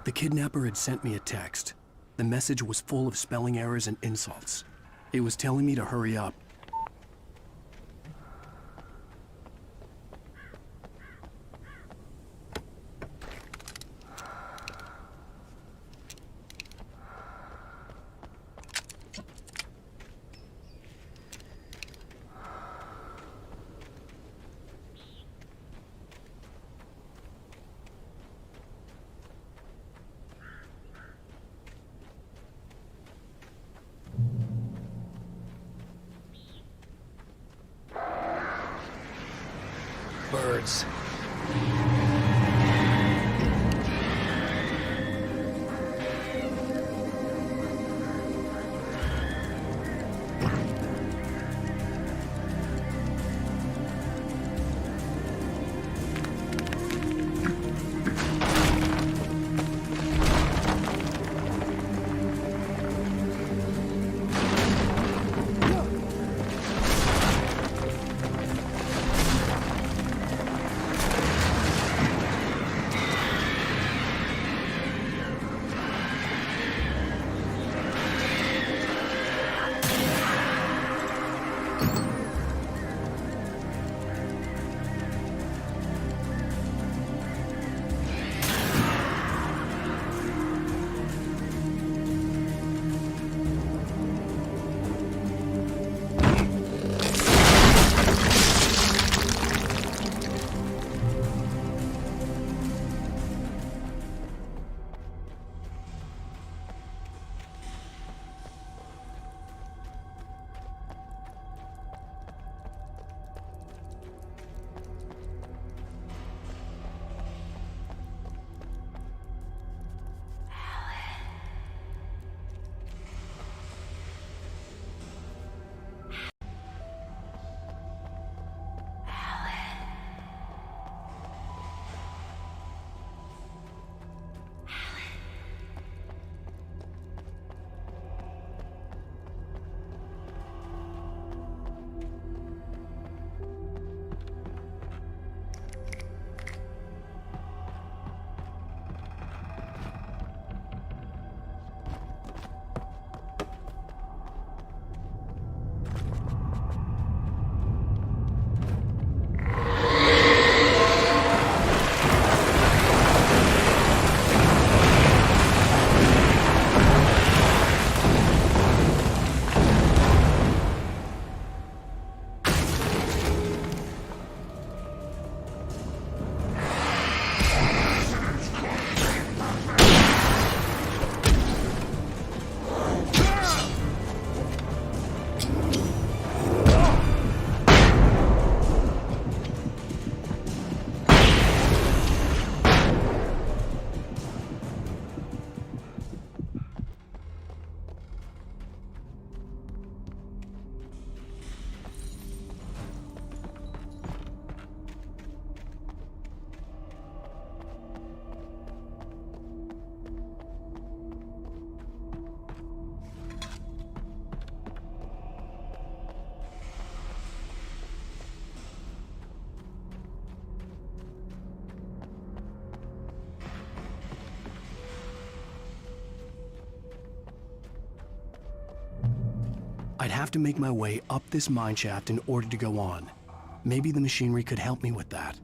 The kidnapper had sent me a text. The message was full of spelling errors and insults. It was telling me to hurry up. Birds. I'd have to make my way up this mine shaft in order to go on. Maybe the machinery could help me with that.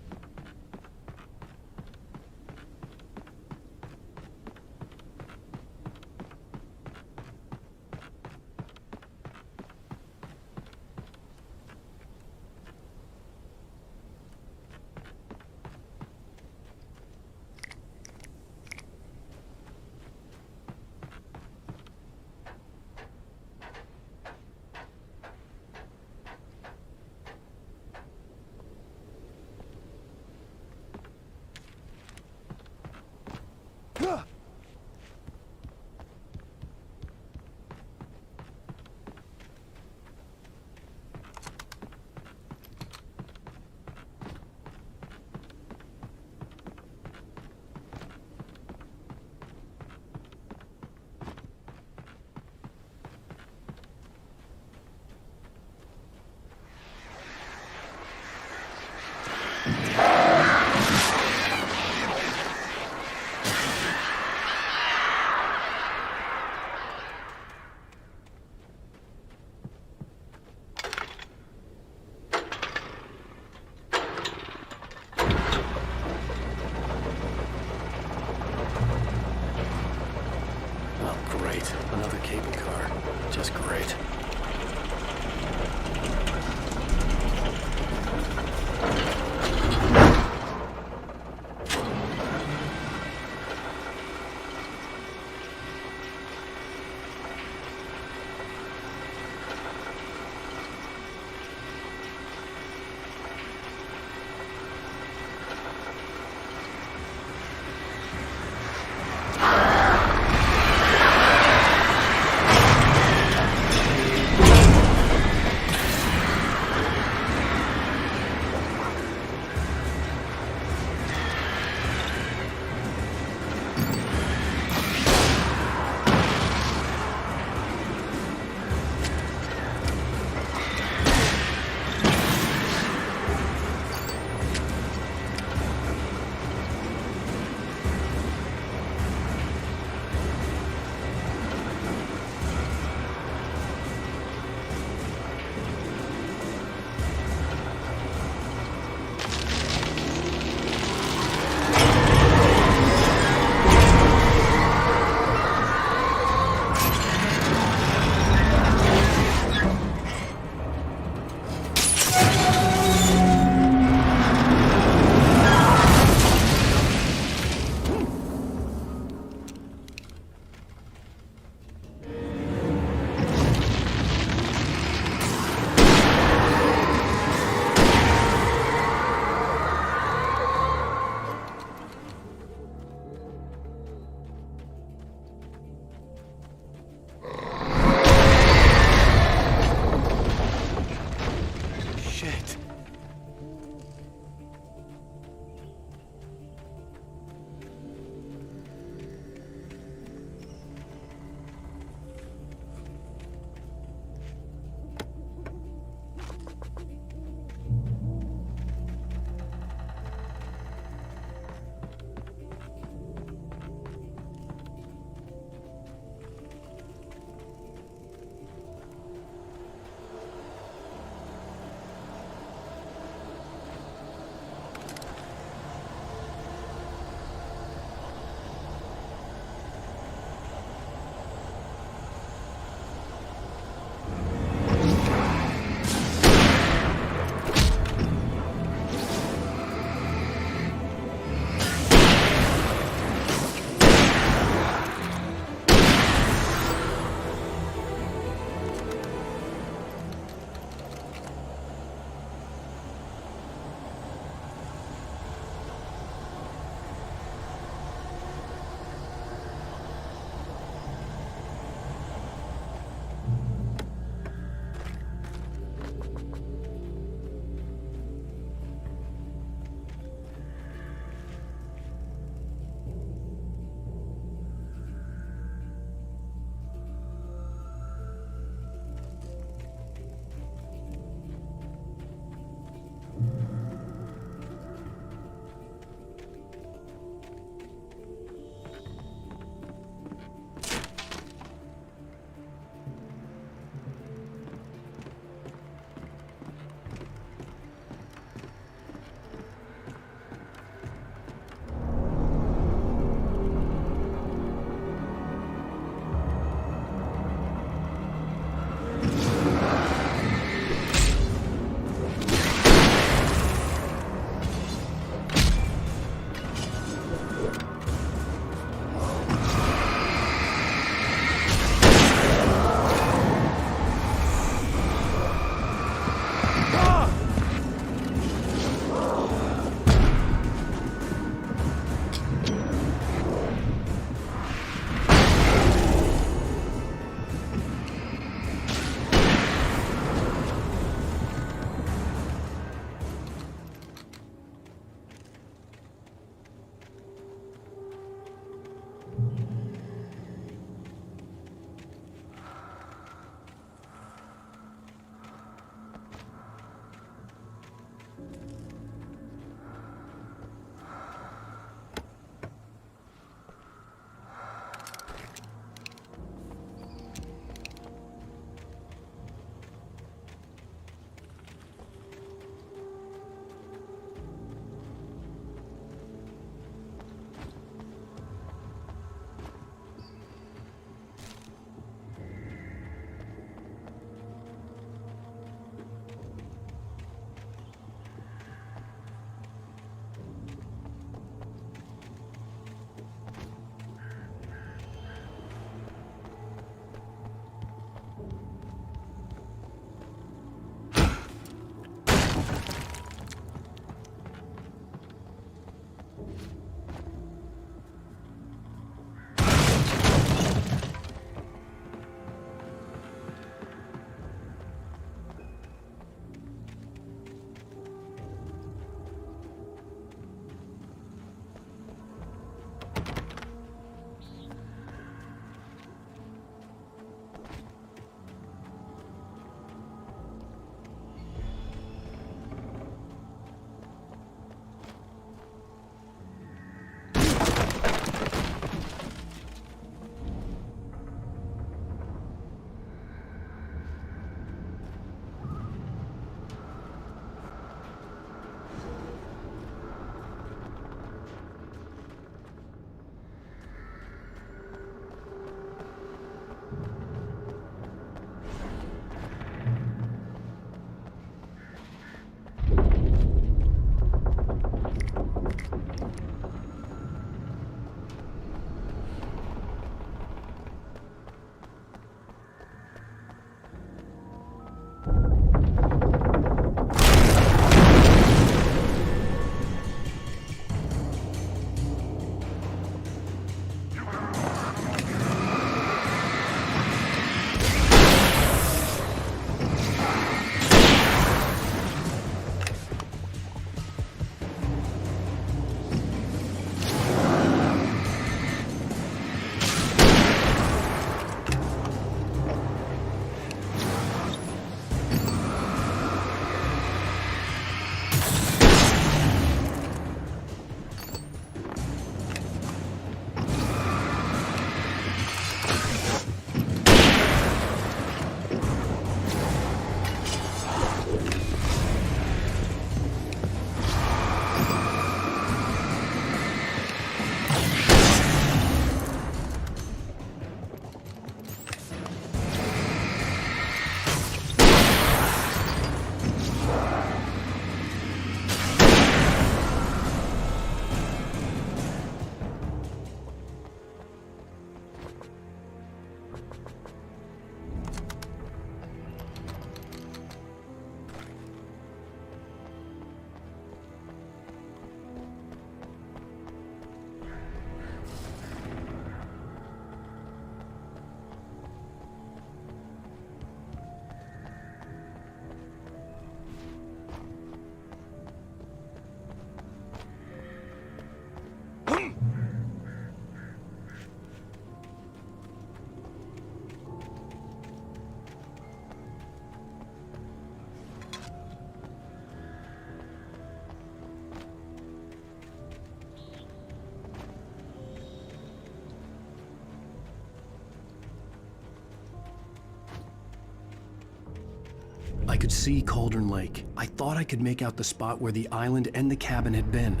I could see Cauldron Lake. I thought I could make out the spot where the island and the cabin had been.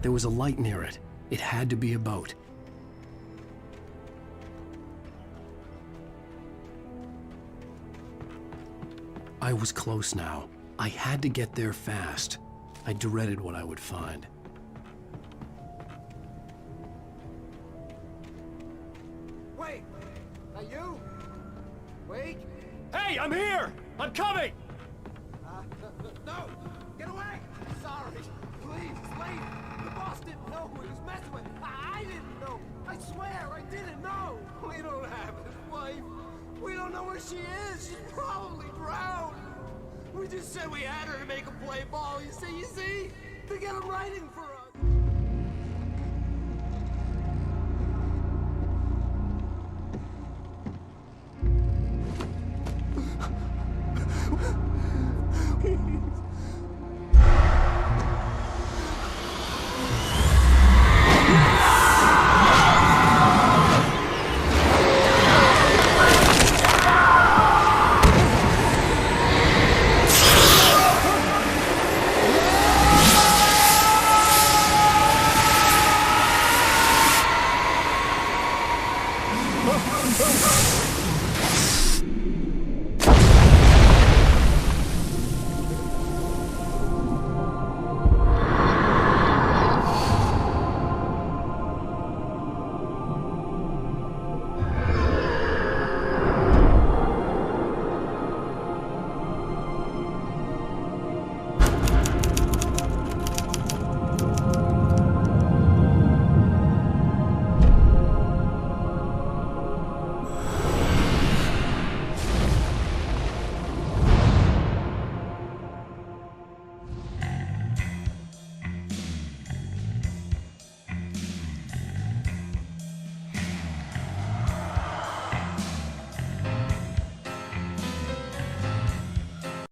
There was a light near it. It had to be a boat. I was close now. I had to get there fast. I dreaded what I would find. Wait! That you? Wait! Hey, I'm here! I'm coming! No! Get away! Sorry. Please, it's late. The boss didn't know who he was messing with. I didn't know. I swear, I didn't know. We don't have his wife. We don't know where she is. She's probably drowned. We just said we had her to make him play ball. You see? To get him writing for us.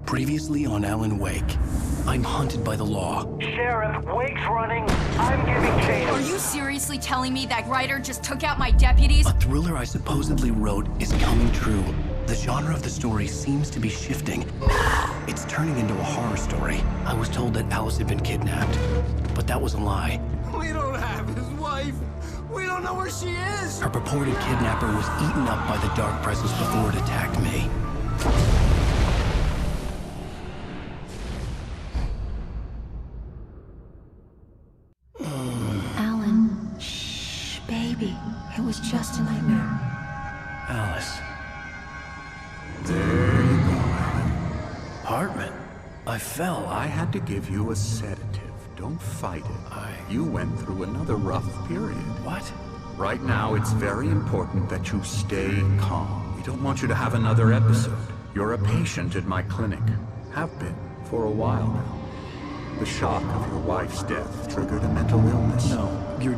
Previously on Alan Wake, I'm hunted by the law. Sheriff, Wake's running. I'm giving chase. Are you seriously telling me that writer just took out my deputies? A thriller I supposedly wrote is coming true. The genre of the story seems to be shifting. It's turning into a horror story. I was told that Alice had been kidnapped, but that was a lie. We don't have his wife. We don't know where she is. Her purported kidnapper was eaten up by the dark presence before it attacked me. Alan, shh, baby. It was just a nightmare. Alice. There you go, Alan. Hartman, I fell. I had to give you a sedative. Don't fight it. You went through another rough period. What? Right now, it's very important that you stay calm. We don't want you to have another episode. You're a patient at my clinic. Have been for a while now. The shock of your wife's death triggered a mental illness. No, you're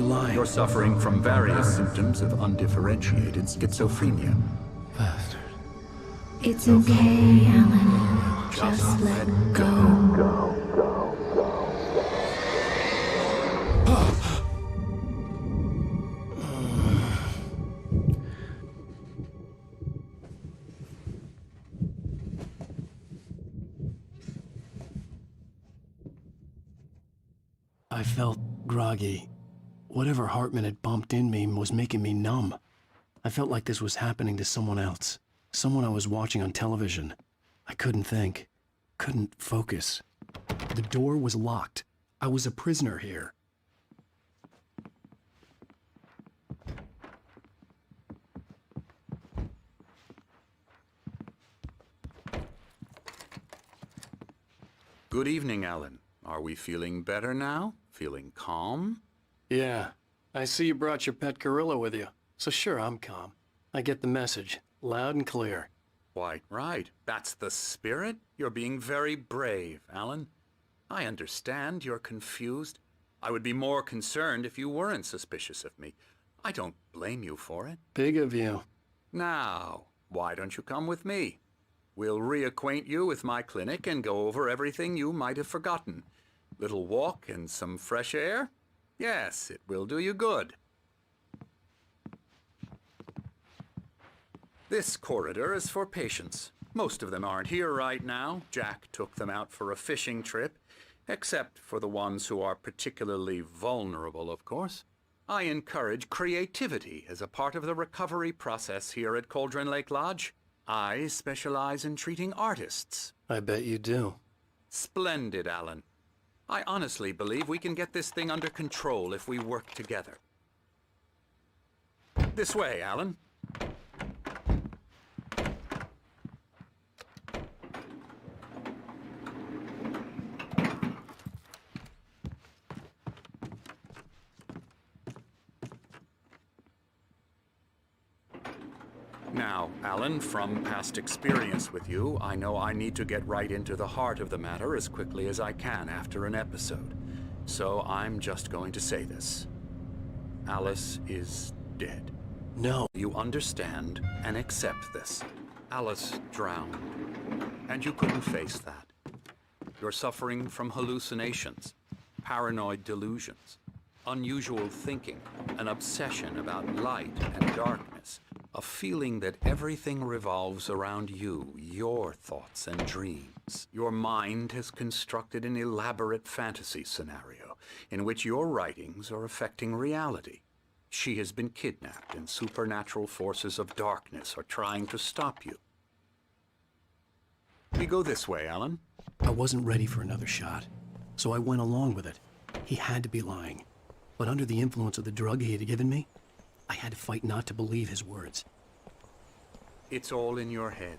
lying. You're suffering from various symptoms of undifferentiated schizophrenia. Bastard. It's okay, Alan. Just let go. I felt groggy. Whatever Hartman had bumped in me was making me numb. I felt like this was happening to someone else. Someone I was watching on television. I couldn't think. Couldn't focus. The door was locked. I was a prisoner here. Good evening, Alan. Are we feeling better now? Feeling calm? Yeah. I see you brought your pet gorilla with you. So sure, I'm calm. I get the message. Loud and clear. Quite right. That's the spirit. You're being very brave, Alan. I understand you're confused. I would be more concerned if you weren't suspicious of me. I don't blame you for it. Big of you. Now, why don't you come with me? We'll reacquaint you with my clinic and go over everything you might have forgotten. Little walk and some fresh air? Yes, it will do you good. This corridor is for patients. Most of them aren't here right now. Jack took them out for a fishing trip, except for the ones who are particularly vulnerable, of course. I encourage creativity as a part of the recovery process here at Cauldron Lake Lodge. I specialize in treating artists. I bet you do. Splendid, Alan. I honestly believe we can get this thing under control if we work together. This way, Alan. Now, Alan, from past experience with you, I know I need to get right into the heart of the matter as quickly as I can after an episode. So I'm just going to say this. Alice is dead. No. You understand and accept this. Alice drowned, and you couldn't face that. You're suffering from hallucinations, paranoid delusions, unusual thinking, an obsession about light and darkness, a feeling that everything revolves around you, your thoughts and dreams. Your mind has constructed an elaborate fantasy scenario in which your writings are affecting reality. She has been kidnapped, and supernatural forces of darkness are trying to stop you. We go this way, Alan. I wasn't ready for another shot, so I went along with it. He had to be lying. But under the influence of the drug he had given me, I had to fight not to believe his words. It's all in your head.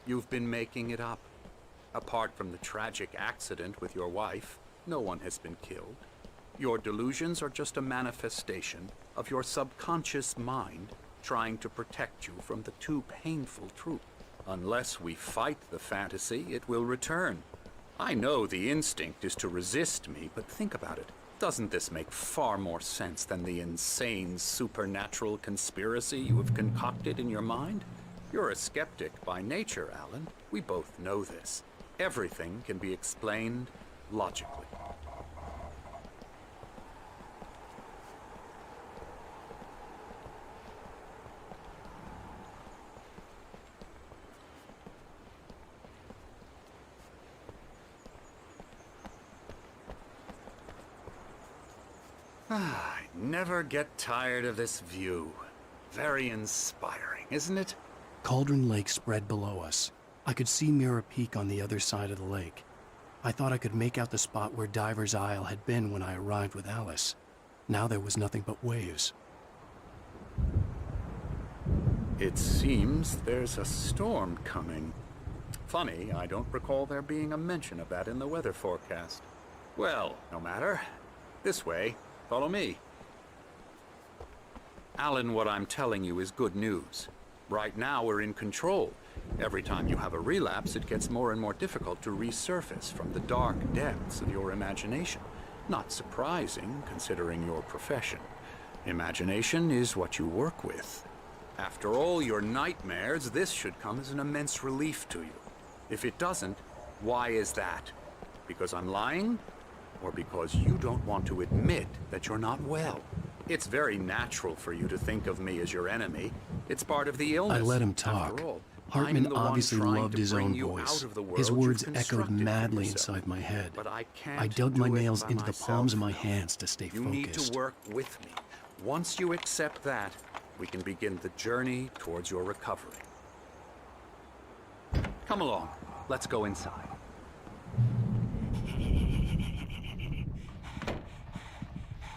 You've been making it up. Apart from the tragic accident with your wife, no one has been killed. Your delusions are just a manifestation of your subconscious mind trying to protect you from the too painful truth. Unless we fight the fantasy, it will return. I know the instinct is to resist me, but think about it. Doesn't this make far more sense than the insane supernatural conspiracy you have concocted in your mind? You're a skeptic by nature, Alan. We both know this. Everything can be explained logically. I never get tired of this view. Very inspiring, isn't it? Cauldron Lake spread below us. I could see Mirror Peak on the other side of the lake. I thought I could make out the spot where Diver's Isle had been when I arrived with Alice. Now there was nothing but waves. It seems there's a storm coming. Funny, I don't recall there being a mention of that in the weather forecast. Well, no matter. This way. Follow me. Alan, what I'm telling you is good news. Right now, we're in control. Every time you have a relapse, it gets more and more difficult to resurface from the dark depths of your imagination. Not surprising, considering your profession. Imagination is what you work with. After all your nightmares, this should come as an immense relief to you. If it doesn't, why is that? Because I'm lying? Or because you don't want to admit that you're not well? It's very natural for you to think of me as your enemy. It's part of the illness. I let him talk. After all, Hartman I'm the one obviously trying loved to his bring own you voice. out of the world His you've words echoed constructed for madly yourself. inside my head. But I can't I dug do my it nails by into the myself. palms of my hands to stay You focused. need to work with me. Once you accept that, we can begin the journey towards your recovery. Come along. Let's go inside.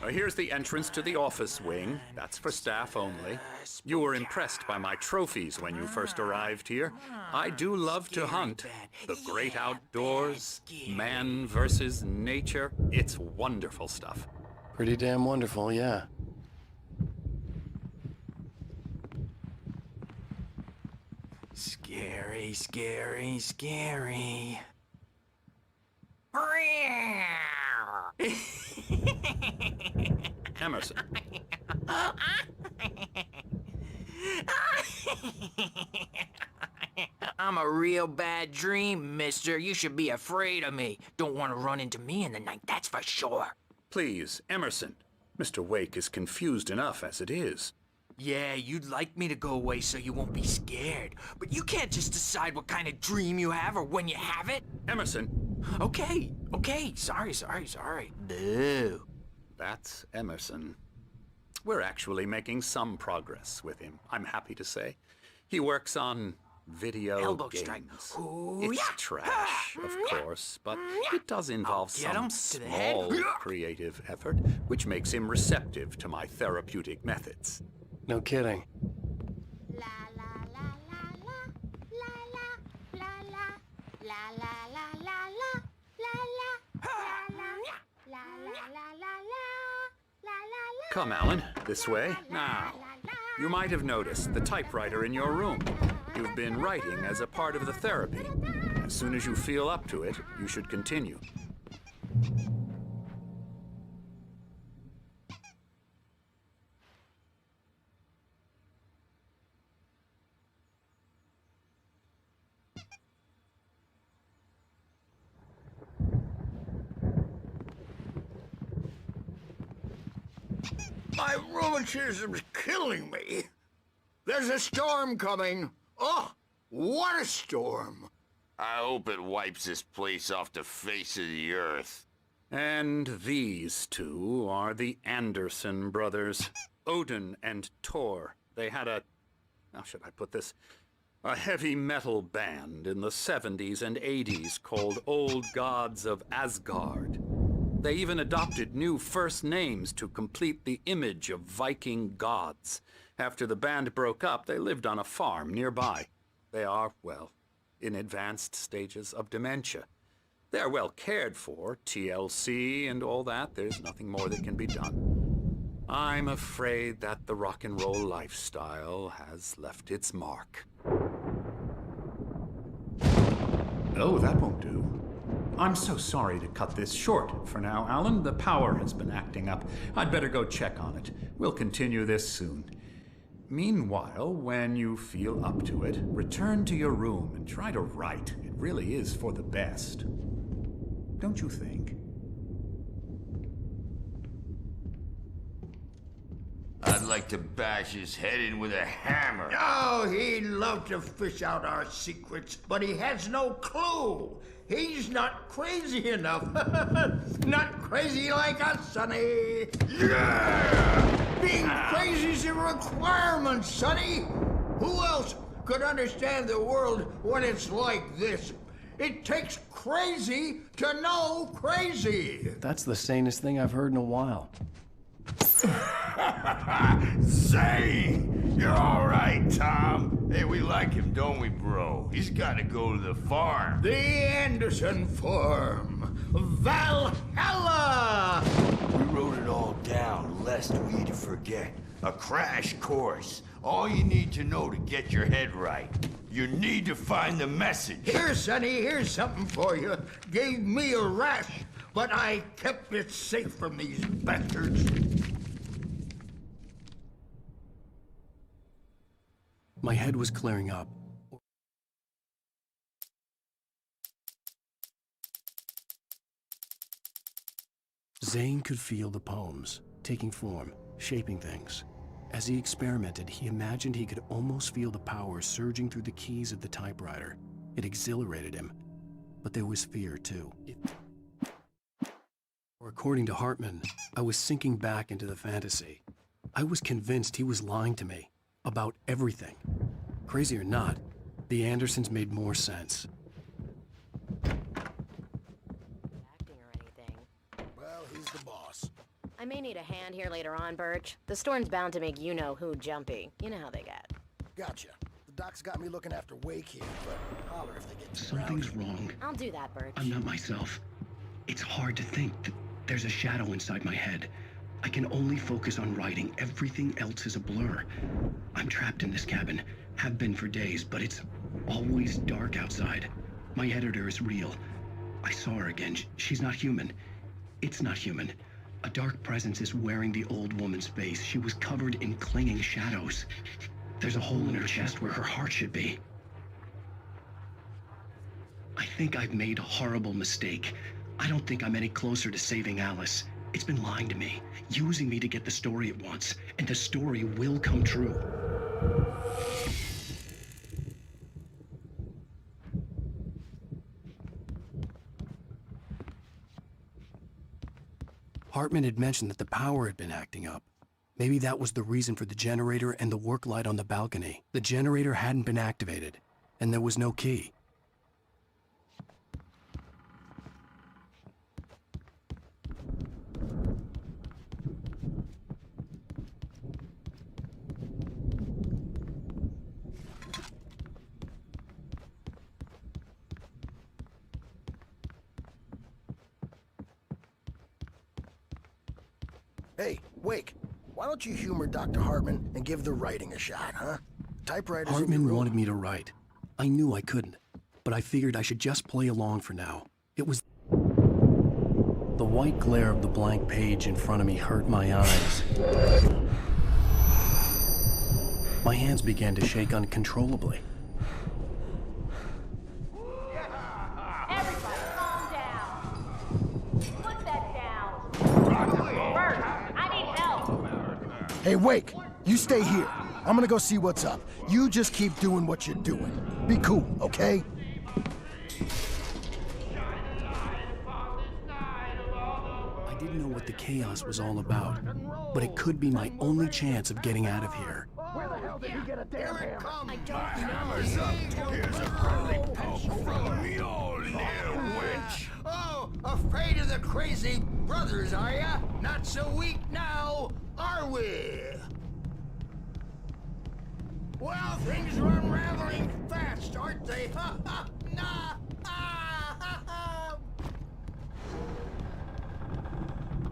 Here's the entrance to the office wing. That's for staff only. You were impressed by my trophies when you first arrived here. I do love to hunt. The great outdoors, man versus nature. It's wonderful stuff. Pretty damn wonderful, yeah. Scary, scary, scary. Emerson. I'm a real bad dream, mister. You should be afraid of me. Don't want to run into me in the night, that's for sure. Please, Emerson. Mr. Wake is confused enough as it is. Yeah, you'd like me to go away so you won't be scared. But you can't just decide what kind of dream you have or when you have it. Emerson. Okay. Sorry. Boo. That's Emerson. We're actually making some progress with him, I'm happy to say. He works on video Elbow games. strike. It's trash, of course, but it does involve some small creative effort, which makes him receptive to my therapeutic methods. No kidding. Come, Alan, this way. Now, you might have noticed the typewriter in your room. You've been writing as a part of the therapy. As soon as you feel up to it, you should continue. My rheumatism's killing me. There's a storm coming. Oh, what a storm. I hope it wipes this place off the face of the earth. And these two are the Anderson brothers, Odin and Thor. They had how should I put this? A heavy metal band in the 70s and 80s called Old Gods of Asgard. They even adopted new first names to complete the image of Viking gods. After the band broke up, they lived on a farm nearby. They are, well, in advanced stages of dementia. They're well cared for, TLC and all that. There's nothing more that can be done. I'm afraid that the rock and roll lifestyle has left its mark. Oh, that won't do. I'm so sorry to cut this short for now, Alan. The power has been acting up. I'd better go check on it. We'll continue this soon. Meanwhile, when you feel up to it, return to your room and try to write. It really is for the best. Don't you think? I'd like to bash his head in with a hammer. Oh, he'd love to fish out our secrets, but he has no clue. He's not crazy enough. Not crazy like us, Sonny. Yeah! Being crazy's a requirement, Sonny. Who else could understand the world when it's like this? It takes crazy to know crazy. That's the sanest thing I've heard in a while. Zane! You're all right, Tom. Hey, we like him, don't we, bro? He's got to go to the farm. The Anderson farm. Valhalla! We wrote it all down, lest we forget. A crash course. All you need to know to get your head right. You need to find the message. Here, Sonny, here's something for you. Gave me a rash, but I kept it safe from these bastards. My head was clearing up. Zane could feel the poems, taking form, shaping things. As he experimented, he imagined he could almost feel the power surging through the keys of the typewriter. It exhilarated him, but there was fear too. Or according to Hartman, I was sinking back into the fantasy. I was convinced he was lying to me about everything. Crazy or not, the Andersons made more sense. Well, he's the boss. I may need a hand here later on, Birch. The storm's bound to make you-know-who jumpy. You know how they get. Gotcha. The doc's got me looking after Wake here, but holler if they get too Something's wrong. I'll do that, Birch. I'm not myself. It's hard to think that there's a shadow inside my head. I can only focus on writing. Everything else is a blur. I'm trapped in this cabin. Have been for days, but it's always dark outside. My editor is real. I saw her again. She's not human. It's not human. A dark presence is wearing the old woman's face. She was covered in clinging shadows. There's a hole in her chest where her heart should be. I think I've made a horrible mistake. I don't think I'm any closer to saving Alice. It's been lying to me, using me to get the story it wants, and the story will come true. Hartman had mentioned that the power had been acting up. Maybe that was the reason for the generator and the work light on the balcony. The generator hadn't been activated, and there was no key. Hey, Wake, why don't you humor Dr. Hartman and give the writing a shot, huh? Typewriters in your Hartman room. wanted me to write. I knew I couldn't, but I figured I should just play along for now. It was... The white glare of the blank page in front of me hurt my eyes. My hands began to shake uncontrollably. Everybody, calm down. Put that down. Bert, I need help. Hey, Wake, you stay here. I'm gonna go see what's up. You just keep doing what you're doing. Be cool, okay? I didn't know what the chaos was all about, but it could be my only chance of getting out of here. Where the hell did he get a damn hammer? I don't Hammer's up. Here's a friendly poke from me old near wench. Oh, afraid of the crazy brothers, are ya? Not so weak now, are we? Well, things are unraveling fast, aren't they? Ha ha! Nah! Ah, ha, ha.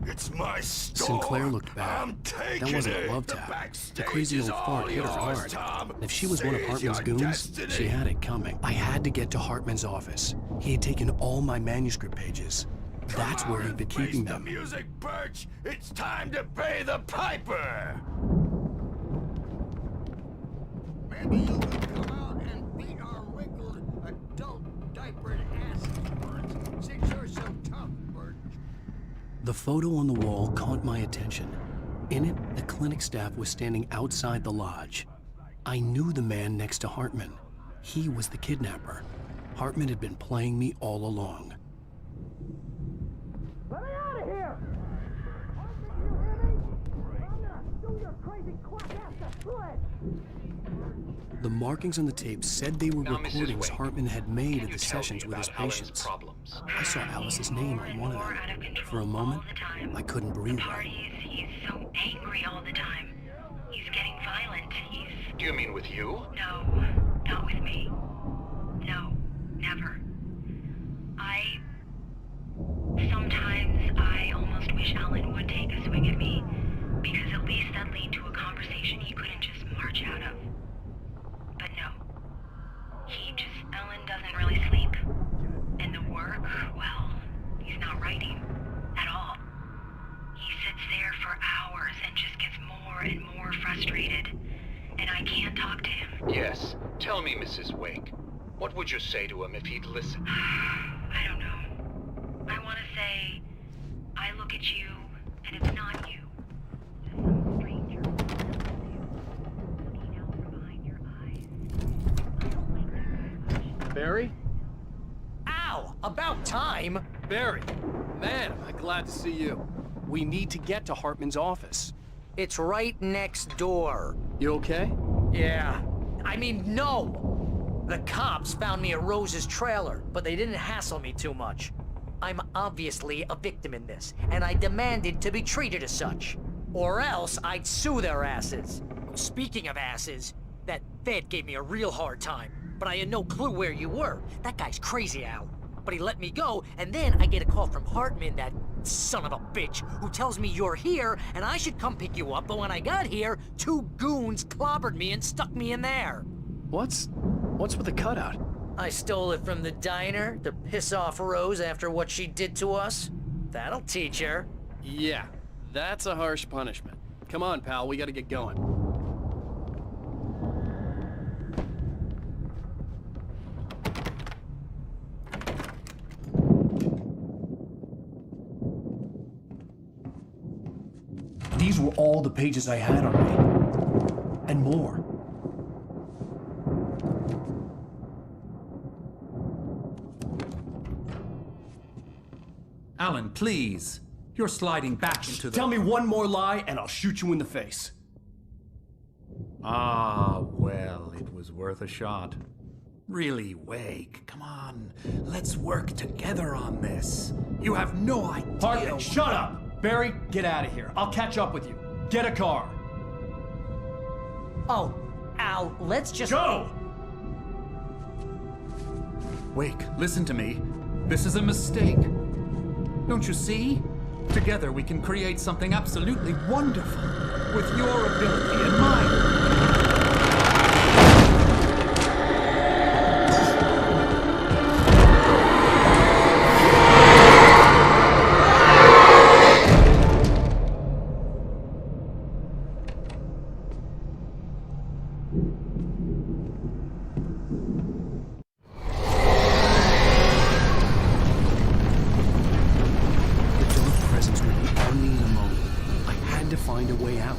It's my store. Sinclair looked bad. I'm taking That wasn't it. a love The tap. The backstage crazy is old all fart hit her yours, hard. Tom. And if she was one of Seize Hartman's your goons, destiny. she had it coming. I had to get to Hartman's office. He had taken all my manuscript pages. That's where he'd been keeping The them. music, Birch. It's time to pay the piper. Maybe you could come out and beat our wrinkled, adult, diapered asses for us, since you're so tough, Bert. The photo on the wall caught my attention. In it, the clinic staff was standing outside the lodge. I knew the man next to Hartman. He was the kidnapper. Hartman had been playing me all along. Let me out of here! You hear me? I'm gonna do your crazy quack ass to shreds! The markings on the tape said they were Now, Mrs. recordings Wake, Hartman had made can of you the tell me sessions with his about Alan's patients. problems? I saw Alice's name on one of them. For a moment, I couldn't breathe right. He's so angry all the time. He's getting violent. Do you mean with you? No, not with me. No, never. Sometimes I almost wish Alan would take a swing at me, because at least that'd lead to a conversation he couldn't just march out of. But no. Alan doesn't really sleep. And the work, well, he's not writing at all. He sits there for hours and just gets more and more frustrated. And I can't talk to him. Yes. Tell me, Mrs. Wake. What would you say to him if he'd listen? I don't know. I want to say, I look at you, and it's not you. Some stranger. Looking out from behind your eyes. Barry? Ow! About time! Barry! Man, am I glad to see you. We need to get to Hartman's office. It's right next door. You okay? Yeah. I mean, no! The cops found me at Rose's trailer, but they didn't hassle me too much. I'm obviously a victim in this, and I demanded to be treated as such. Or else I'd sue their asses. Speaking of asses, that Fed gave me a real hard time, but I had no clue where you were. That guy's crazy, Al. But he let me go, and then I get a call from Hartman, that son of a bitch, who tells me you're here, and I should come pick you up, but when I got here, 2 goons clobbered me and stuck me in there. What's with the cutout? I stole it from the diner to piss off Rose after what she did to us. That'll teach her. Yeah, that's a harsh punishment. Come on, pal, we gotta get going. These were all the pages I had on me. And more. Alan, please. You're sliding back into the... Tell me one more lie and I'll shoot you in the face. Ah, well, it was worth a shot. Really, Wake, come on. Let's work together on this. You have no idea... Hartman, shut up! Barry, get out of here. I'll catch up with you. Get a car. Oh, Al, let's just... Go! Wake, listen to me. This is a mistake. Don't you see? Together we can create something absolutely wonderful. With your ability and mine. Find a way out.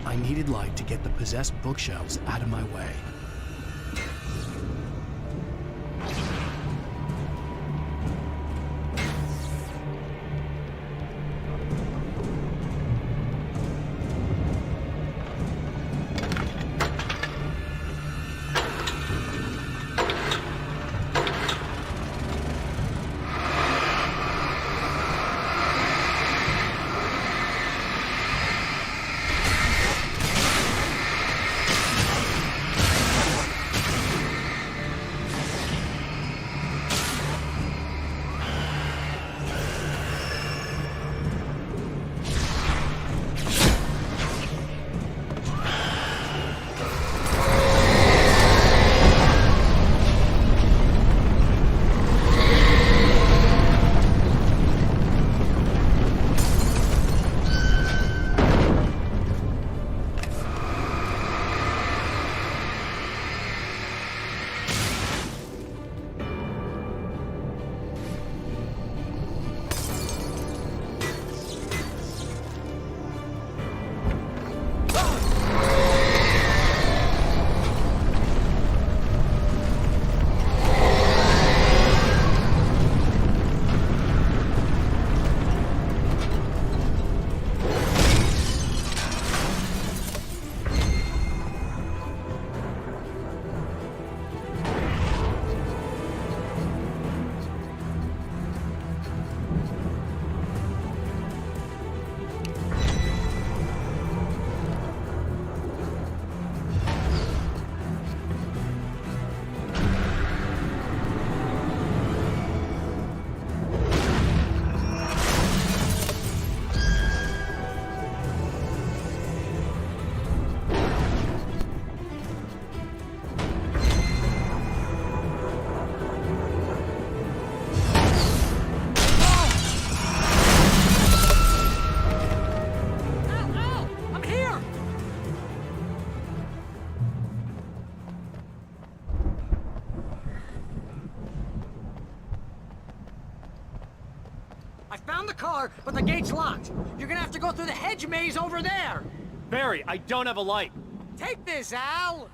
I needed light to get the possessed bookshelves out of my way. I found the car, but the gate's locked. You're gonna have to go through the hedge maze over there. Barry, I don't have a light. Take this, Al!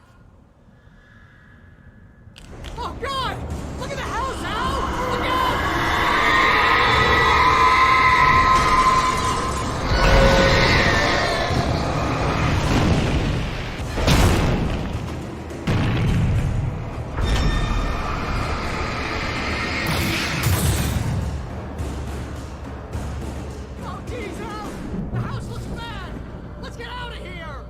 Oh, God! Look at the house, Al! Look out! Oh, geez, Al! The house looks bad! Let's get out of here!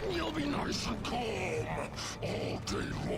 Then you'll be nice and calm all day long.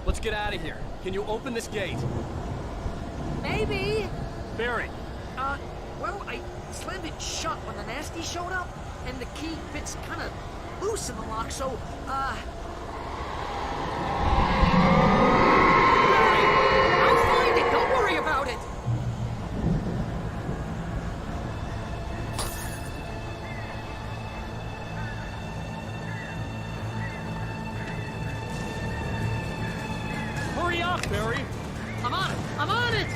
Let's get out of here. Can you open this gate? Maybe. Barry. Well, I slammed it shut when the nasty showed up, and the key fits kind of loose in the lock, so, I'll find it. Don't worry about it. Hurry up, Barry! I'm on it! I'm on it!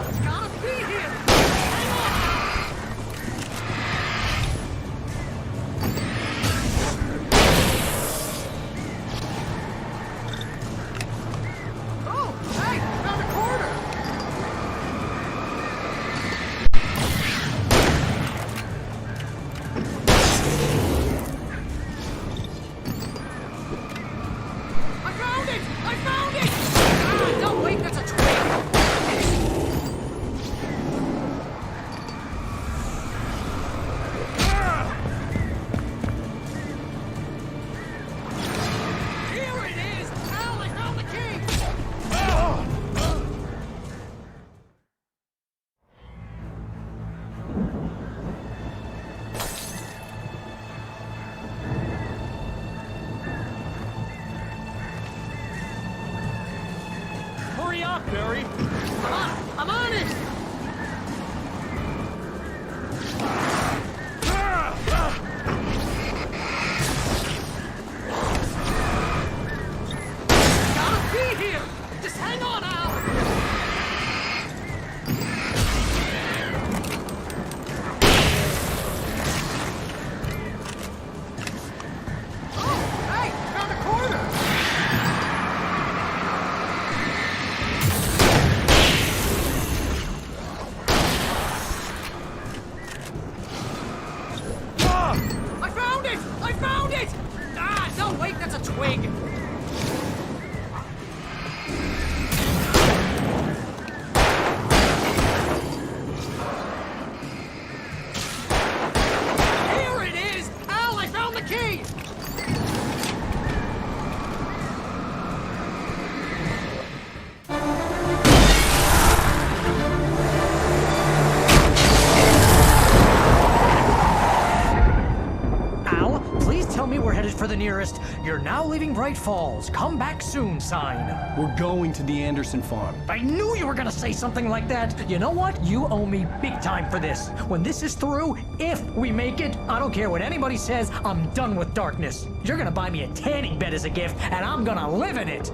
It's gotta be here! Oh, hey! Found a corner! Hurry up, Barry! I'm on it! Gotta be here! Just hang on, Al! Oh, hey! Found a corner! I found it! I found it! Ah, no, wait, that's a twig. Here it is! Al, I found the key! Al, please tell me we're headed for the nearest "You're now leaving Bright Falls. Come back soon" sign. We're going to the Anderson farm. I knew you were gonna say something like that. You know what? You owe me big time for this. When this is through, if we make it, I don't care what anybody says, I'm done with darkness. You're gonna buy me a tanning bed as a gift, and I'm gonna live in it.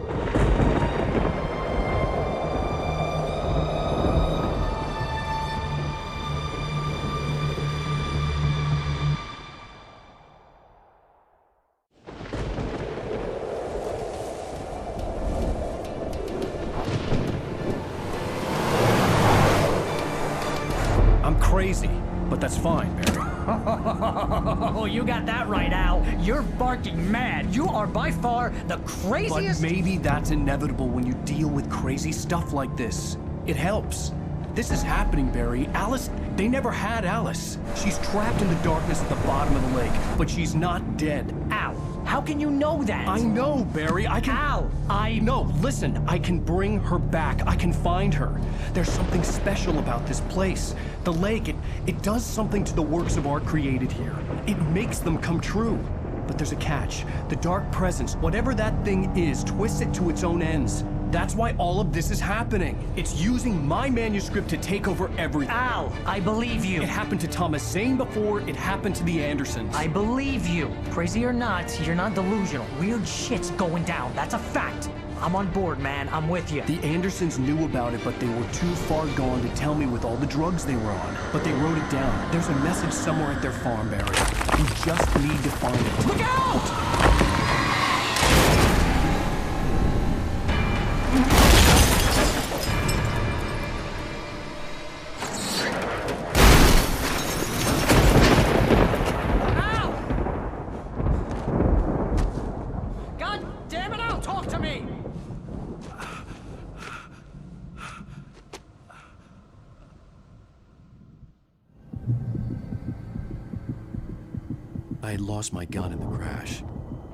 I'm crazy, but that's fine, Barry. Oh, you got that right, Al. You're barking mad. You are by far the craziest. But maybe that's inevitable when you deal with crazy stuff like this. It helps. This is happening, Barry. Alice, they never had Alice. She's trapped in the darkness at the bottom of the lake, but she's not dead. Al, how can you know that? I know, Barry. I can... Al, No, listen. I can bring her back. I can find her. There's something special about this place. The lake, it does something to the works of art created here. It makes them come true. But there's a catch. The dark presence, whatever that thing is, twists it to its own ends. That's why all of this is happening. It's using my manuscript to take over everything. Al, I believe you. It happened to Thomas Zane before, it happened to the Andersons. I believe you. Crazy or not, you're not delusional. Weird shit's going down. That's a fact. I'm on board, man. I'm with you. The Andersons knew about it, but they were too far gone to tell me with all the drugs they were on. But they wrote it down. There's a message somewhere at their farm, Barry. We just need to find it. Look out! God damn it, Al, talk to me! I had lost my gun in the crash.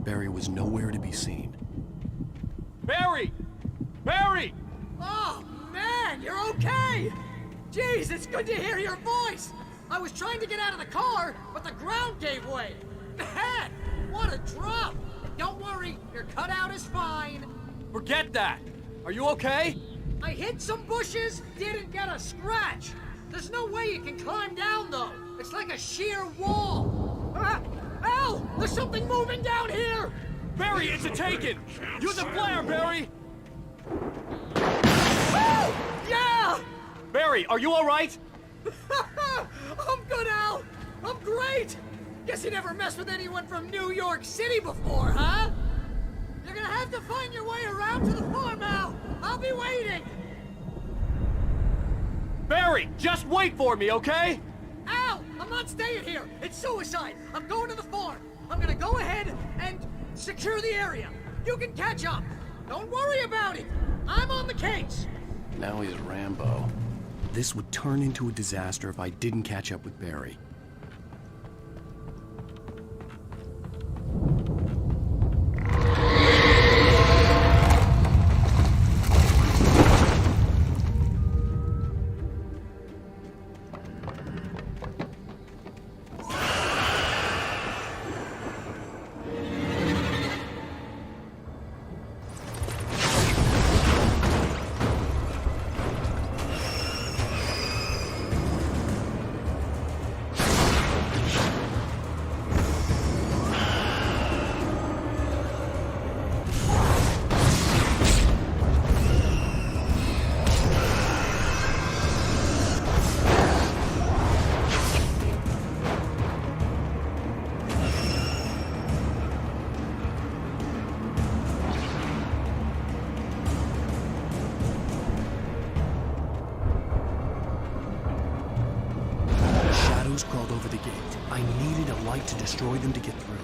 Barry was nowhere to be seen. Barry! Barry! Oh, man, you're okay! Jeez, it's good to hear your voice! I was trying to get out of the car, but the ground gave way! Man, what a drop! Don't worry, your cutout is fine. Forget that! Are you okay? I hit some bushes, didn't get a scratch. There's no way you can climb down, though. It's like a sheer wall. Ah, Al, there's something moving down here! Barry, it's a taken! Use a flare, Barry! Oh, yeah! Barry, are you alright? I'm good, Al! I'm great! Guess you never messed with anyone from New York City before, huh? You're gonna have to find your way around to the farm, Al! I'll be waiting! Barry, just wait for me, okay? Al! I'm not staying here! It's suicide! I'm going to the farm! I'm gonna go ahead and secure the area! You can catch up! Don't worry about it! I'm on the case! Now he's Rambo. This would turn into a disaster if I didn't catch up with Barry. I needed a light to destroy them to get through.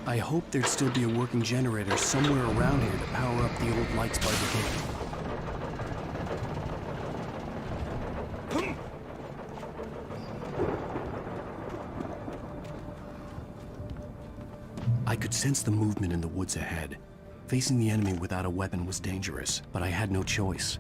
I hoped there'd still be a working generator somewhere around here to power up the old lights by the gate. I could sense the movement in the woods ahead. Facing the enemy without a weapon was dangerous, but I had no choice.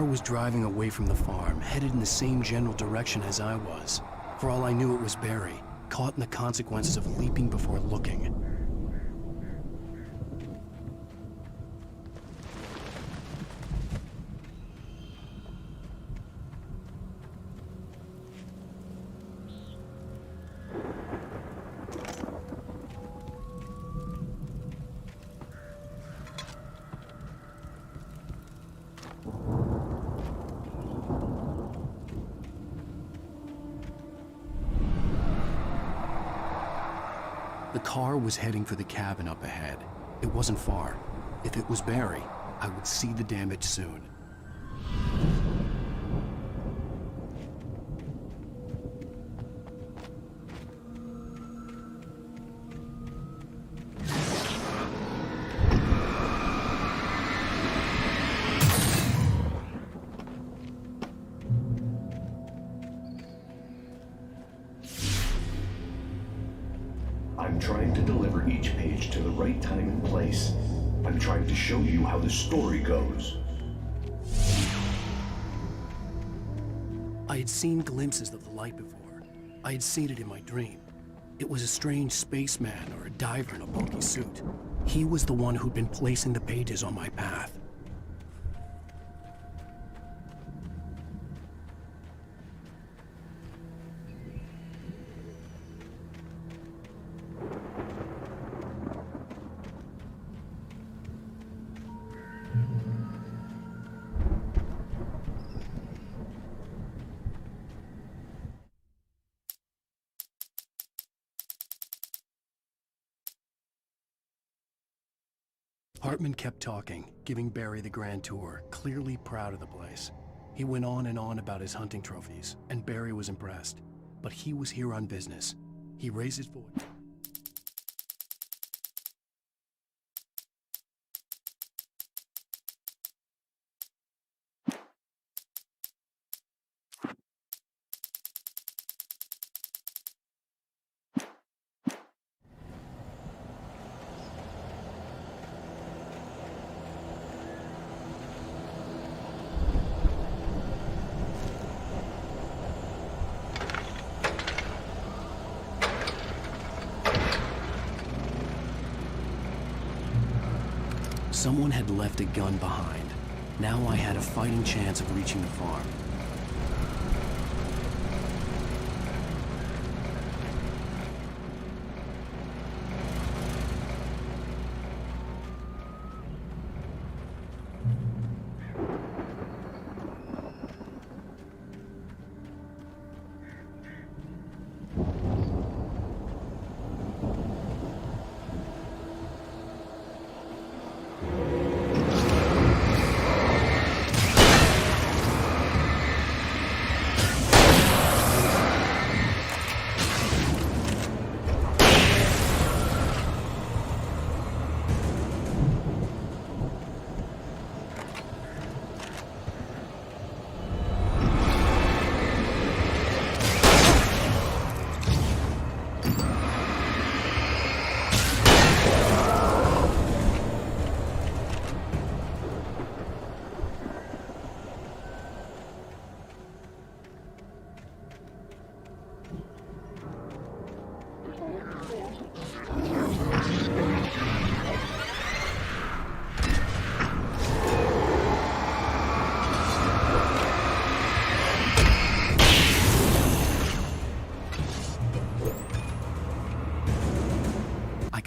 Was driving away from the farm, headed in the same general direction as I was. For all I knew, it was Barry, caught in the consequences of leaping before looking. The car was heading for the cabin up ahead. It wasn't far. If it was Barry, I would see the damage soon. I'm trying to deliver each page to the right time and place. I'm trying to show you how the story goes. I had seen glimpses of the light before. I had seen it in my dream. It was a strange spaceman or a diver in a bulky suit. He was the one who'd been placing the pages on my path. Hartman kept talking, giving Barry the grand tour, clearly proud of the place. He went on and on about his hunting trophies, and Barry was impressed. But he was here on business. He raised his voice. Someone had left a gun behind. Now I had a fighting chance of reaching the farm.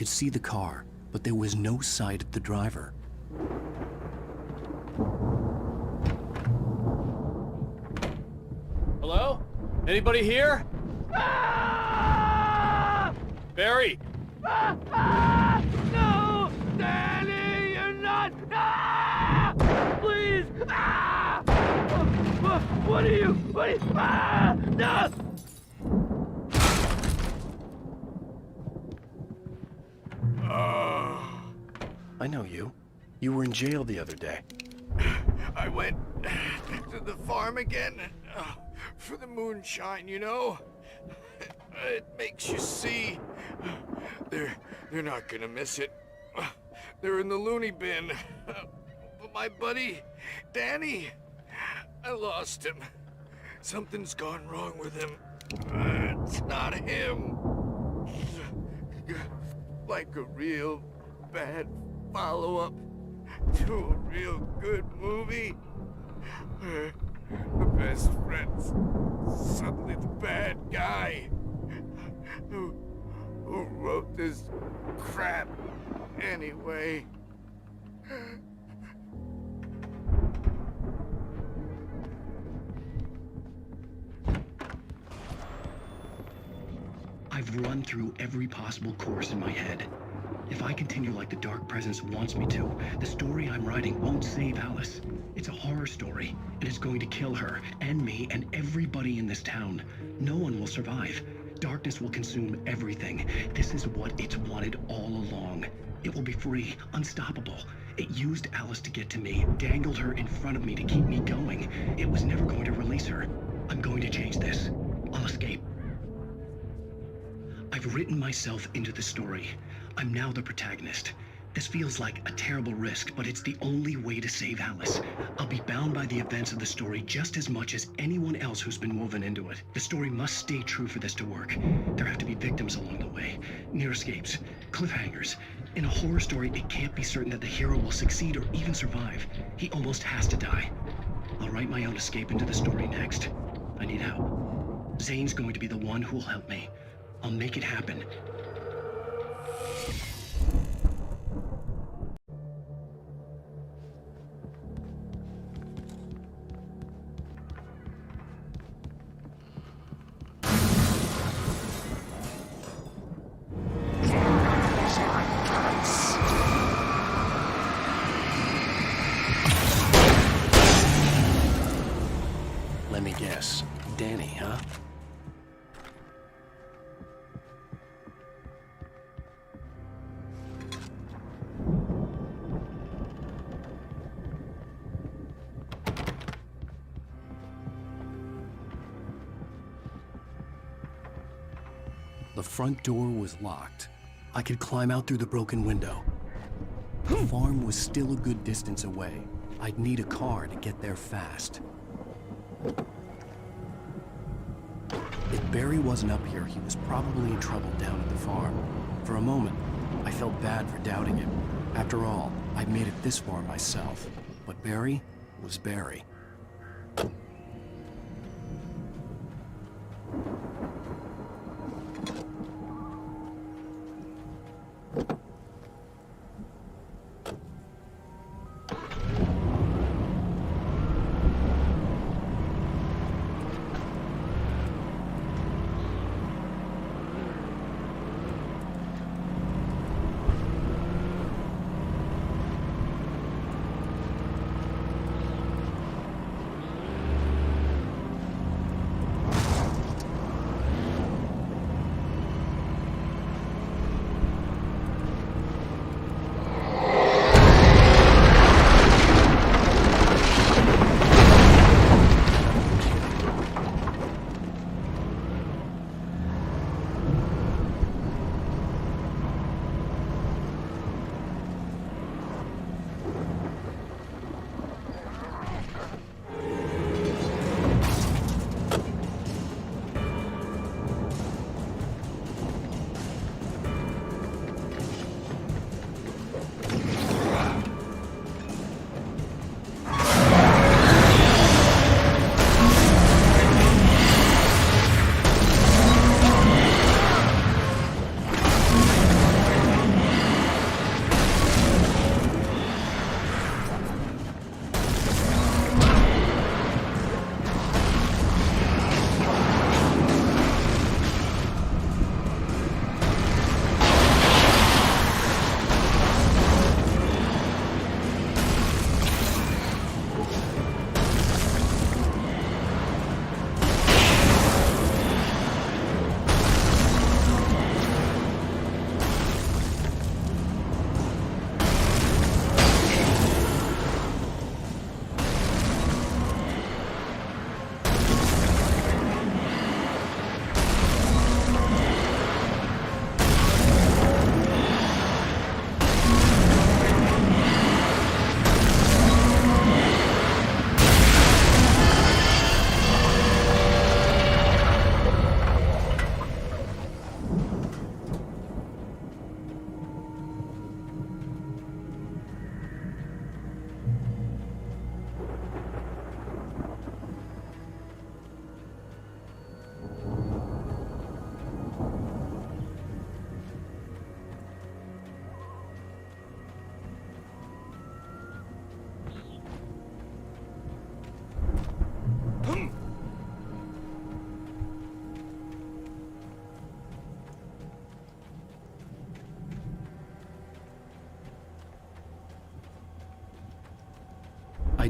could see the car, but there was no sight of the driver. Hello? Anybody here? Barry! No! Danny, you're not! Please! What are you? No! I know you. You were in jail the other day. I went to the farm again for the moonshine, you know? It makes you see. They're not gonna miss it. They're in the loony bin. But my buddy, Danny, I lost him. Something's gone wrong with him. It's not him. Like a real bad follow-up to a real good movie. Where the best friend's suddenly the bad guy. Who wrote this crap anyway? I've run through every possible course in my head. If I continue like the Dark Presence wants me to, the story I'm writing won't save Alice. It's a horror story, and it's going to kill her, and me, and everybody in this town. No one will survive. Darkness will consume everything. This is what it's wanted all along. It will be free, unstoppable. It used Alice to get to me, dangled her in front of me to keep me going. It was never going to release her. I'm going to change this. I'll escape. I've written myself into the story. I'm now the protagonist. This feels like a terrible risk, but it's the only way to save Alice. I'll be bound by the events of the story just as much as anyone else who's been woven into it. The story must stay true for this to work. There have to be victims along the way, near escapes, cliffhangers. In a horror story, it can't be certain that the hero will succeed or even survive. He almost has to die. I'll write my own escape into the story next. I need help. Zane's going to be the one who'll help me. I'll make it happen. Let me guess. Danny, huh? The front door was locked. I could climb out through the broken window. The farm was still a good distance away. I'd need a car to get there fast. If Barry wasn't up here, he was probably in trouble down at the farm. For a moment, I felt bad for doubting him. After all, I'd made it this far myself. But Barry was Barry.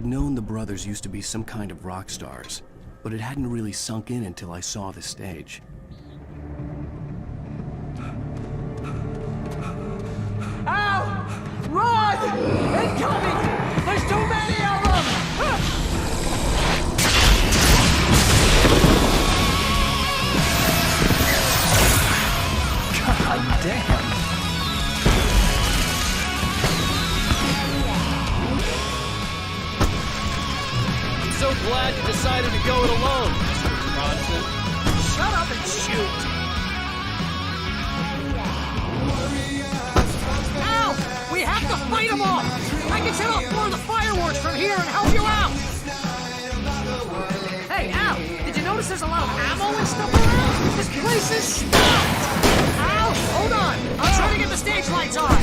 I'd known the brothers used to be some kind of rock stars, but it hadn't really sunk in until I saw the stage. Ow! Run! Incoming! There's too many of them! God damn! I'm so glad you decided to go it alone, Mr. Bronson. Shut up and shoot! Ow! We have to fight them all! I can set off more of the fireworks from here and help you out! Hey, Al! Did you notice there's a lot of ammo and stuff around? This place is stocked! Al! Hold on! I'm trying to get the stage lights on!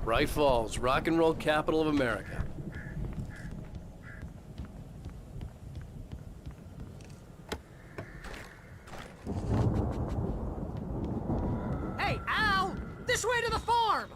Bright Falls, rock and roll capital of America. Hey, Al! This way to the farm!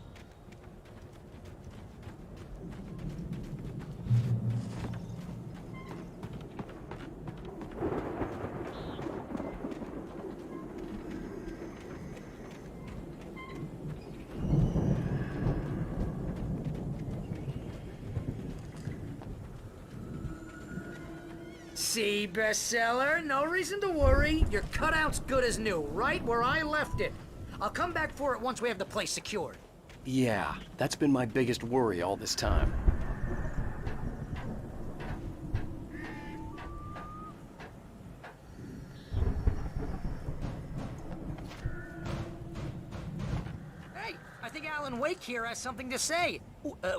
See, bestseller? No reason to worry. Your cutout's good as new, right where I left it. I'll come back for it once we have the place secured. Yeah, that's been my biggest worry all this time. Hey, I think Alan Wake here has something to say.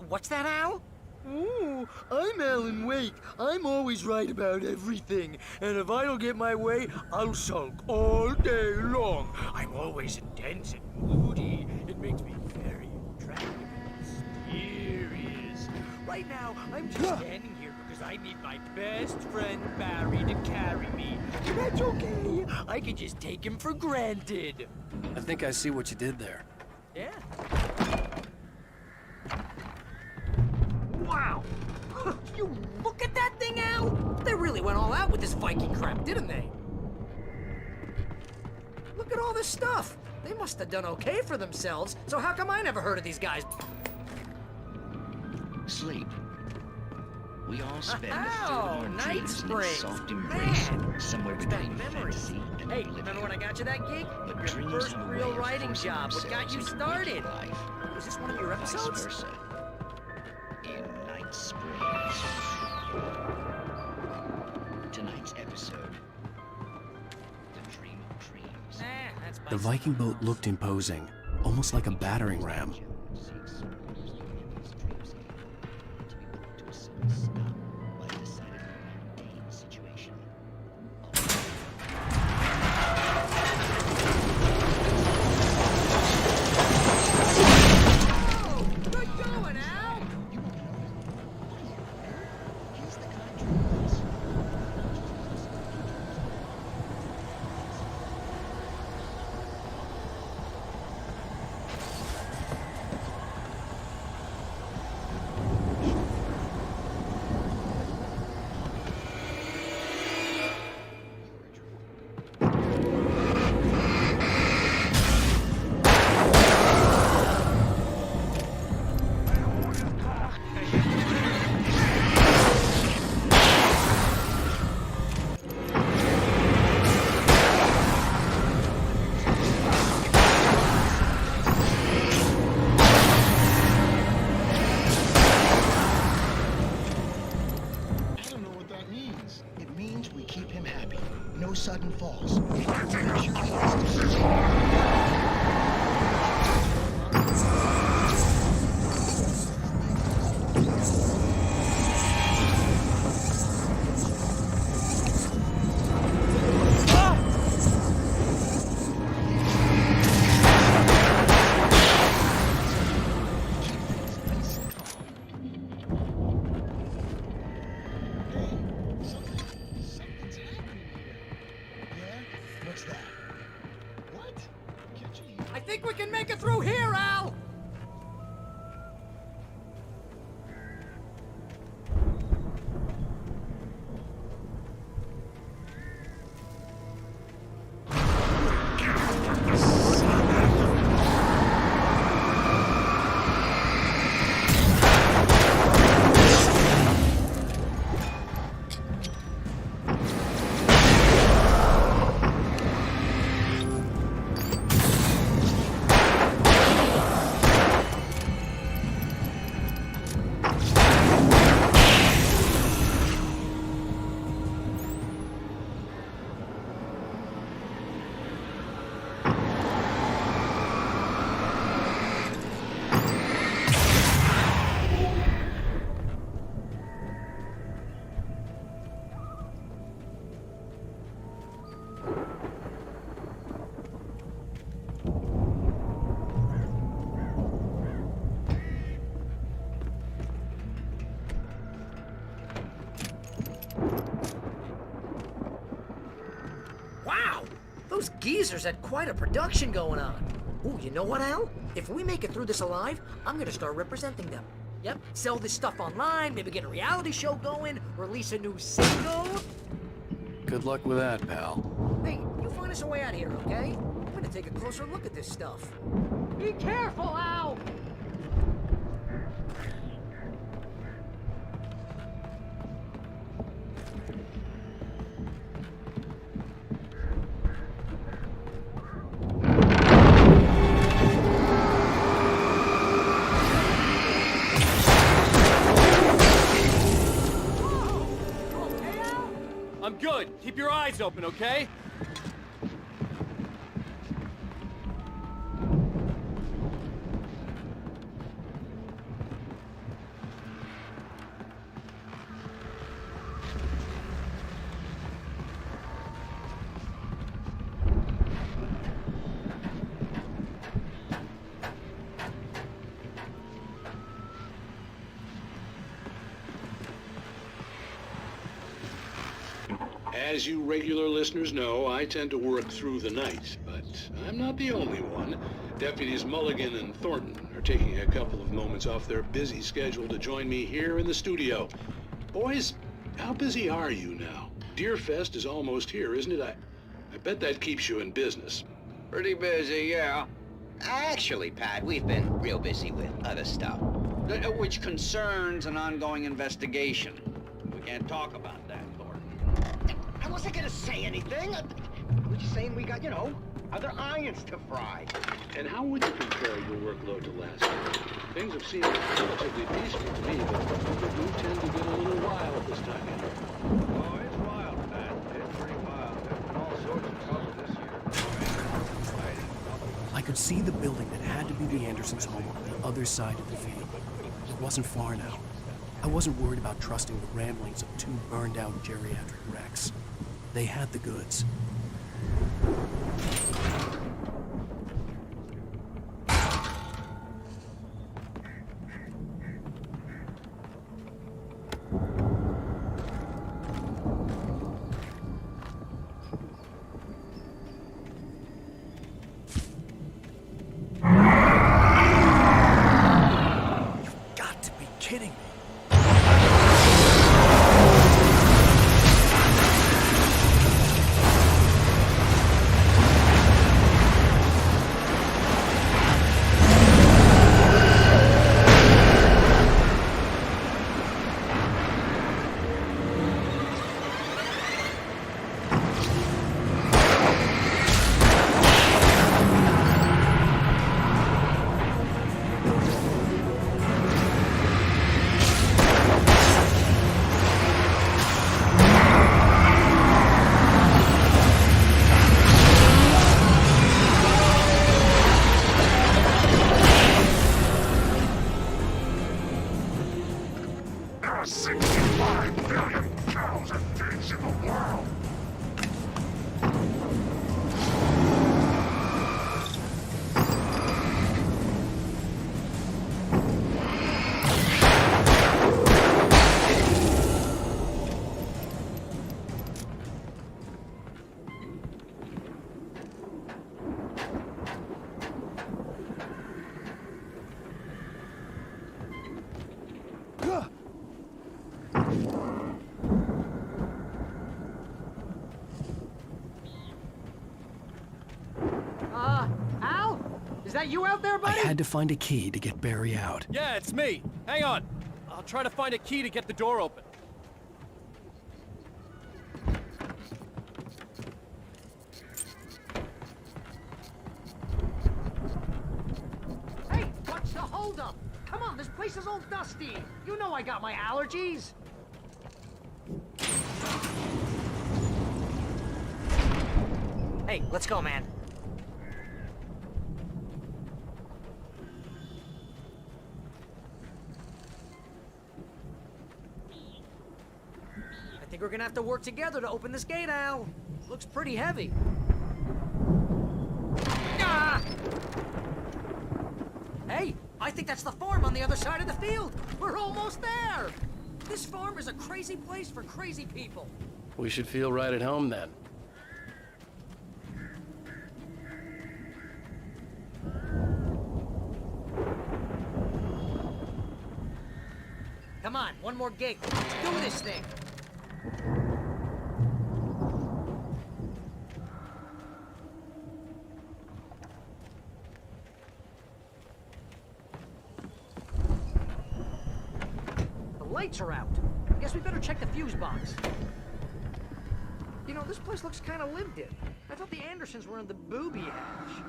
What's that, Al? Ooh, I'm Alan Wake. I'm always right about everything. And if I don't get my way, I'll sulk all day long. I'm always intense and moody. It makes me very attractive and mysterious. Right now, I'm just standing here because I need my best friend Barry to carry me. And that's okay. I can just take him for granted. I think I see what you did there. Yeah. Wow! You look at that thing, Al! They really went all out with this Viking crap, didn't they? Look at all this stuff! They must have done okay for themselves, so how come I never heard of these guys? Sleep. We all spend a third of Oh, our Night dreams in a Springs! soft embrace, Man, somewhere it's that between memory. fantasy and Hey, remember when I got you that gig? But Your dreams first have a way real of writing forcing job, what got themselves you into started? waking life. Was this one of your Vice episodes? versa. In Night Springs. Tonight's episode. The Dream of Dreams. The Viking boat looked imposing, almost like a battering ram. No sudden falls. I think we can make it through here, Al! Wow! Those geezers had quite a production going on. Ooh, you know what, Al? If we make it through this alive, I'm gonna start representing them. Yep, sell this stuff online, maybe get a reality show going, release a new single. Good luck with that, pal. Hey, you find us a way out here, okay? I'm gonna take a closer look at this stuff. Be careful, Al! good. Keep your eyes open, okay? As you regular listeners know, I tend to work through the night, but I'm not the only one. Deputies Mulligan and Thornton are taking a couple of moments off their busy schedule to join me here in the studio. Boys, how busy are you now? Deerfest is almost here, isn't it? I bet that keeps you in business. Pretty busy, yeah. Actually, Pat, we've been real busy with other stuff, which concerns an ongoing investigation. We can't talk about that, Thornton. I wasn't gonna say anything. We're just saying we got, other irons to fry. And how would you compare your workload to last year? Things have seemed relatively peaceful to me, but people do tend to get a little wild this time of year. Oh, it's wild, Pat. It's pretty wild. There's been all sorts of trouble this year. I could see the building that had to be the Andersons' home on the other side of the field. It wasn't far now. I wasn't worried about trusting the ramblings of two burned-out geriatric wrecks. They had the goods. You've got to be kidding me. There are 65 billion cows and pigs in the world. Al? Is that you out there, I buddy? had to find a key to get Barry out. Yeah, it's me. Hang on. I'll try to find a key to get the door open. Hey, what's the holdup? Come on, this place is all dusty. You know I got my allergies. Hey, let's go, man. I think we're gonna have to work together to open this gate, Al. Looks pretty heavy. Ah! Hey, I think that's the farm on the other side of the field. We're almost there. This farm is a crazy place for crazy people. We should feel right at home then. Come on, one more gate. Let's do this thing. The lights are out. Guess we better check the fuse box. You know, this place looks kind of lived in. I thought the Andersons were in the booby hatch.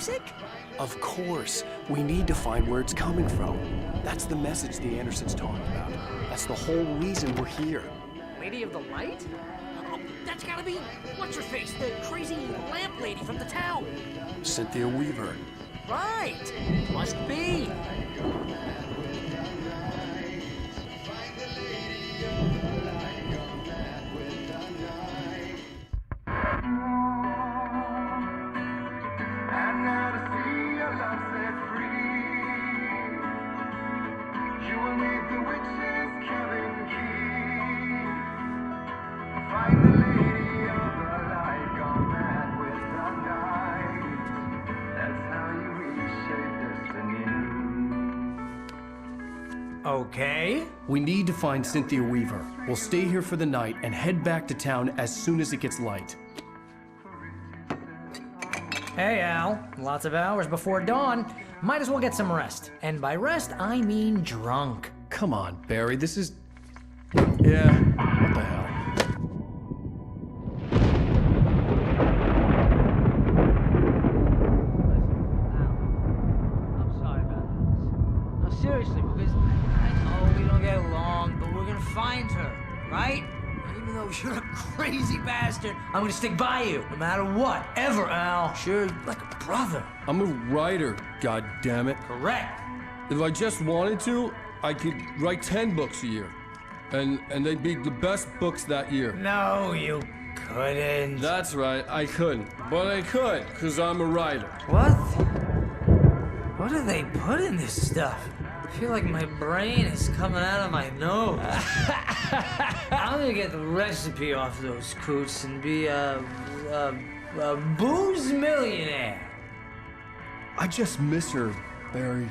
music? Of course. We need to find where it's coming from. That's the message the Andersons talking about. That's the whole reason we're here. Lady of the Light? Oh, that's gotta be what's-her-face, the crazy lamp lady from the town. Cynthia Weaver. Right. Must be. Okay. We need to find Cynthia Weaver. We'll stay here for the night and head back to town as soon as it gets light. Hey, Al. Lots of hours before dawn. Might as well get some rest. And by rest, I mean drunk. Come on, Barry, this is... Yeah, what the hell? Seriously, because I know we don't get along, but we're gonna find her, right? Even though you're a crazy bastard, I'm gonna stick by you, no matter what, ever, Al. Sure, like a brother. I'm a writer, goddammit. Correct. If I just wanted to, I could write 10 books a year. And they'd be the best books that year. No, you couldn't. That's right, I couldn't. But I could, because I'm a writer. What? What do they put in this stuff? I feel like my brain is coming out of my nose. I'm gonna get the recipe off those coots and be a booze millionaire. I just miss her, Barry.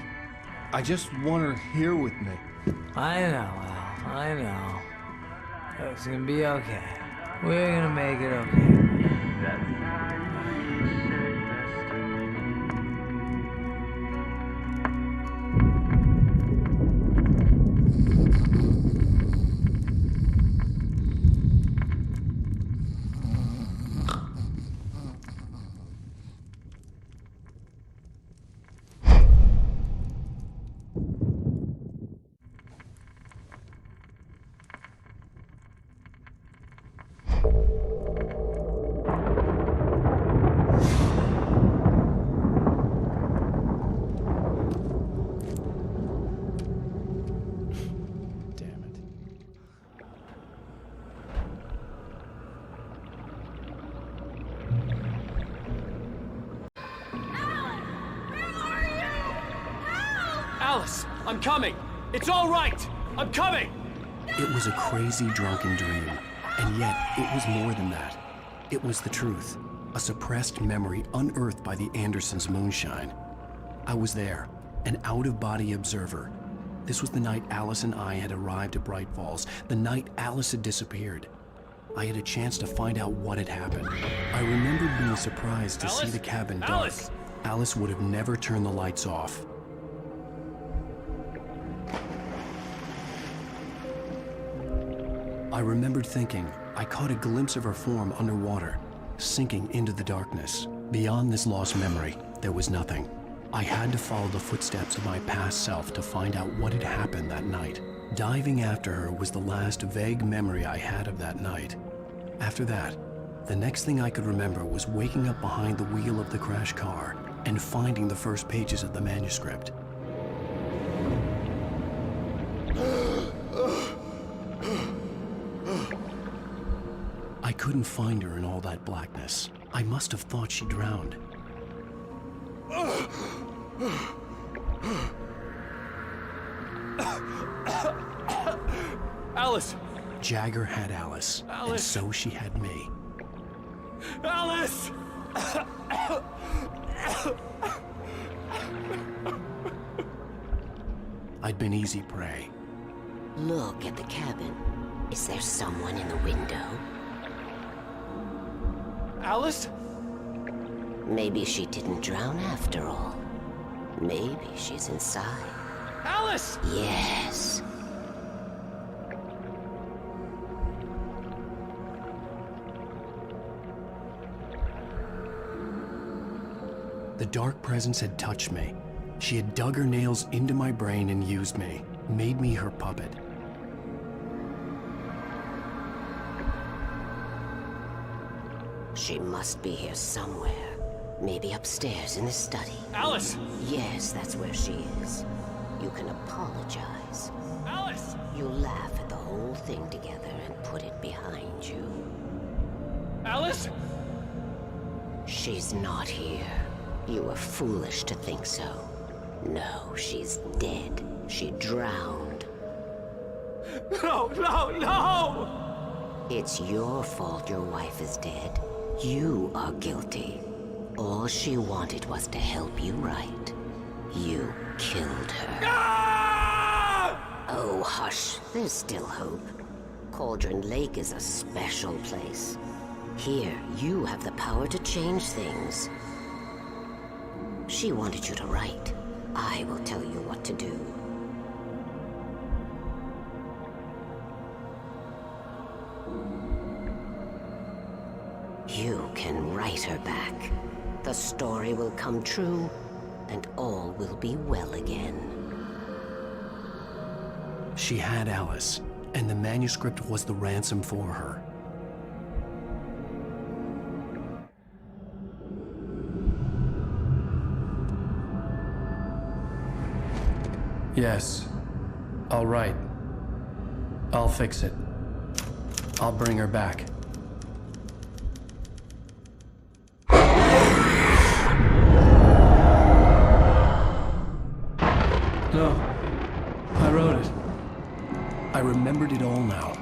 I just want her here with me. I know, Al. I know. It's gonna be okay. We're gonna make it okay. Alice, I'm coming! It's all right! I'm coming! It was a crazy, drunken dream. And yet, it was more than that. It was the truth. A suppressed memory unearthed by the Andersons' moonshine. I was there, an out-of-body observer. This was the night Alice and I had arrived at Bright Falls, the night Alice had disappeared. I had a chance to find out what had happened. I remembered being surprised to see the cabin dark. Alice would have never turned the lights off. I remembered thinking I caught a glimpse of her form underwater, sinking into the darkness. Beyond this lost memory, there was nothing. I had to follow the footsteps of my past self to find out what had happened that night. Diving after her was the last vague memory I had of that night. After that, the next thing I could remember was waking up behind the wheel of the crashed car and finding the first pages of the manuscript. I couldn't find her in all that blackness. I must have thought she drowned. Alice! Jagger had Alice, and so she had me. Alice! I'd been easy prey. Look at the cabin. Is there someone in the window? Alice? Maybe she didn't drown after all. Maybe she's inside. Alice! Yes. The dark presence had touched me. She had dug her nails into my brain and used me, made me her puppet. She must be here somewhere. Maybe upstairs in the study. Alice! Yes, that's where she is. You can apologize. Alice! You laugh at the whole thing together and put it behind you. Alice? She's not here. You were foolish to think so. No, she's dead. She drowned. No, no, no! It's your fault your wife is dead. You are guilty. All she wanted was to help you right. You killed her. Ah! Oh, hush. There's still hope. Cauldron Lake is a special place. Here, you have the power to change things. She wanted you to write. I will tell you what to do. You can write her back. The story will come true, and all will be well again. She had Alice, and the manuscript was the ransom for her. Yes. All right. I'll fix it. I'll bring her back. No. I wrote it. I remembered it all now.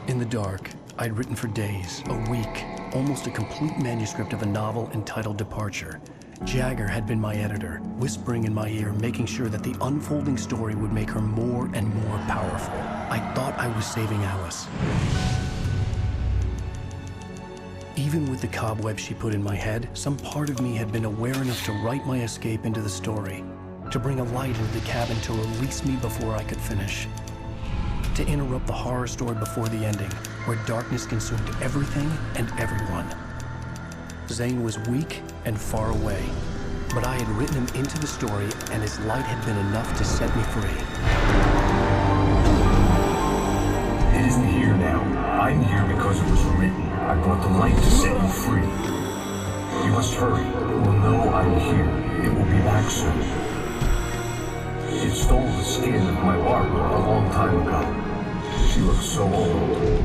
In the dark, I'd written for days, a week, almost a complete manuscript of a novel entitled Departure. Jagger had been my editor, whispering in my ear, making sure that the unfolding story would make her more and more powerful. I thought I was saving Alice. Even with the cobweb she put in my head, some part of me had been aware enough to write my escape into the story, to bring a light into the cabin to release me before I could finish, to interrupt the horror story before the ending, where darkness consumed everything and everyone. Zane was weak and far away, but I had written him into the story, and his light had been enough to set me free. It isn't here now. I'm here because it was written. I brought the light to set you free. You must hurry. It will know I'm here. It will be back soon. It stole the skin of my Barbara a long time ago. She looks so old.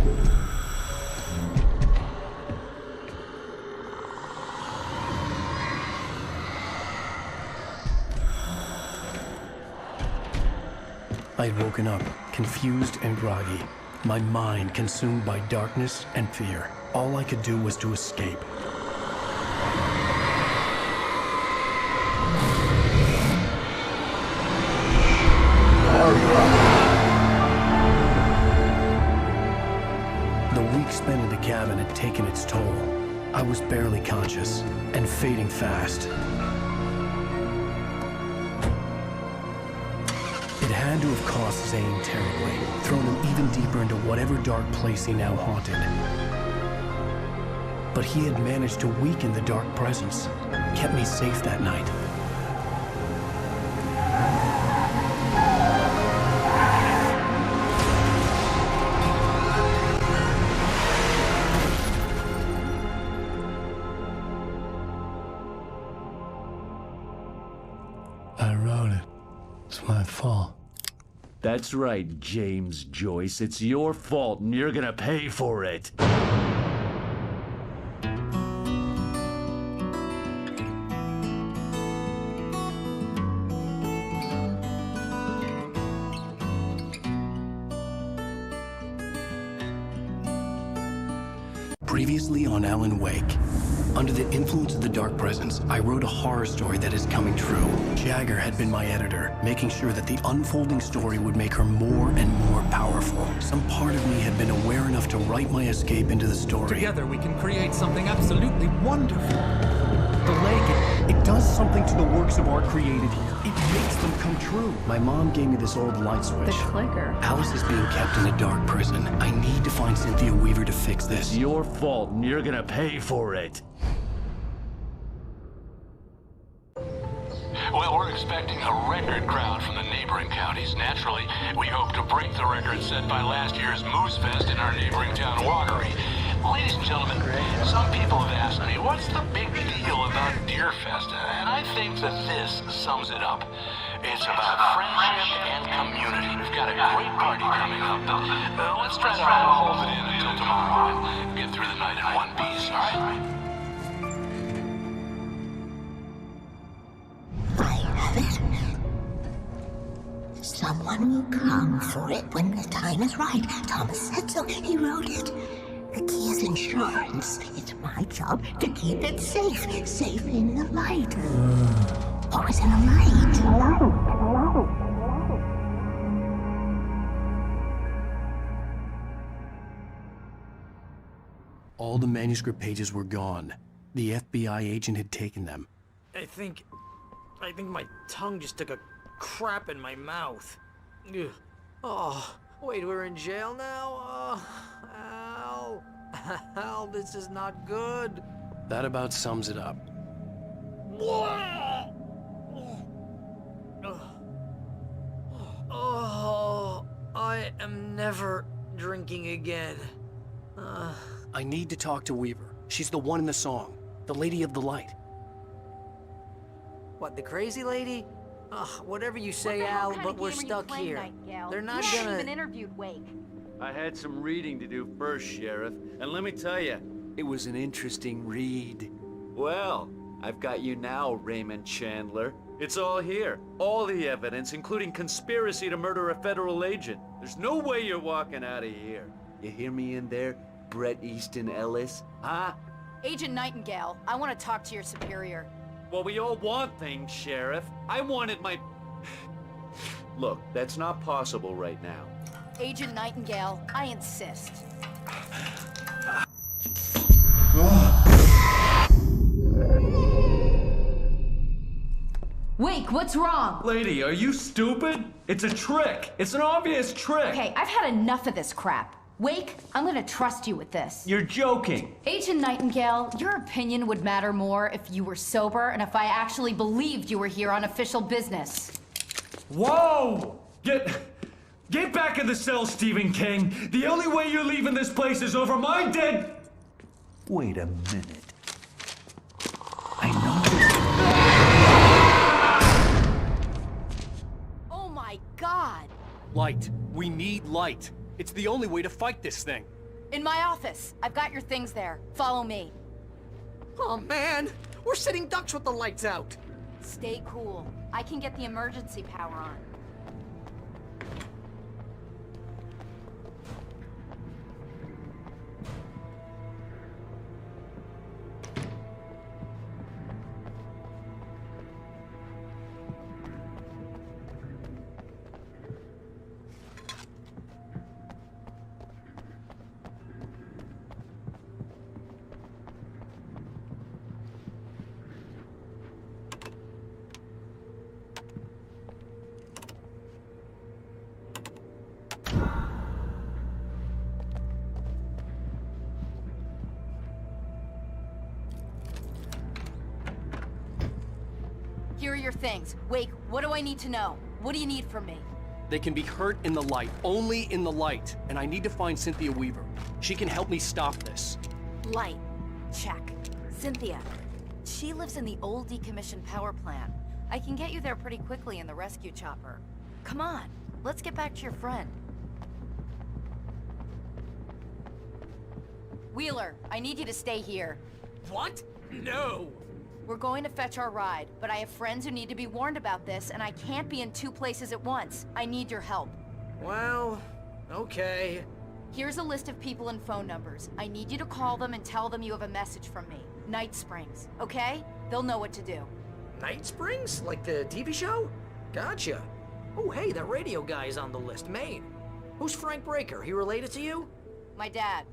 I had woken up, confused and groggy, my mind consumed by darkness and fear. All I could do was to escape. The week spent in the cabin had taken its toll. I was barely conscious, and fading fast. It had to have cost Zane terribly, thrown him even deeper into whatever dark place he now haunted. But he had managed to weaken the dark presence, kept me safe that night. I wrote it. It's my fault. That's right, James Joyce. It's your fault, and you're gonna pay for it. Previously on Alan Wake. Under the influence of the dark presence, I wrote a horror story that is coming true. Jagger had been my editor, making sure that the unfolding story would make her more and more powerful. Some part of me had been aware enough to write my escape into the story. Together we can create something absolutely wonderful. The lake, it does something to the works of art created here. It makes them come true. My mom gave me this old light switch. The clicker. Alice is being kept in a dark prison. I need to find Cynthia Weaver to fix this. It's your fault, and you're gonna pay for it. Well, we're expecting a record crowd from the neighboring counties. Naturally, we hope to break the record set by last year's Moose Fest in our neighboring town, Watery. Ladies and gentlemen, some people have asked me, what's the big deal about Deer Fest? And I think that this sums it up. It's about friendship and community. We've got a great party coming up, but let's try to hold it in until tomorrow and get through the night in one piece, all right? I have it. Someone will come for it when the time is right. Thomas said so. He wrote it. The key is insurance. It's my job to keep it safe. Safe in the light. Always in the light. All the manuscript pages were gone. The FBI agent had taken them. I think my tongue just took a crap in my mouth. Ugh. Oh, wait, we're in jail now? Al. Al, this is not good. That about sums it up. Oh, I am never drinking again. I need to talk to Weaver. She's the one in the song. The Lady of the Light. What, the crazy lady? Whatever you say, Al, but we're stuck here. They're not gonna... You haven't even interviewed Wake. I had some reading to do first, Sheriff, and let me tell you, it was an interesting read. Well, I've got you now, Raymond Chandler. It's all here. All the evidence, including conspiracy to murder a federal agent. There's no way you're walking out of here. You hear me in there, Bret Easton Ellis? Huh? Agent Nightingale, I want to talk to your superior. Well, we all want things, Sheriff. I wanted my... Look, that's not possible right now. Agent Nightingale, I insist. Wake, what's wrong? Lady, are you stupid? It's a trick. It's an obvious trick. Okay, I've had enough of this crap. Wake, I'm gonna trust you with this. You're joking. Agent Nightingale, your opinion would matter more if you were sober and if I actually believed you were here on official business. Whoa! Get back in the cell, Stephen King. The only way you're leaving this place is over my dead... Wait a minute. I know... Oh my God! Light. We need light. It's the only way to fight this thing. In my office. I've got your things there. Follow me. Oh man, we're sitting ducks with the lights out. Stay cool. I can get the emergency power on. Here are your things. Wake, what do I need to know? What do you need from me? They can be hurt in the light, only in the light. And I need to find Cynthia Weaver. She can help me stop this. Light. Check. Cynthia. She lives in the old decommissioned power plant. I can get you there pretty quickly in the rescue chopper. Come on, let's get back to your friend. Wheeler, I need you to stay here. What? No! We're going to fetch our ride, but I have friends who need to be warned about this, and I can't be in 2 places at once. I need your help. Well, okay. Here's a list of people and phone numbers. I need you to call them and tell them you have a message from me. Night Springs, okay? They'll know what to do. Night Springs? Like the TV show? Gotcha. Oh, hey, that radio guy is on the list, Maine. Who's Frank Breaker? He related to you? My dad.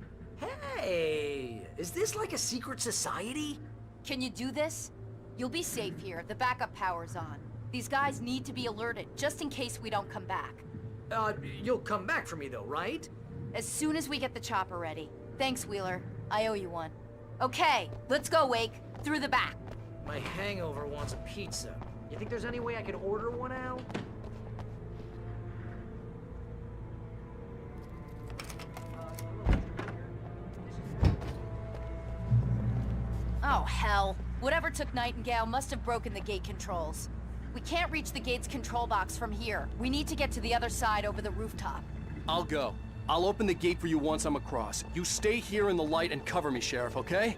Hey, is this like a secret society? Can you do this? You'll be safe here. The backup power's on. These guys need to be alerted, just in case we don't come back. You'll come back for me though, right? As soon as we get the chopper ready. Thanks, Wheeler. I owe you one. Okay, let's go, Wake. Through the back. My hangover wants a pizza. You think there's any way I could order one out? Oh, hell. Whatever took Nightingale must have broken the gate controls. We can't reach the gate's control box from here. We need to get to the other side over the rooftop. I'll go. I'll open the gate for you once I'm across. You stay here in the light and cover me, Sheriff, okay?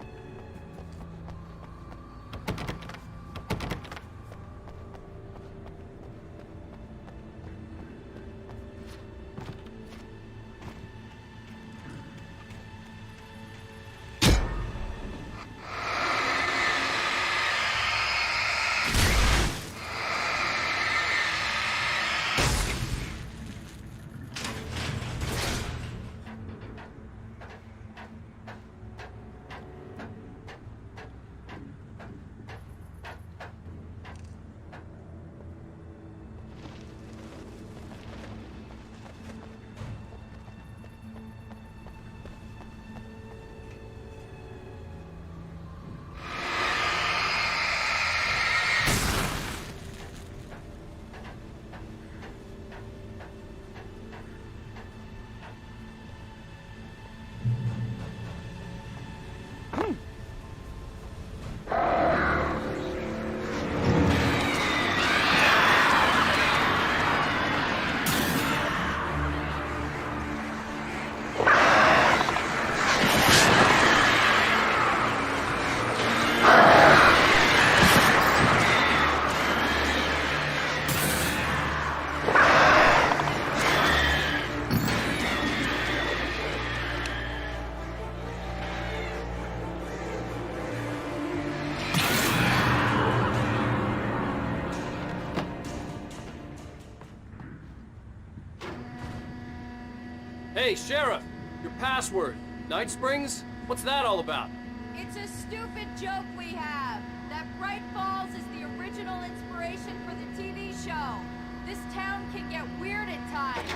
Hey, Sheriff! Your password. Night Springs? What's that all about? It's a stupid joke we have. That Bright Falls is the original inspiration for the TV show. This town can get weird at times.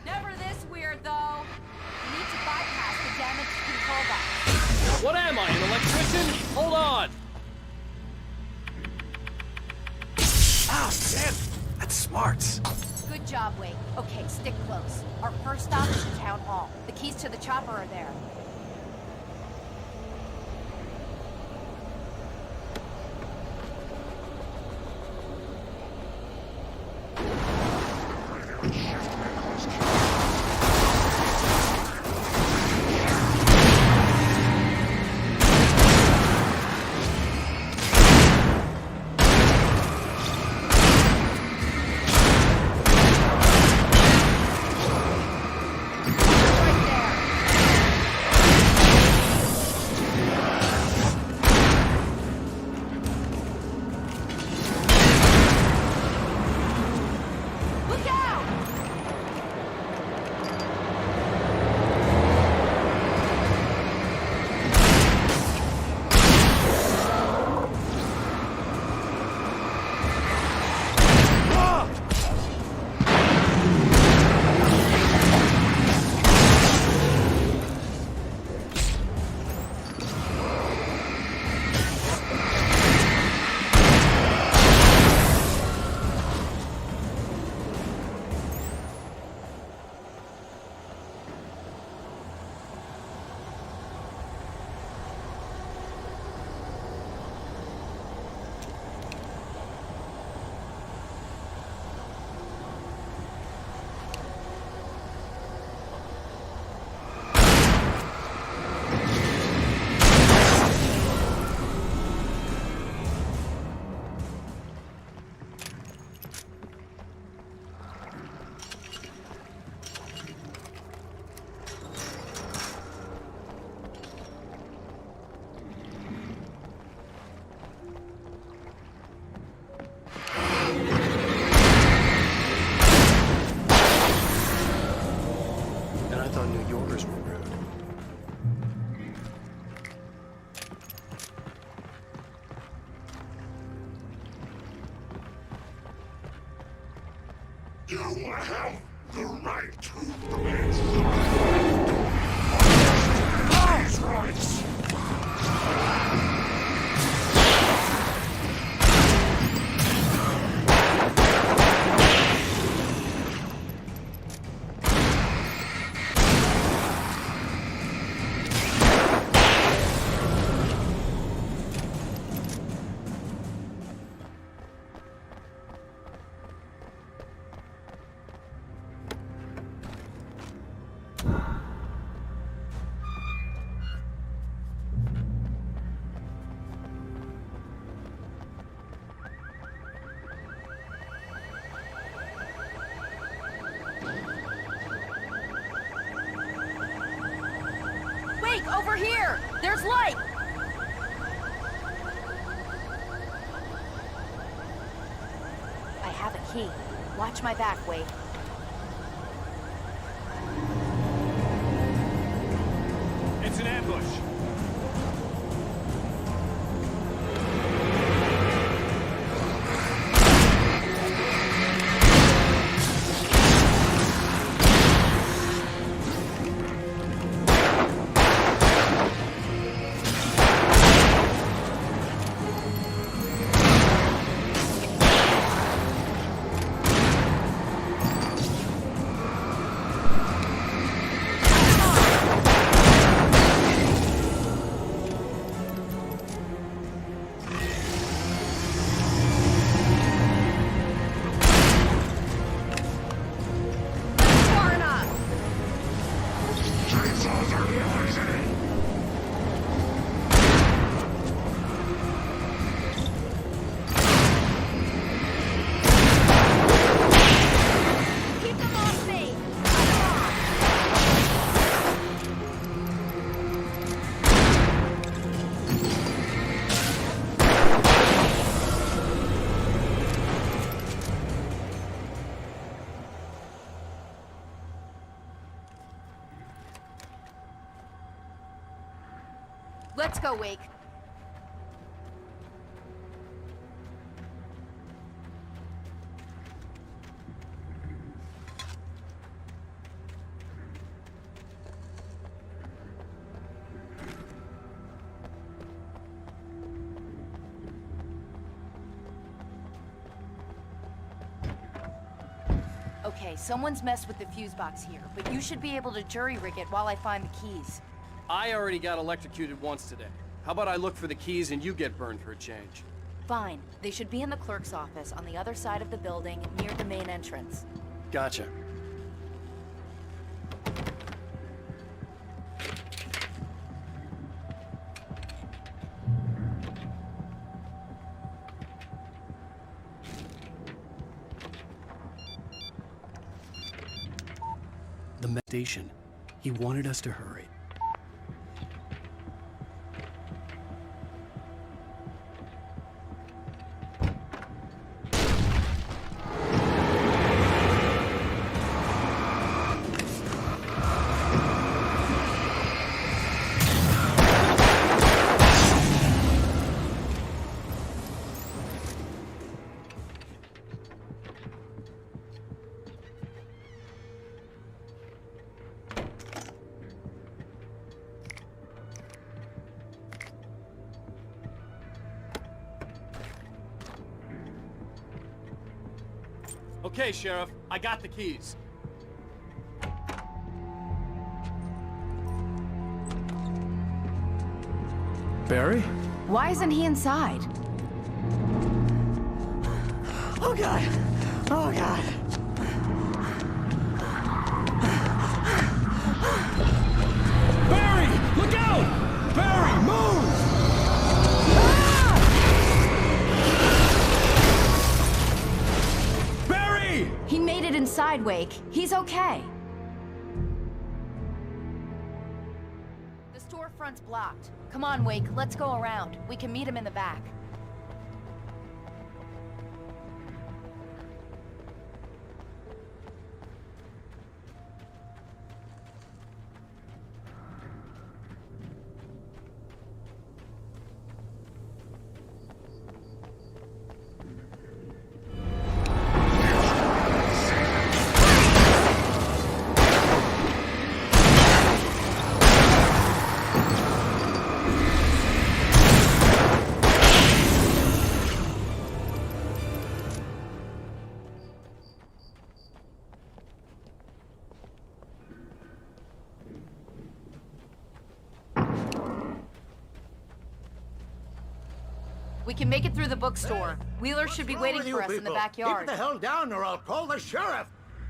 Never this weird, though. We need to bypass the damaged control box. What am I, an electrician? Hold on! Ah, damn! That's smart. Good job, Wake. Okay, stick close. Our first stop is the town hall. The keys to the chopper are there. You have the right to this. These rights. key. Watch my back, Wade. It's an ambush. Let's go, Wake. Okay, someone's messed with the fuse box here, but you should be able to jury-rig it while I find the keys. I already got electrocuted once today. How about I look for the keys and you get burned for a change? Fine. They should be in the clerk's office on the other side of the building, near the main entrance. Gotcha. The station. He wanted us to hurry. Okay, Sheriff, I got the keys. Barry? Why isn't he inside? Oh, God! Oh, God! Barry! Look out! Barry, move! Barry! He made it inside, Wake. He's okay. The storefront's blocked. Come on, Wake. Let's go around. We can meet him in the back. We can make it through the bookstore. Wheeler should be waiting for us in the backyard. Keep the hell down or I'll call the sheriff!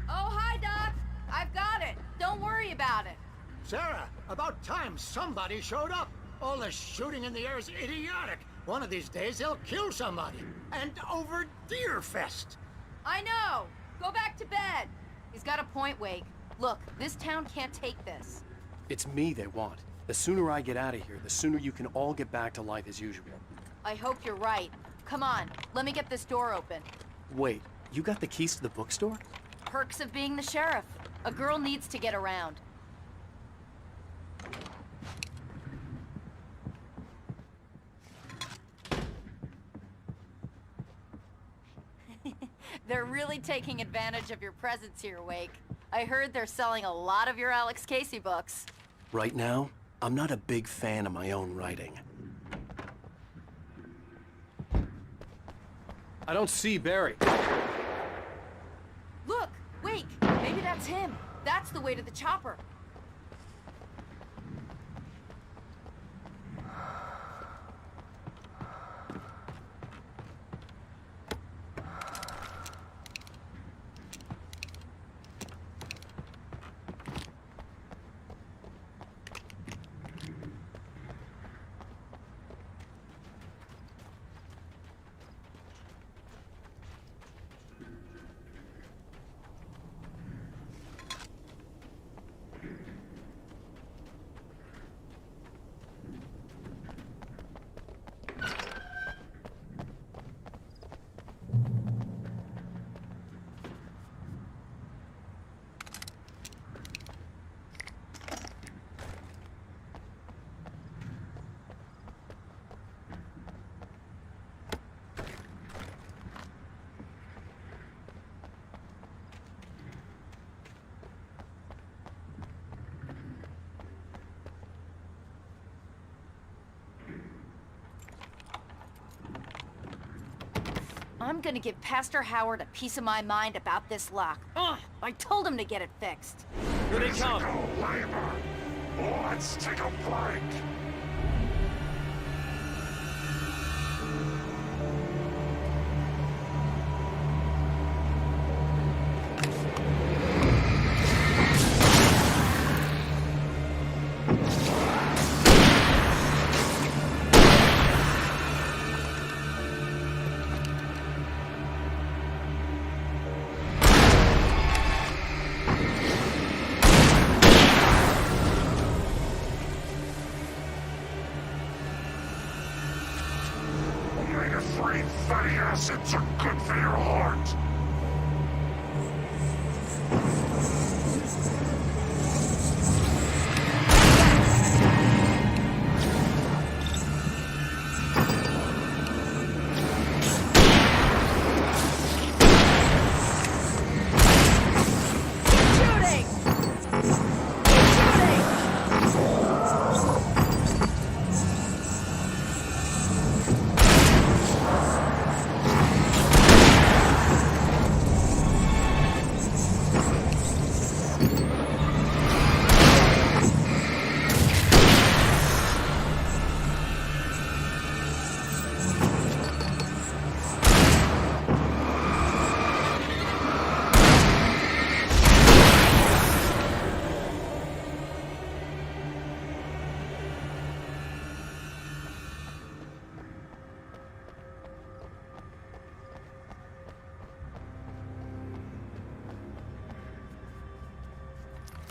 Oh, hi, Doc. I've got it. Don't worry about it. Sarah, about time somebody showed up. All this shooting in the air is idiotic. One of these days they'll kill somebody. And over Deerfest. I know. Go back to bed. He's got a point, Wake. Look, this town can't take this. It's me they want. The sooner I get out of here, the sooner you can all get back to life as usual. I hope you're right. Come on, let me get this door open. Wait, You got the keys to the bookstore? Perks of being the sheriff. A girl needs to get around. They're really taking advantage of your presence here, Wake. I heard they're selling a lot of your Alex Casey books. Right now, I'm not a big fan of my own writing. I don't see Barry. Look! Wake! Maybe that's him. That's the way to the chopper. I'm gonna give Pastor Howard a piece of my mind about this lock. Ugh! I told him to get it fixed. Here they come. Let's take a break. Omega-3 fatty acids are good for your heart.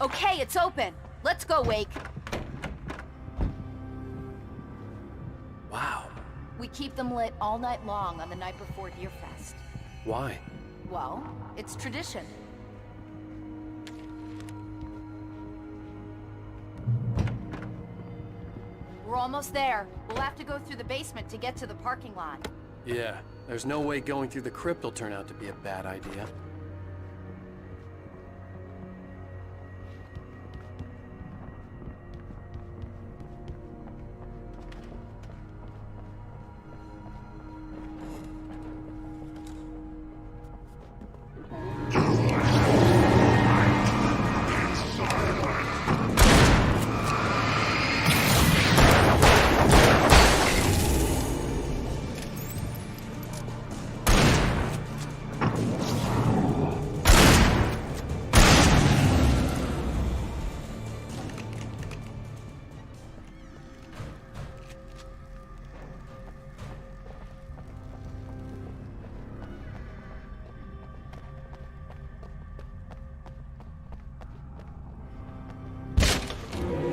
Okay, it's open. Let's go, Wake. Wow. We keep them lit all night long on the night before Deerfest. Why? Well, it's tradition. We're almost there. We'll have to go through the basement to get to the parking lot. Yeah, there's no way going through the crypt will turn out to be a bad idea.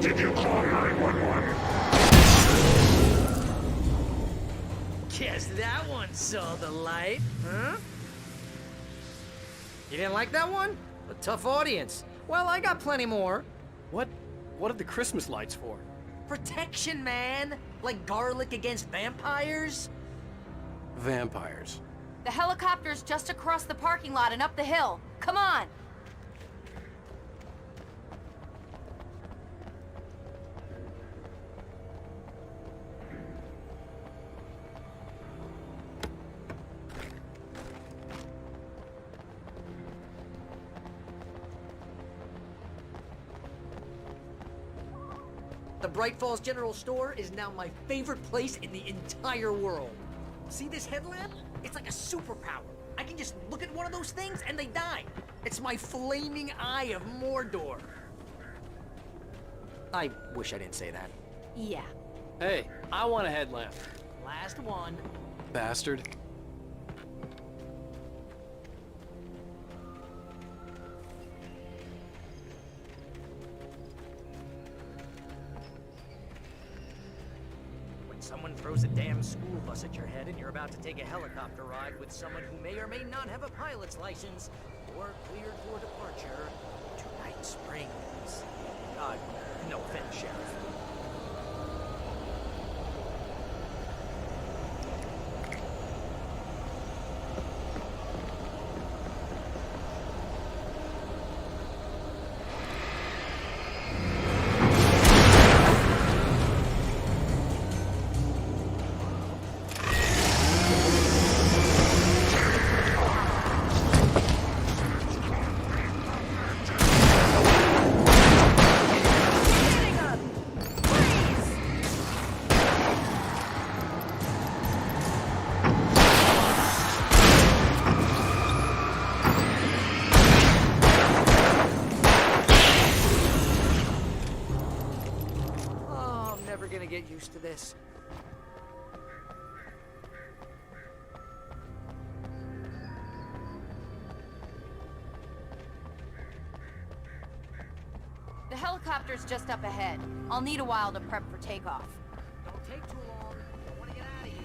Did you call 911? Guess that one saw the light, huh? You didn't like that one? A tough audience. Well, I got plenty more. What are the Christmas lights for? Protection, man! Like garlic against vampires? Vampires. The helicopter's just across the parking lot and up the hill. Come on! The Bright Falls General Store is now my favorite place in the entire world. See this headlamp? It's like a superpower. I can just look at one of those things and they die. It's my flaming eye of Mordor. I wish I didn't say that. Yeah. Hey, I want a headlamp. Last one. Bastard. Someone throws a damn school bus at your head and you're about to take a helicopter ride with someone who may or may not have a pilot's license or cleared for departure to Night Springs. No offense, Sheriff. Gonna get used to this. The helicopter's just up ahead. I'll need a while to prep for takeoff. Don't take too long. I want to get out of here.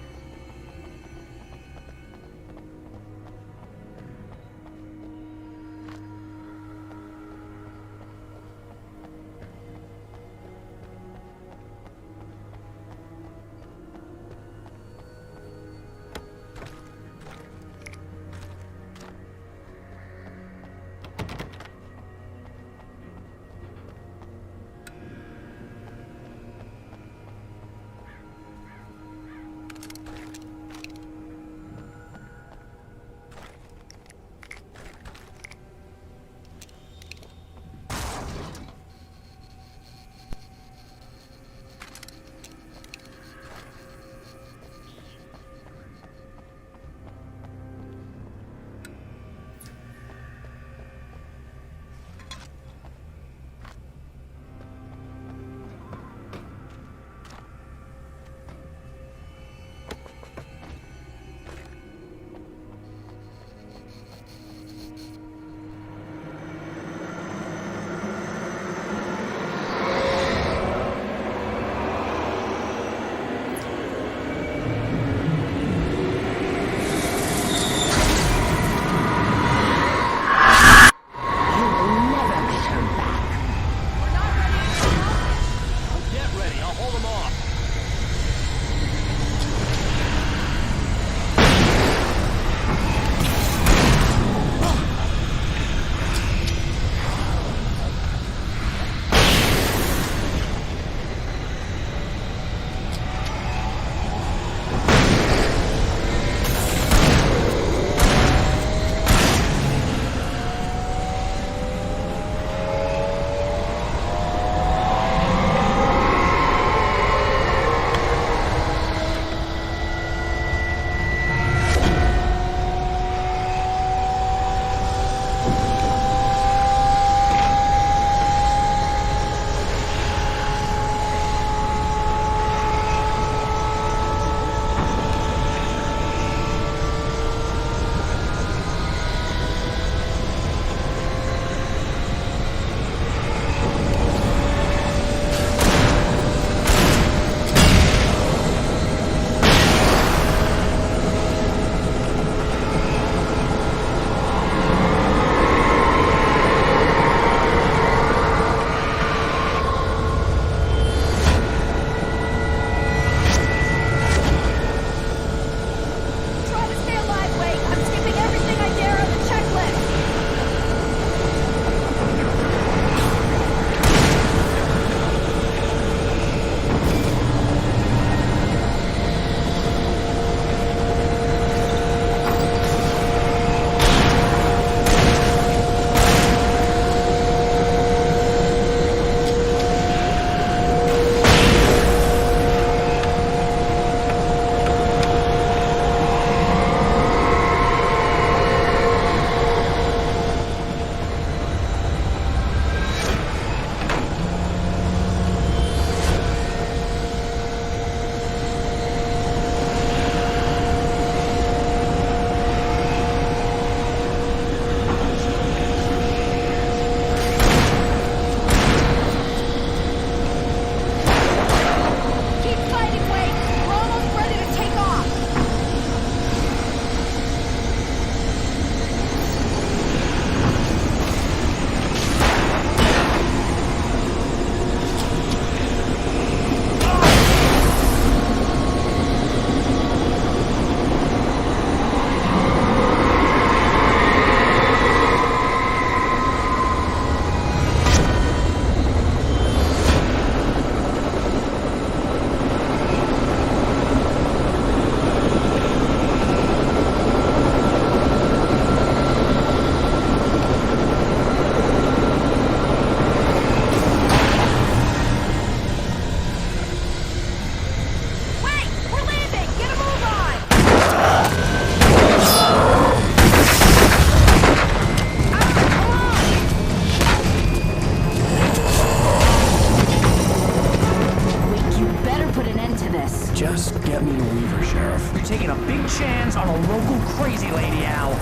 Just get me to Weaver, Sheriff. You're taking a big chance on a local crazy lady, Al.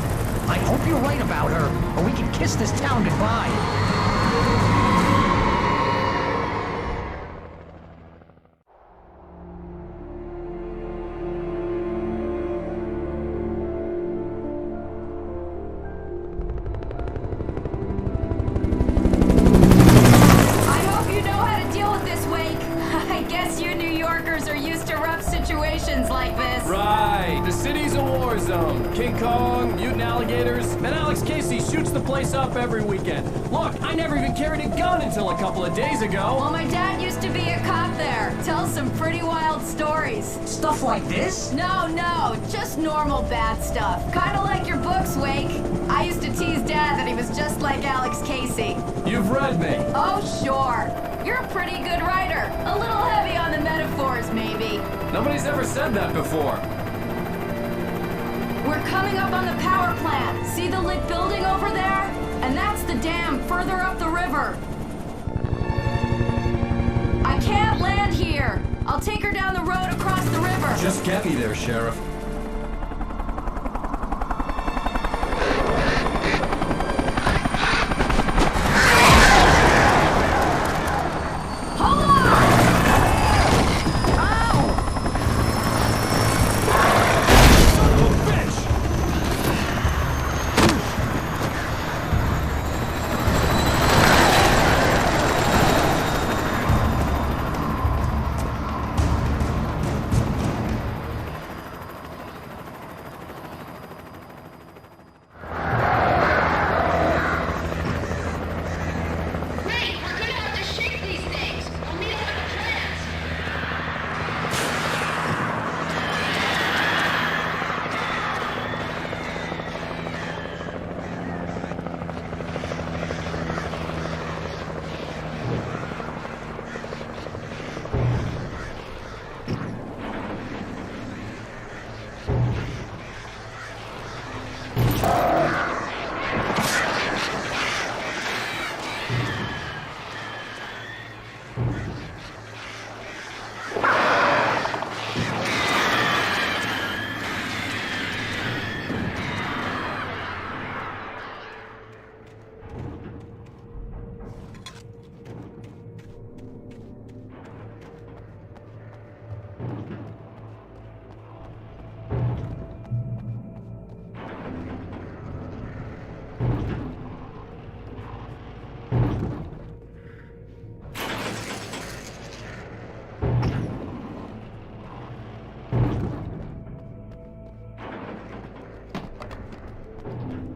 I hope you're right about her, or we can kiss this town goodbye. Like this. Right, the city's a war zone. King Kong, mutant alligators, and Alex Casey shoots the place up every weekend. Look, I never even carried a gun until a couple of days ago. Well, my dad used to be a cop there. Tells some pretty wild stories. Stuff like this? No, just normal bad stuff. Kinda like your books, Wake. I used to tease Dad that he was just like Alex Casey. You've read me. Oh, sure. You're a pretty good writer. A little heavy on the metaphors, maybe. Nobody's ever said that before. We're coming up on the power plant. See the lit building over there? And that's the dam further up the river. I can't land here. I'll take her down the road across the river. Just get me there, Sheriff.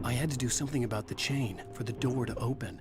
I had to do something about the chain for the door to open.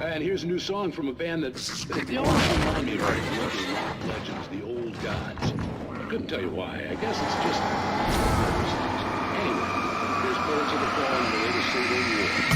And here's a new song from a band that they always remind me of the local rock legends, the Old Gods. Couldn't tell you why. I guess it's just... Anyway, here's Birds of the Fall and the latest single, War.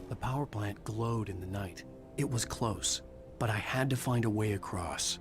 The power plant glowed in the night. It was close, but I had to find a way across.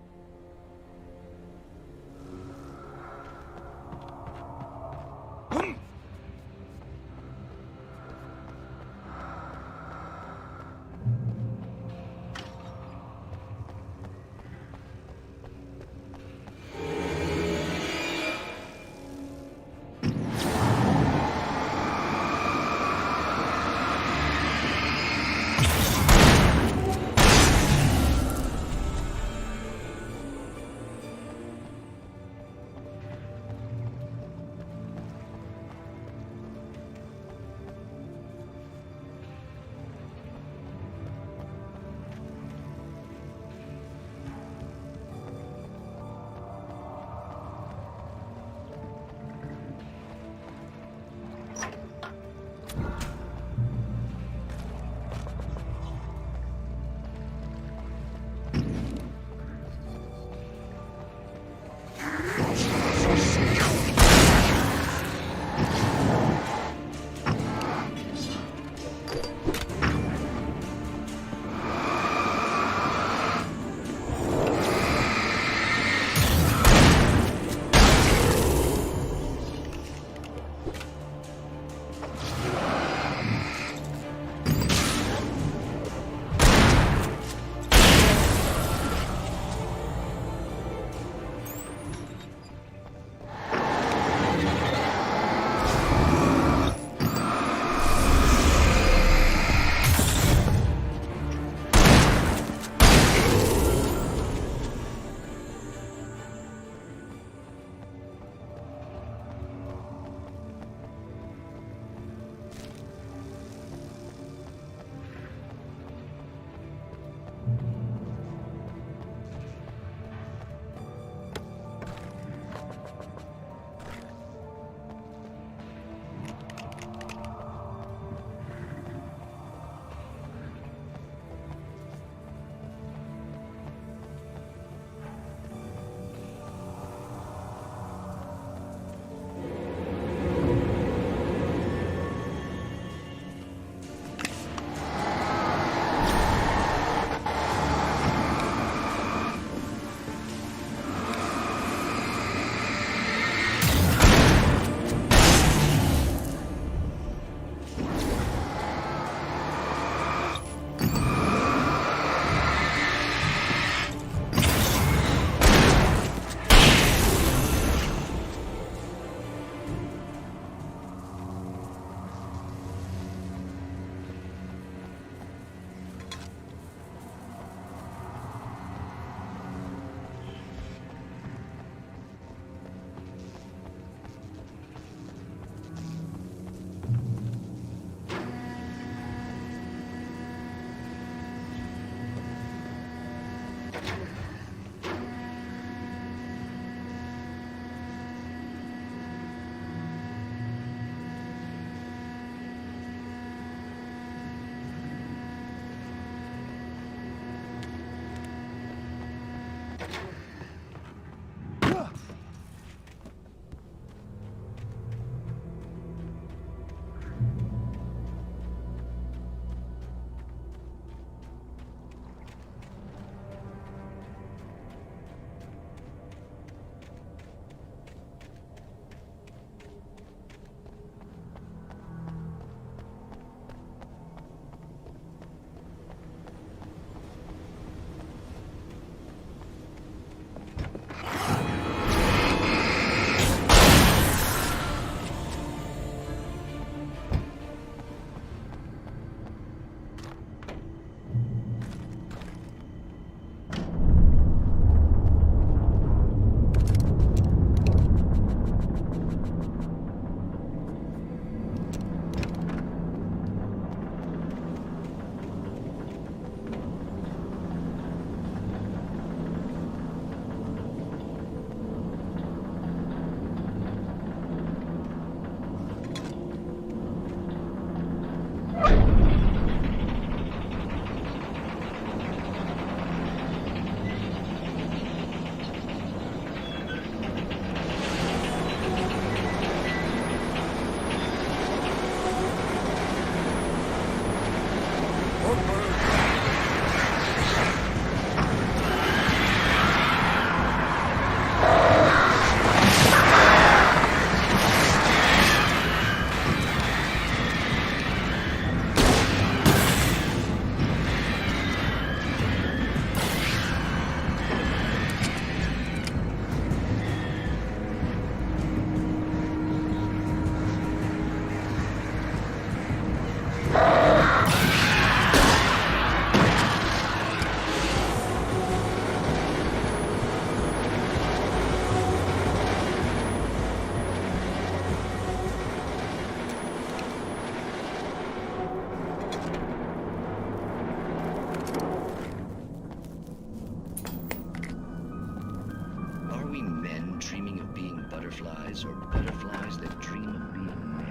butterflies or butterflies that dream of being men.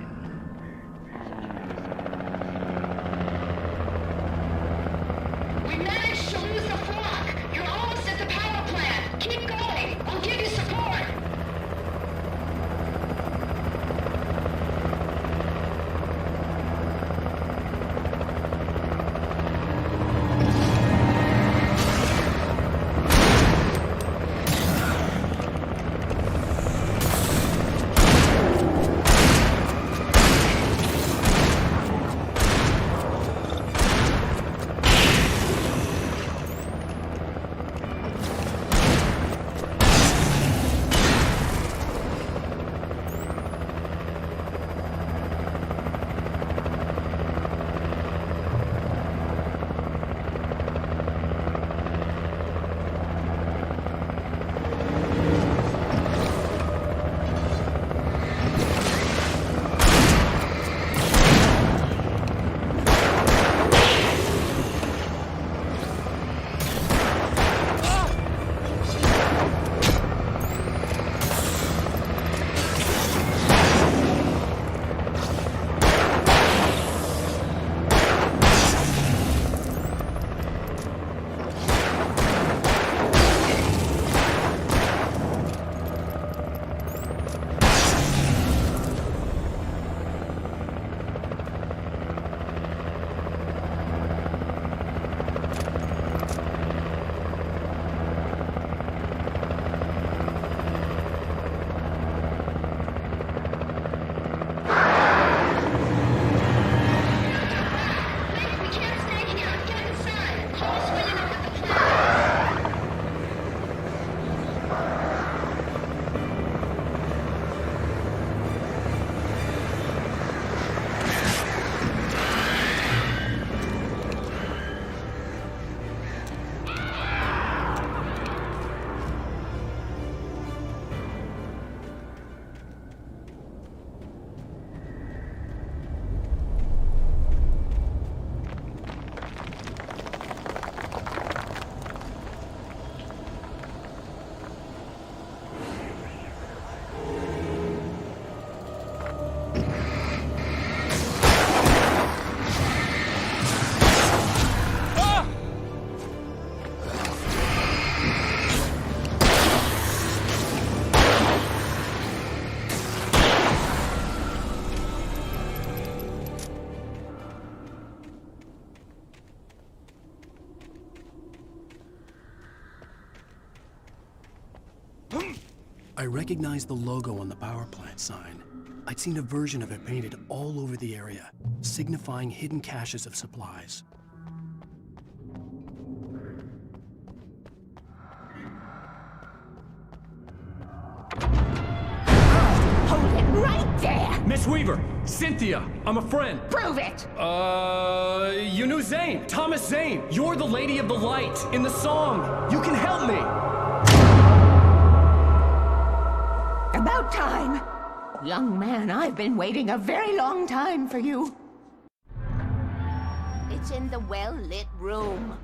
We managed to lose the flock. You're almost at the power plant. Keep going. I'll give you support. I recognized the logo on the power plant sign. I'd seen a version of it painted all over the area, signifying hidden caches of supplies. Hold it right there! Miss Weaver! Cynthia! I'm a friend! Prove it! You knew Zane! Thomas Zane! You're the Lady of the Light in the song! You can help me! About time! Young man, I've been waiting a very long time for you. It's in the well-lit room.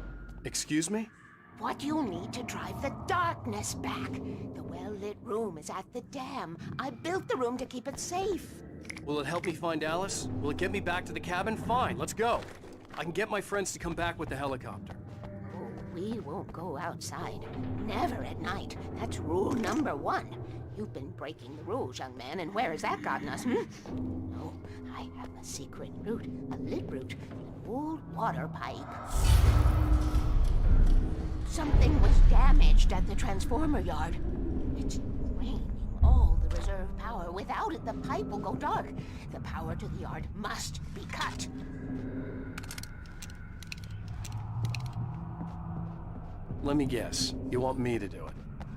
Excuse me? What you need to drive the darkness back. The well-lit room is at the dam. I built the room to keep it safe. Will it help me find Alice? Will it get me back to the cabin? Fine, let's go. I can get my friends to come back with the helicopter. Oh, we won't go outside. Never at night. That's rule number 1. You've been breaking the rules, young man, and where has that gotten us, No, I have a secret route, a lit route, an old water pipe. Something was damaged at the transformer yard. It's draining all the reserve power. Without it, the pipe will go dark. The power to the yard must be cut. Let me guess. You want me to do it?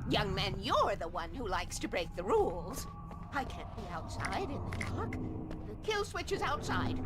Young man, you're the one who likes to break the rules. I can't be outside in the dark. The kill switch is outside.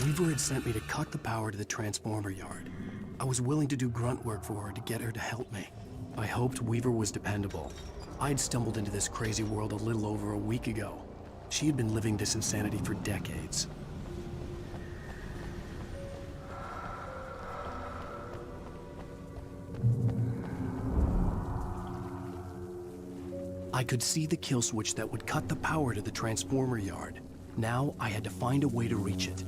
Weaver had sent me to cut the power to the transformer yard. I was willing to do grunt work for her to get her to help me. I hoped Weaver was dependable. I'd stumbled into this crazy world a little over a week ago. She had been living this insanity for decades. I could see the kill switch that would cut the power to the transformer yard. Now I had to find a way to reach it.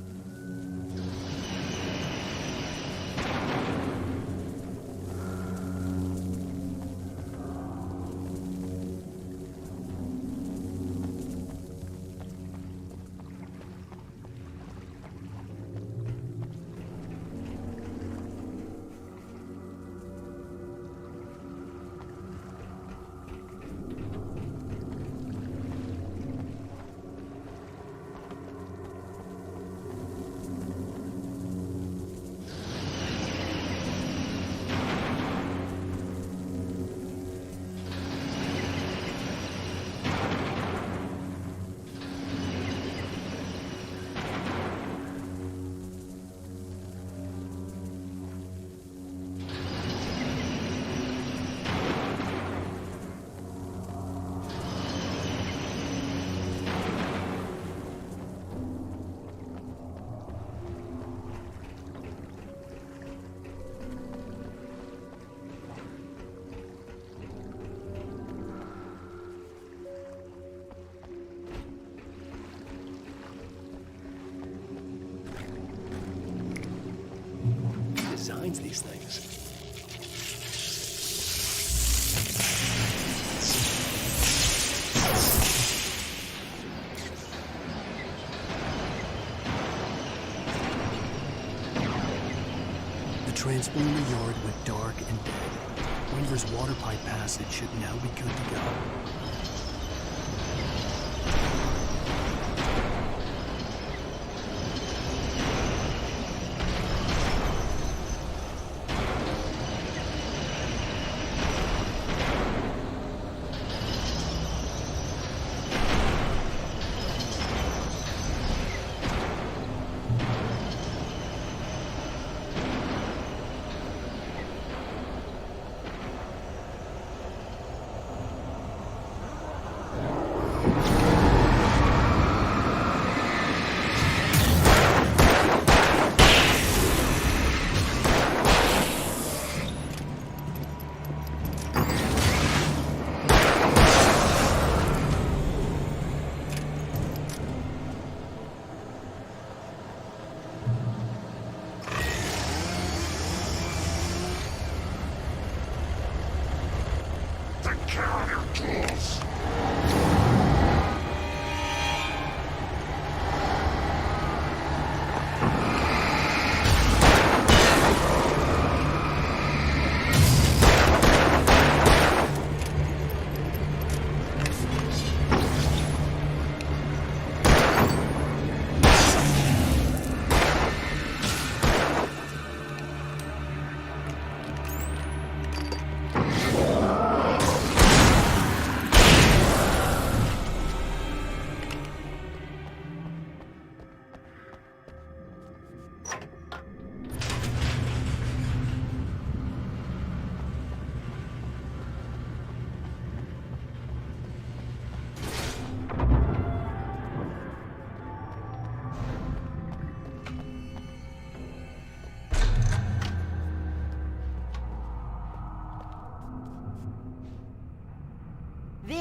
Designs these things. The transformer yard went dark and dead. Weaver's water pipe passage should now be good to go.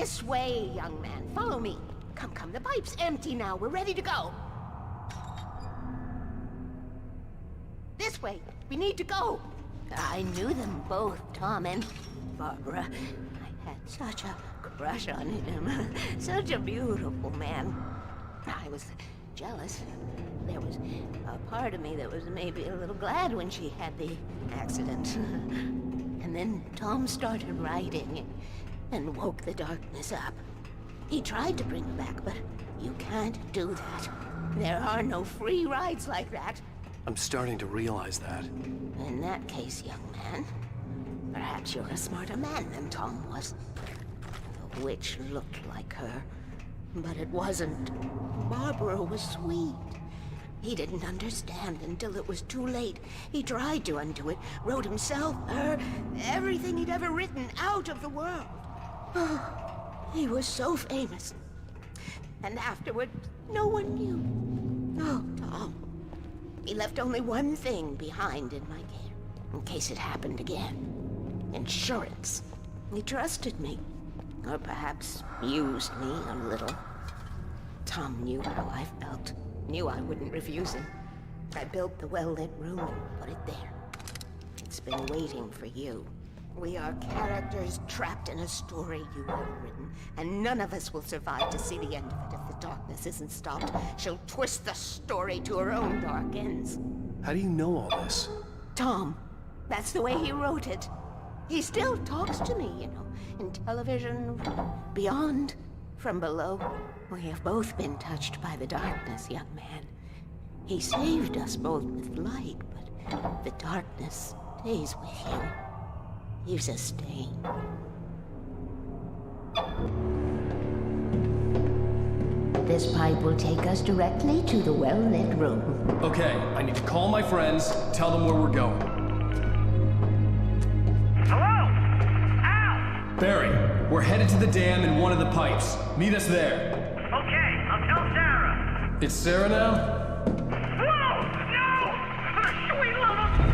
This way, young man. Follow me. Come, come. The pipe's empty now. We're ready to go. This way. We need to go. I knew them both, Tom and Barbara. I had such a crush on him. Such a beautiful man. I was jealous. There was a part of me that was maybe a little glad when she had the accident. And then Tom started writing and woke the darkness up. He tried to bring her back, but you can't do that. There are no free rides like that. I'm starting to realize that. In that case, young man, perhaps you're a smarter man than Tom was. The witch looked like her, but it wasn't. Barbara was sweet. He didn't understand until it was too late. He tried to undo it, wrote himself, her, everything he'd ever written out of the world. He was so famous. And afterward, no one knew. Oh, Tom. He left only one thing behind in my care, in case it happened again. Insurance. He trusted me. Or perhaps used me a little. Tom knew how I felt. Knew I wouldn't refuse him. I built the well-lit room and put it there. It's been waiting for you. We are characters trapped in a story you have written, and none of us will survive to see the end of it if the darkness isn't stopped. She'll twist the story to her own dark ends. How do you know all this? Tom, that's the way he wrote it. He still talks to me, you know, in television, beyond, from below. We have both been touched by the darkness, young man. He saved us both with light, but the darkness stays with you. Leaves a stain. This pipe will take us directly to the well-lit room. Okay, I need to call my friends, tell them where we're going. Hello? Al! Barry, we're headed to the dam in one of the pipes. Meet us there. Okay, I'll tell Sarah. It's Sarah now? Whoa! No! For the sweet love of...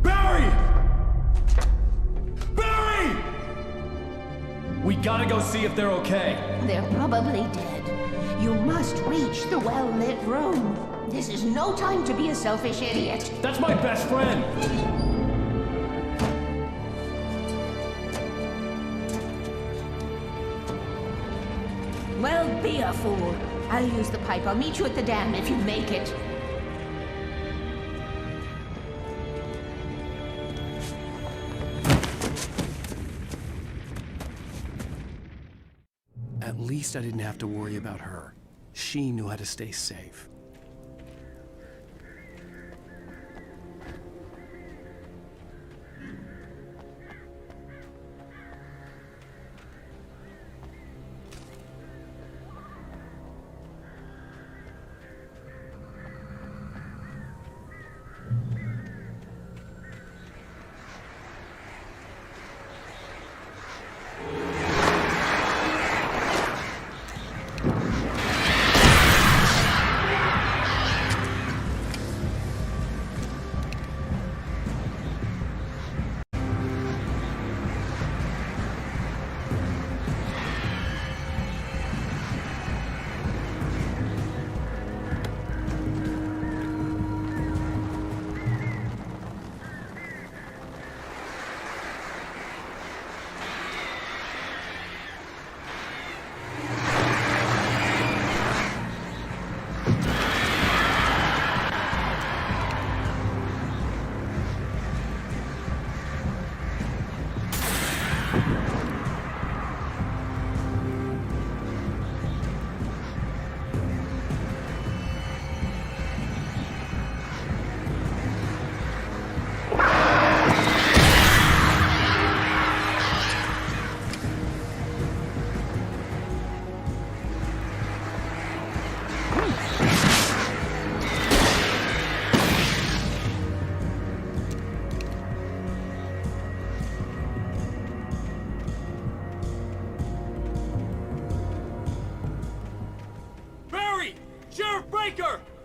Barry! Barry! We gotta go see if they're okay. They're probably dead. You must reach the well-lit room. This is no time to be a selfish idiot. That's my best friend! Well, be a fool. I'll use the pipe. I'll meet you at the dam if you make it. At least I didn't have to worry about her. She knew how to stay safe.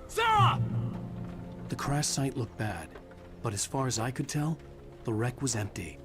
Sarah! The crash site looked bad, but as far as I could tell, the wreck was empty.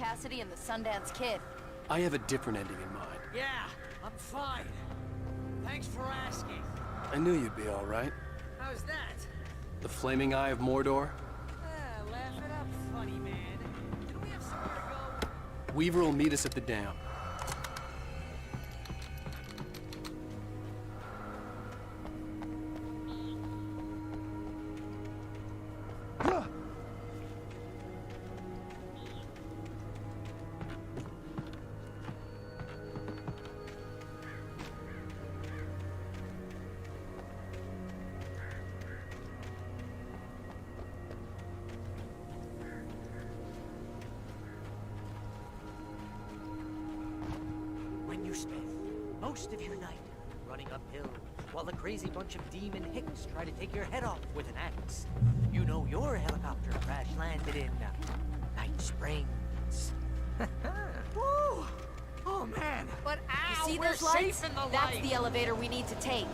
Cassidy and the Sundance Kid. I have a different ending in mind. Yeah, I'm fine. Thanks for asking. I knew you'd be all right. How's that? The flaming eye of Mordor? Laugh it up, funny man. Did we have somewhere to go? Weaver will meet us at the dam. When you spend most of your night running uphill while the crazy bunch of demon hicks try to take your head off with an axe, you know your helicopter crash landed in Night Springs. Woo! Oh man! But ow, You see we're those lights? safe in the That's light. the elevator we need to take.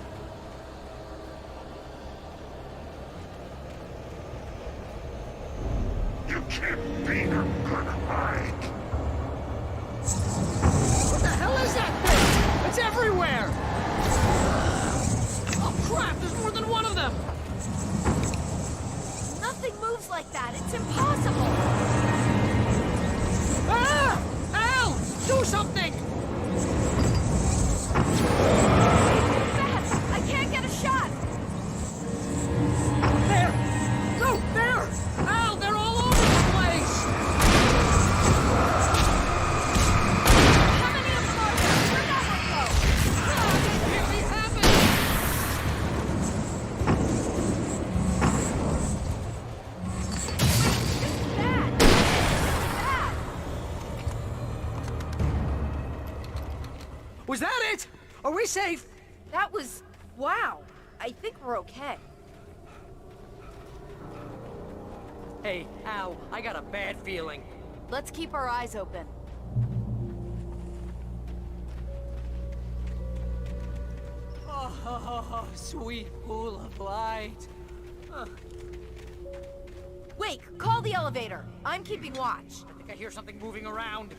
You can't beat a good hike. What the hell is that thing? It's everywhere! Oh crap, there's more than one of them! Nothing moves like that. It's impossible. Ah! Al! Do something! Fast! I can't get a shot. There! No, there! Al, they're all over the place! How many of them are there? Where'd that one go? Ah, they can't be happening! Bad. Bad. Was that it? Are we safe? That was... wow. I think we're okay. Hey, Al, I got a bad feeling. Let's keep our eyes open. Oh, sweet pool of light. Wake, call the elevator. I'm keeping watch. I think I hear something moving around.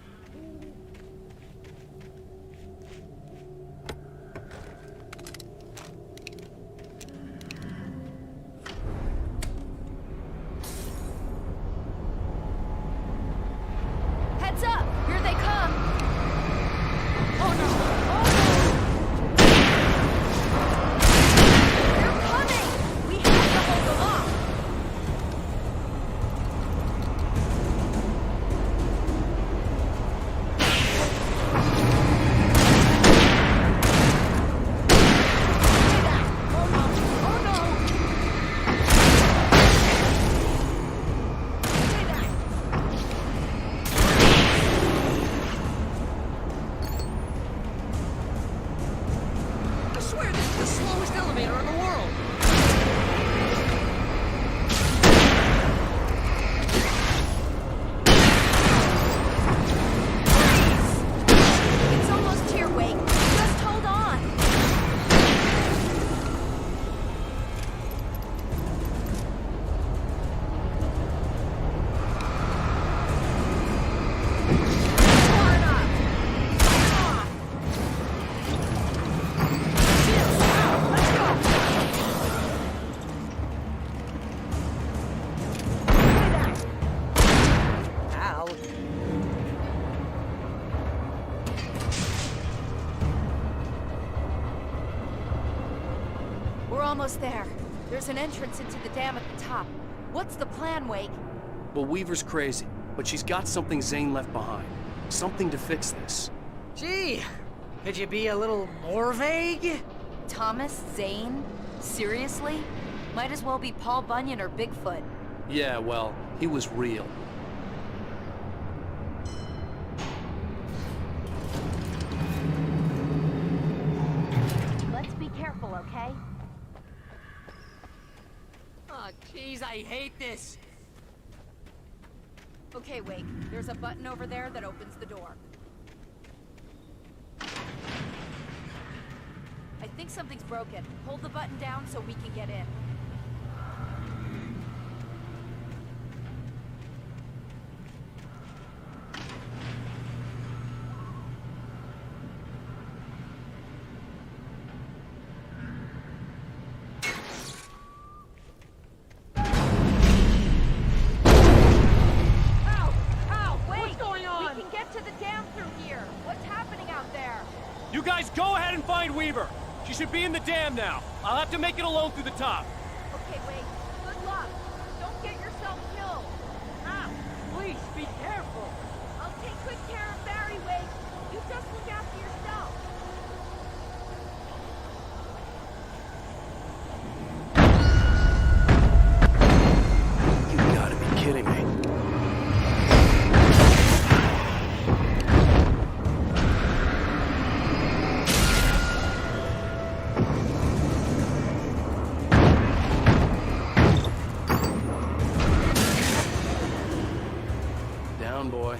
Heads up! Here they come! Oh no! Oh They're coming! We have to hold them off! I swear this is the slowest elevator in the world! It's almost here, Wake. Just hold on. Far enough. Come on. Let's go. Al. We're almost there. There's an entrance into the dam at the top. What's the plan, Wake? Well, Weaver's crazy, but she's got something Zane left behind. Something to fix this. Gee, could you be a little more vague? Thomas Zane? Seriously? Might as well be Paul Bunyan or Bigfoot. Yeah, well, he was real. Let's be careful, okay? Oh, jeez, I hate this. Okay, Wake. There's a button over there that opens the door. I think something's broken. Hold the button down so we can get in. ahead and find Weaver. She should be in the dam now. I'll have to make it alone through the top. Okay, wait. Good luck. Don't get yourself killed. Ah, please, be careful. I'll take good care of Barry, Wade. You just look after yourself. You gotta be kidding me. Down, boy.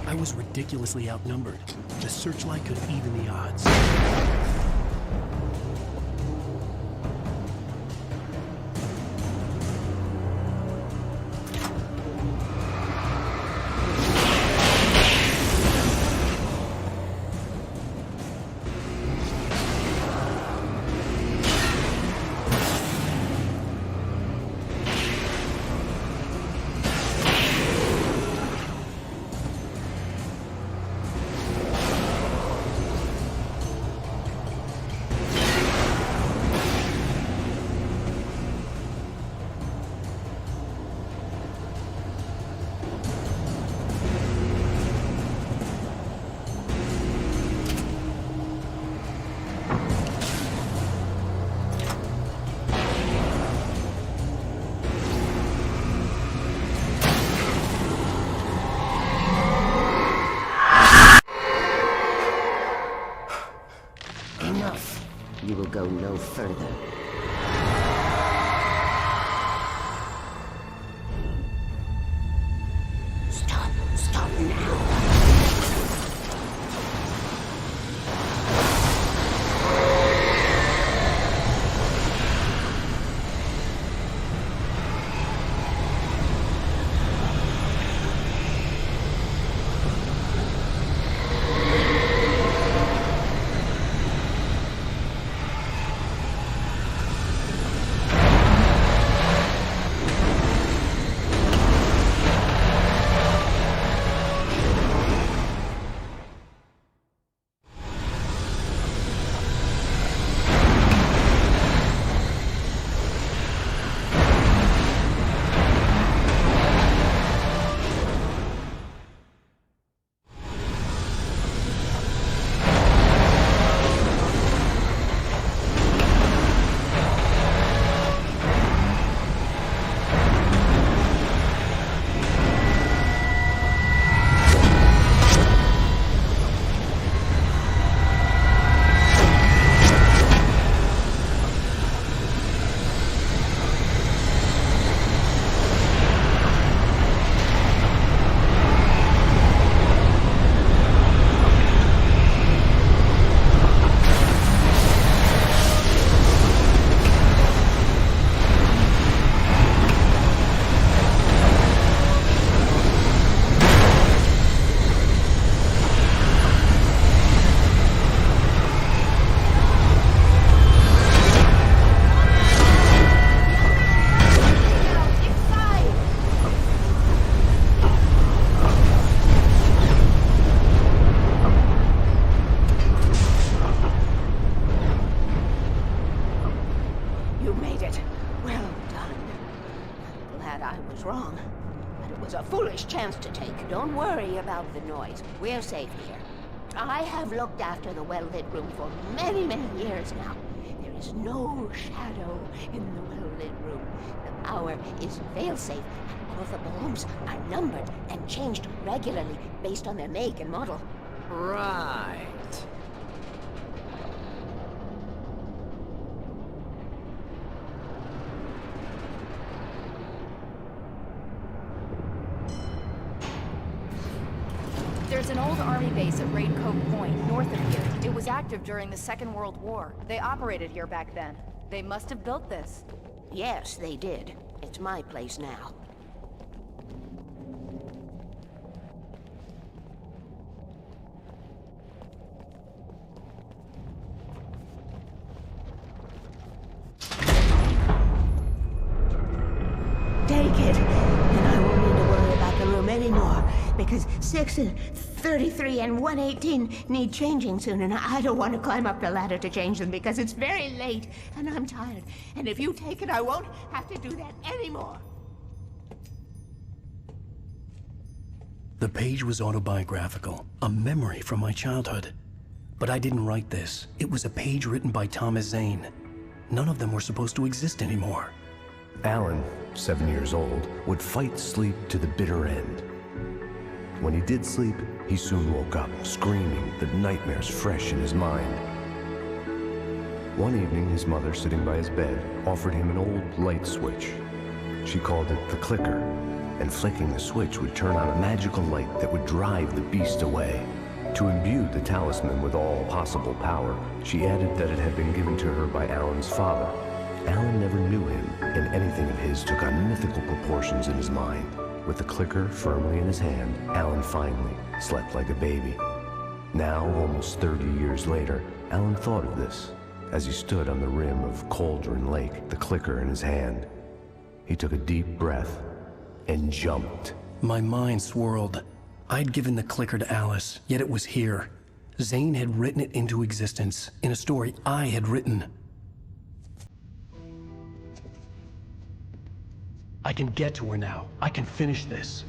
I was ridiculously outnumbered. The searchlight could even the odds. Enough. You will go no further. Stop now. You made it. Well done. I'm glad I was wrong. But it was a foolish chance to take. Don't worry about the noise. We're safe here. I have looked after the well-lit room for many, many years now. There is no shadow in the well-lit room. The power is fail-safe, and all the bulbs are numbered and changed regularly based on their make and model. Right. There's an old army base at Raincoat Point, north of here. It was active during the Second World War. They operated here back then. They must have built this. Yes, they did. It's my place now. Take it, and I won't need to worry about the room anymore, because 6 and 33 and 118 need changing soon, and I don't want to climb up the ladder to change them because it's very late, and I'm tired. And if you take it, I won't have to do that anymore. The page was autobiographical, a memory from my childhood. But I didn't write this. It was a page written by Thomas Zane. None of them were supposed to exist anymore. Alan, 7 years old, would fight sleep to the bitter end. When he did sleep, he soon woke up, screaming, the nightmares fresh in his mind. One evening, his mother, sitting by his bed, offered him an old light switch. She called it the clicker, and flicking the switch would turn on a magical light that would drive the beast away. To imbue the talisman with all possible power, she added that it had been given to her by Alan's father. Alan never knew him, and anything of his took on mythical proportions in his mind. With the clicker firmly in his hand, Alan finally slept like a baby. Now, almost 30 years later, Alan thought of this as he stood on the rim of Cauldron Lake, the clicker in his hand. He took a deep breath and jumped. My mind swirled. I'd given the clicker to Alice, yet it was here. Zane had written it into existence in a story I had written. I can get to her now. I can finish this.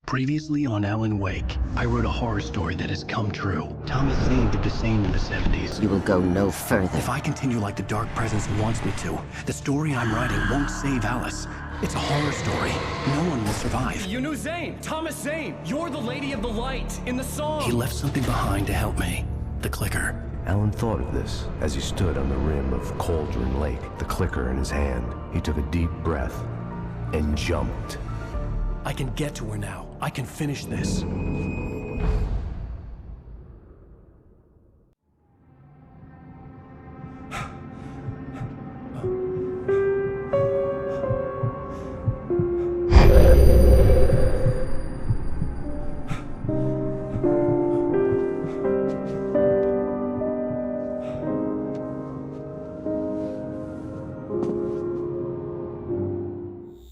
Previously on Alan Wake, I wrote a horror story that has come true. Thomas Zane did the same in the 70s. You will go no further. If I continue like the Dark Presence wants me to, the story I'm writing won't save Alice. It's a horror story. No one will survive. You knew Zane! Thomas Zane! You're the Lady of the Light in the song! He left something behind to help me. The clicker. Alan thought of this as he stood on the rim of Cauldron Lake, the clicker in his hand. He took a deep breath and jumped. I can get to her now. I can finish this.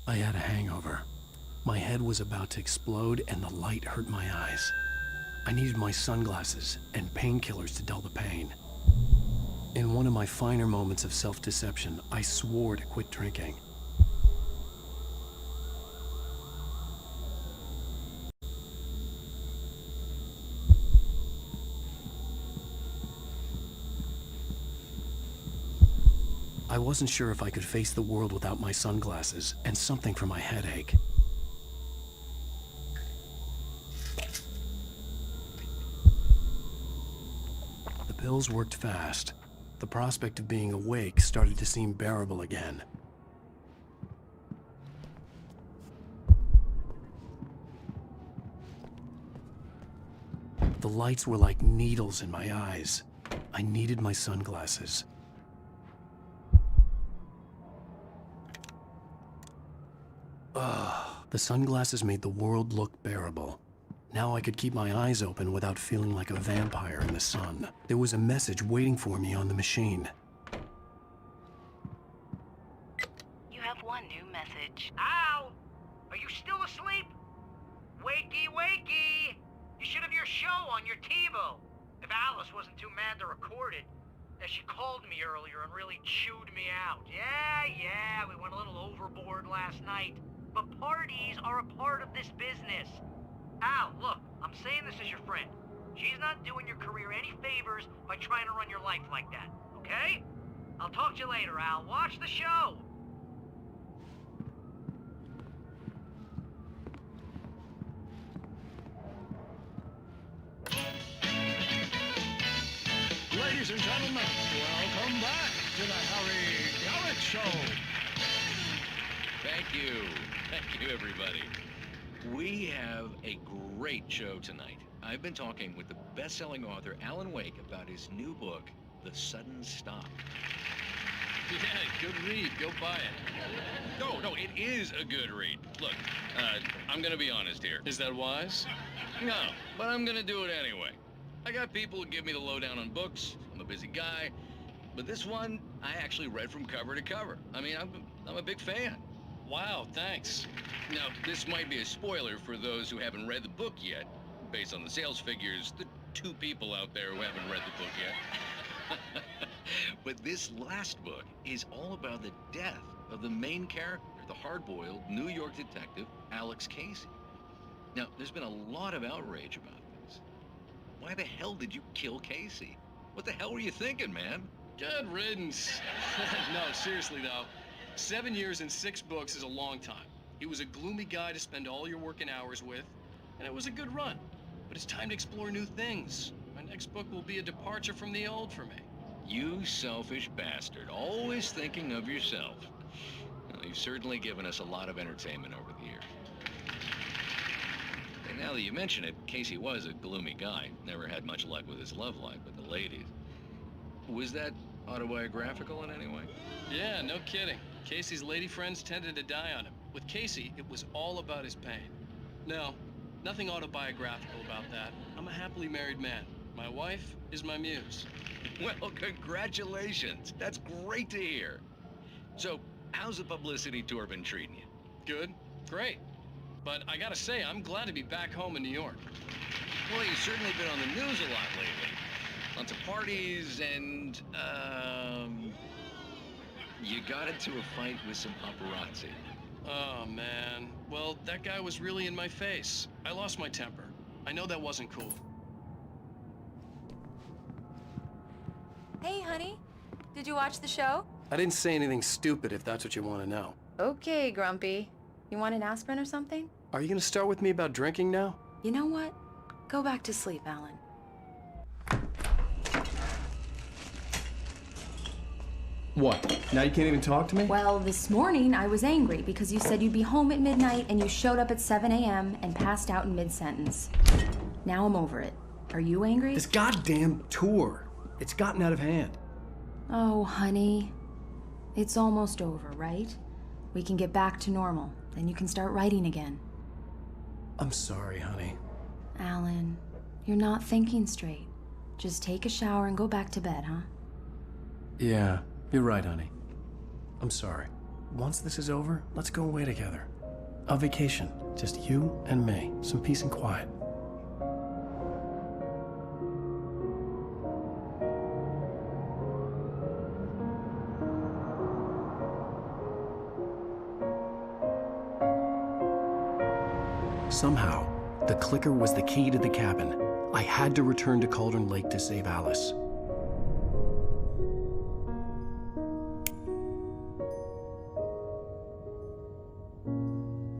I had a hangover. My head was about to explode and the light hurt my eyes. I needed my sunglasses and painkillers to dull the pain. In one of my finer moments of self-deception, I swore to quit drinking. I wasn't sure if I could face the world without my sunglasses and something for my headache. The pills worked fast. The prospect of being awake started to seem bearable again. The lights were like needles in my eyes. I needed my sunglasses. The sunglasses made the world look bearable. Now I could keep my eyes open without feeling like a vampire in the sun. There was a message waiting for me on the machine. You have one new message. Al! Are you still asleep? Wakey, wakey! You should have your show on your TiVo. If Alice wasn't too mad to record it. She called me earlier and really chewed me out. Yeah, we went a little overboard last night. But parties are a part of this business. Al, look, I'm saying this as your friend. She's not doing your career any favors by trying to run your life like that, okay? I'll talk to you later, Al. Watch the show. Ladies and gentlemen, welcome back to the Harry Garrett Show. Thank you. Thank you, everybody. We have a great show tonight. I've been talking with the best-selling author Alan Wake about his new book, The Sudden Stop. Yeah, good read. Go buy it. No, it is a good read. Look, I'm gonna be honest here. Is that wise? No, but I'm gonna do it anyway. I got people who give me the lowdown on books. I'm a busy guy. But this one, I actually read from cover to cover. I mean, I'm a big fan. Wow, thanks. Now, this might be a spoiler for those who haven't read the book yet. Based on the sales figures, the 2 people out there who haven't read the book yet. But this last book is all about the death of the main character, the hard-boiled New York detective, Alex Casey. Now, there's been a lot of outrage about this. Why the hell did you kill Casey? What the hell were you thinking, man? Good riddance. No, seriously though. 7 years and 6 books is a long time. He was a gloomy guy to spend all your working hours with, and it was a good run. But it's time to explore new things. My next book will be a departure from the old for me. You selfish bastard, always thinking of yourself. Well, you've certainly given us a lot of entertainment over the years. And now that you mention it, Casey was a gloomy guy. Never had much luck with his love life with the ladies. Was that autobiographical in any way? Yeah, no kidding. Casey's lady friends tended to die on him. With Casey, it was all about his pain. No, nothing autobiographical about that. I'm a happily married man. My wife is my muse. Well, congratulations. That's great to hear. So, how's the publicity tour been treating you? Good. Great. But I gotta say, I'm glad to be back home in New York. Well, you've certainly been on the news a lot lately. Lots of parties and, you got into a fight with some paparazzi. Oh, man. Well, that guy was really in my face. I lost my temper. I know that wasn't cool. Hey, honey. Did you watch the show? I didn't say anything stupid if that's what you want to know. Okay, Grumpy. You want an aspirin or something? Are you going to start with me about drinking now? You know what? Go back to sleep, Alan. What? Now you can't even talk to me? Well, this morning I was angry because you said you'd be home at midnight and you showed up at 7 a.m. and passed out in mid-sentence. Now I'm over it. Are you angry? This goddamn tour. It's gotten out of hand. Oh, honey. It's almost over, right? We can get back to normal. Then you can start writing again. I'm sorry, honey. Alan, you're not thinking straight. Just take a shower and go back to bed, huh? Yeah, you're right, honey. I'm sorry. Once this is over, let's go away together. A vacation. Just you and me. Some peace and quiet. Somehow, the clicker was the key to the cabin. I had to return to Cauldron Lake to save Alice.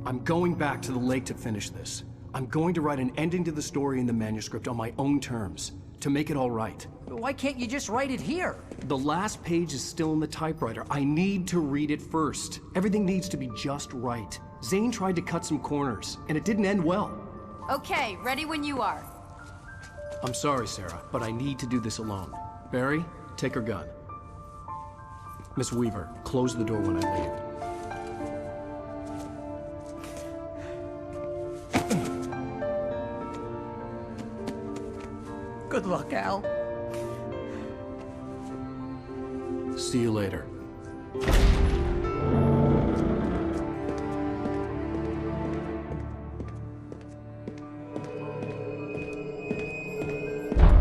I'm going back to the lake to finish this. I'm going to write an ending to the story in the manuscript on my own terms, to make it all right. Why can't you just write it here? The last page is still in the typewriter. I need to read it first. Everything needs to be just right. Zane tried to cut some corners, and it didn't end well. Okay, ready when you are. I'm sorry, Sarah, but I need to do this alone. Barry, take her gun. Miss Weaver, close the door when I leave. Good luck, Al. See you later.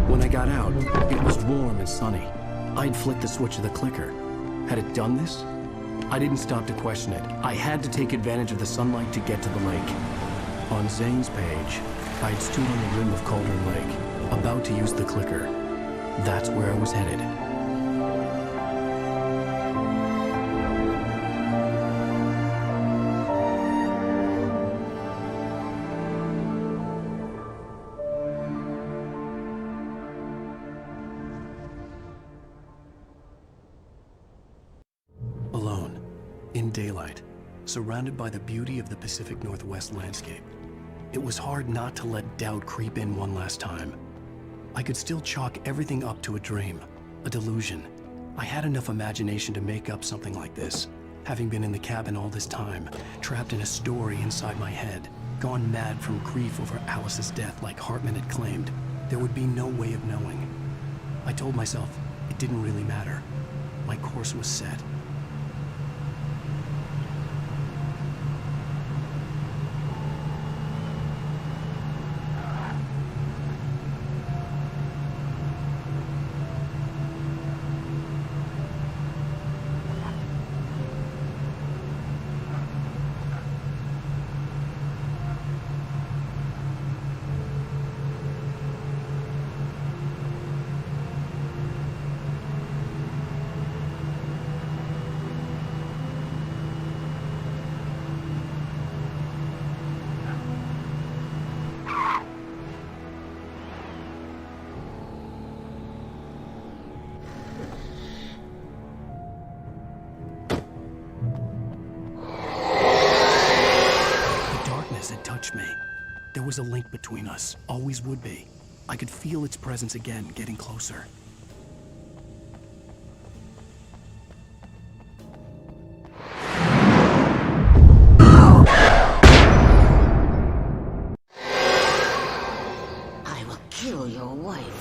When I got out, it was warm and sunny. I'd flicked the switch of the clicker. Had it done this? I didn't stop to question it. I had to take advantage of the sunlight to get to the lake. On Zane's page, I'd stood on the rim of Cauldron Lake, about to use the clicker. That's where I was headed. Alone, in daylight, surrounded by the beauty of the Pacific Northwest landscape. It was hard not to let doubt creep in one last time. I could still chalk everything up to a dream, a delusion. I had enough imagination to make up something like this, having been in the cabin all this time, trapped in a story inside my head, gone mad from grief over Alice's death like Hartman had claimed. There would be no way of knowing. I told myself it didn't really matter. My course was set. Had touched me. There was a link between us, always would be. I could feel its presence again, getting closer. I will kill your wife.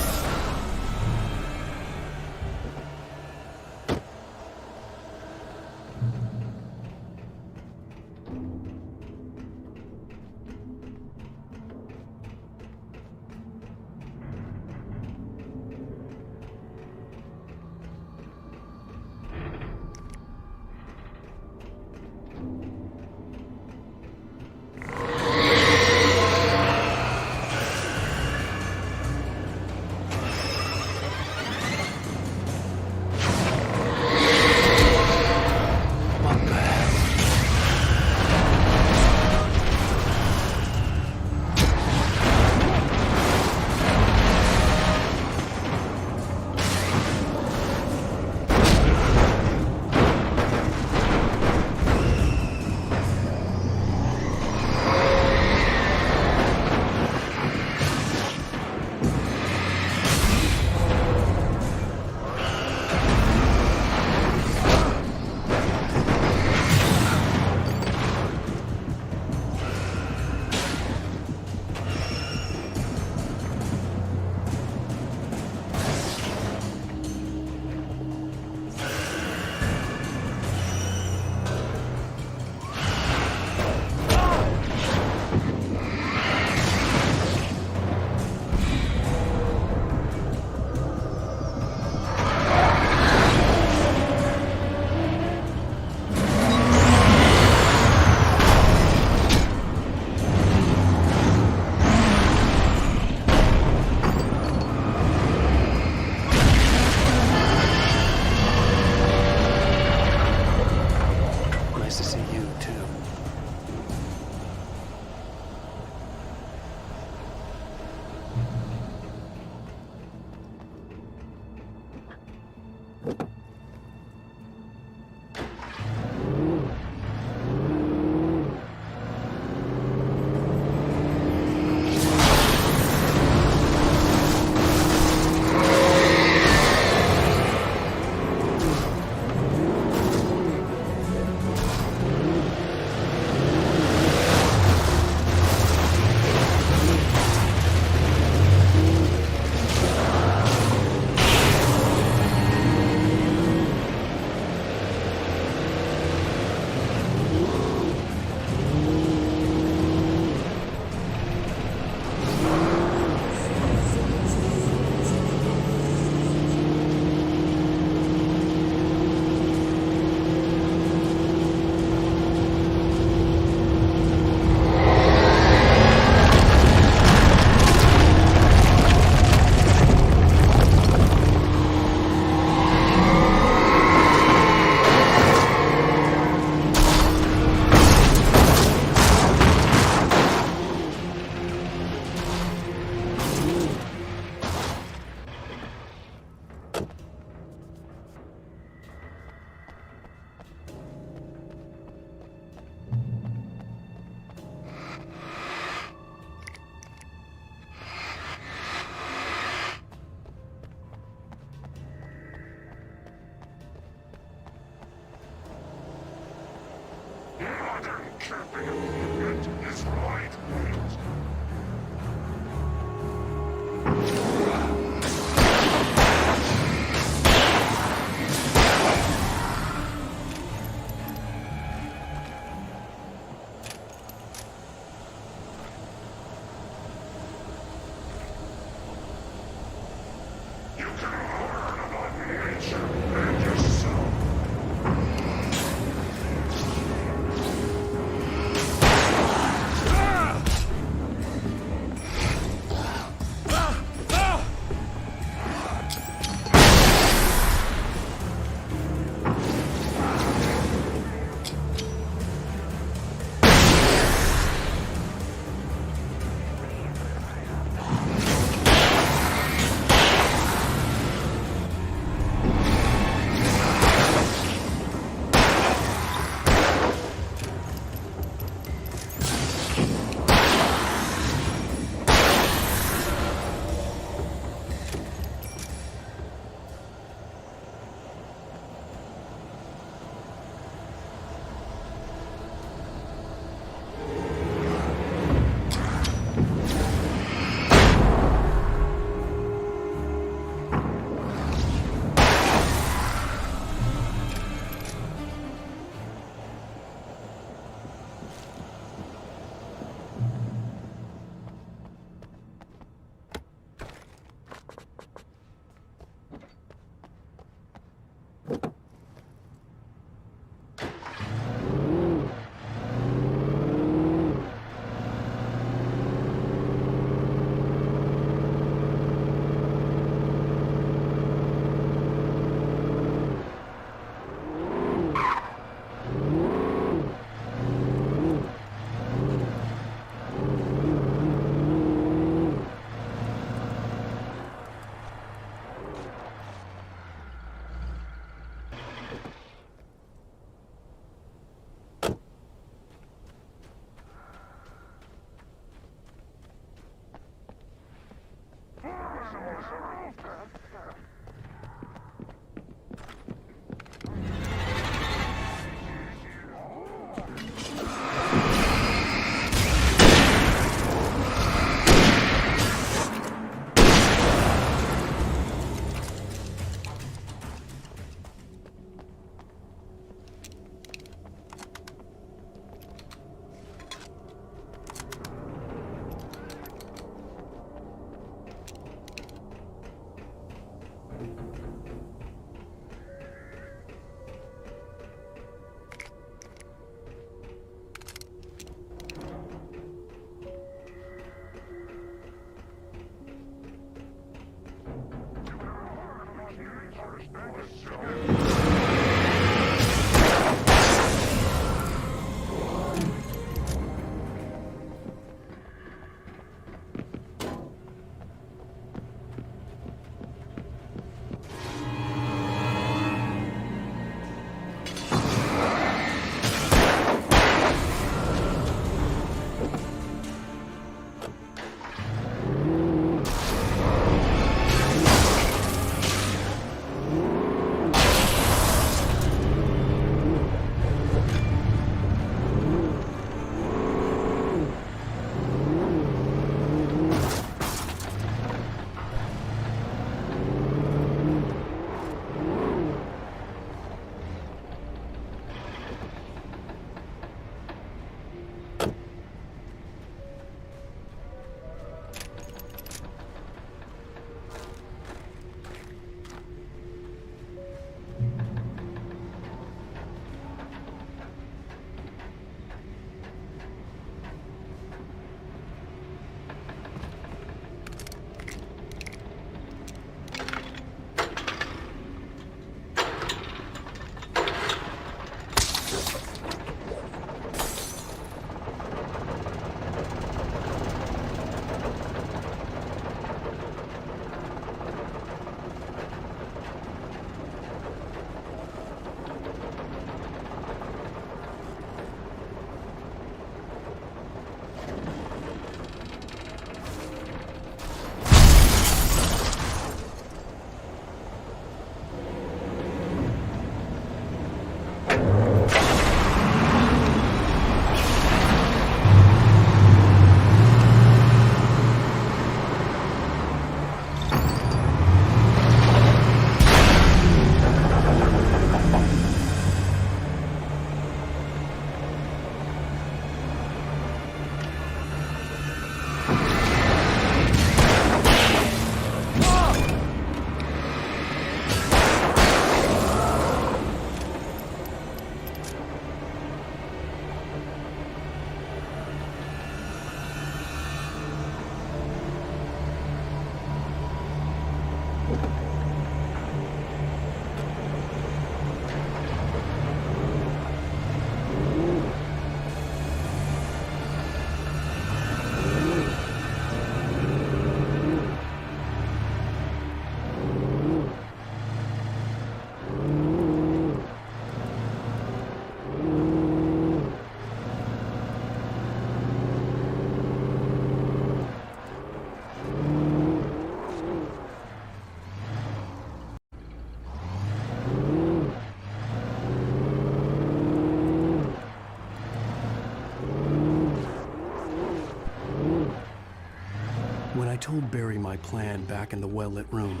When I told Barry my plan back in the well-lit room,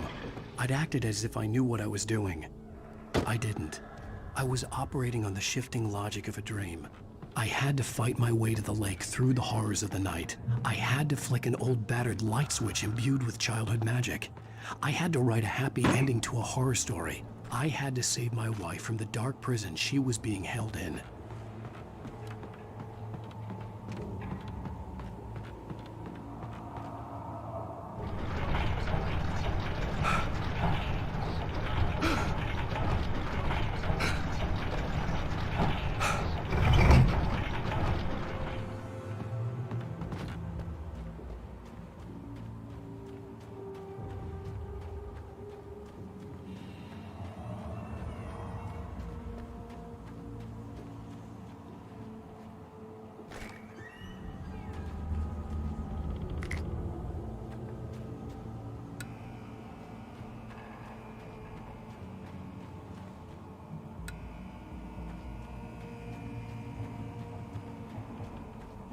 I'd acted as if I knew what I was doing. I didn't. I was operating on the shifting logic of a dream. I had to fight my way to the lake through the horrors of the night. I had to flick an old battered light switch imbued with childhood magic. I had to write a happy ending to a horror story. I had to save my wife from the dark prison she was being held in.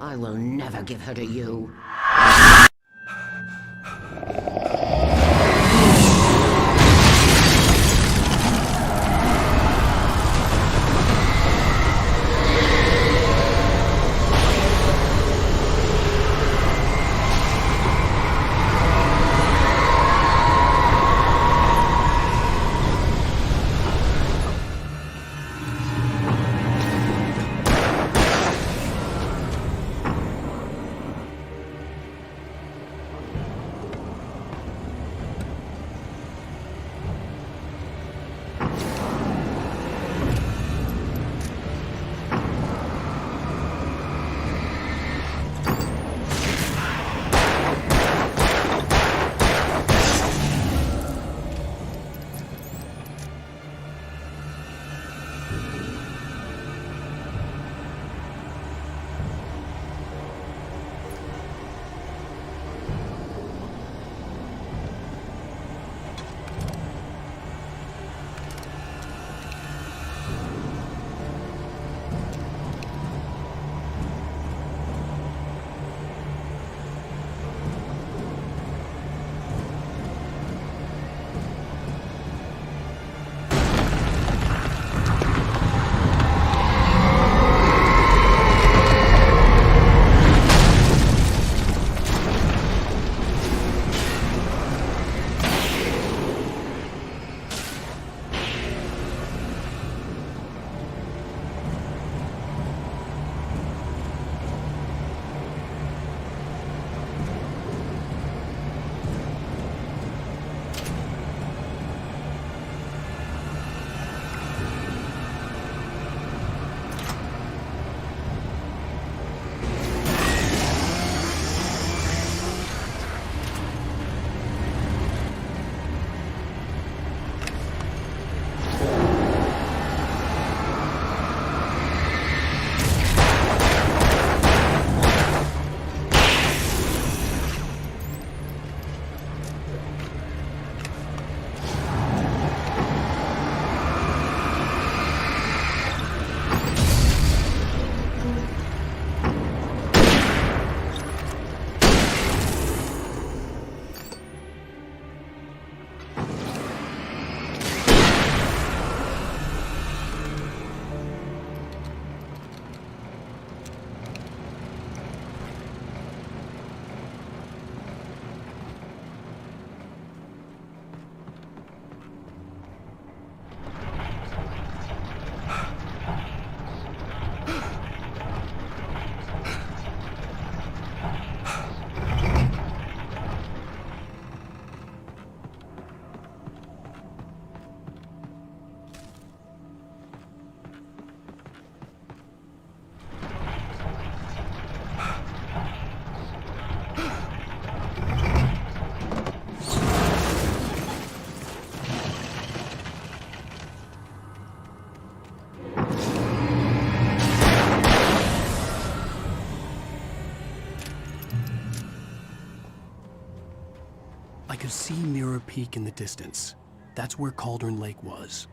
I will never give her to you. I could see Mirror Peak in the distance. That's where Cauldron Lake was.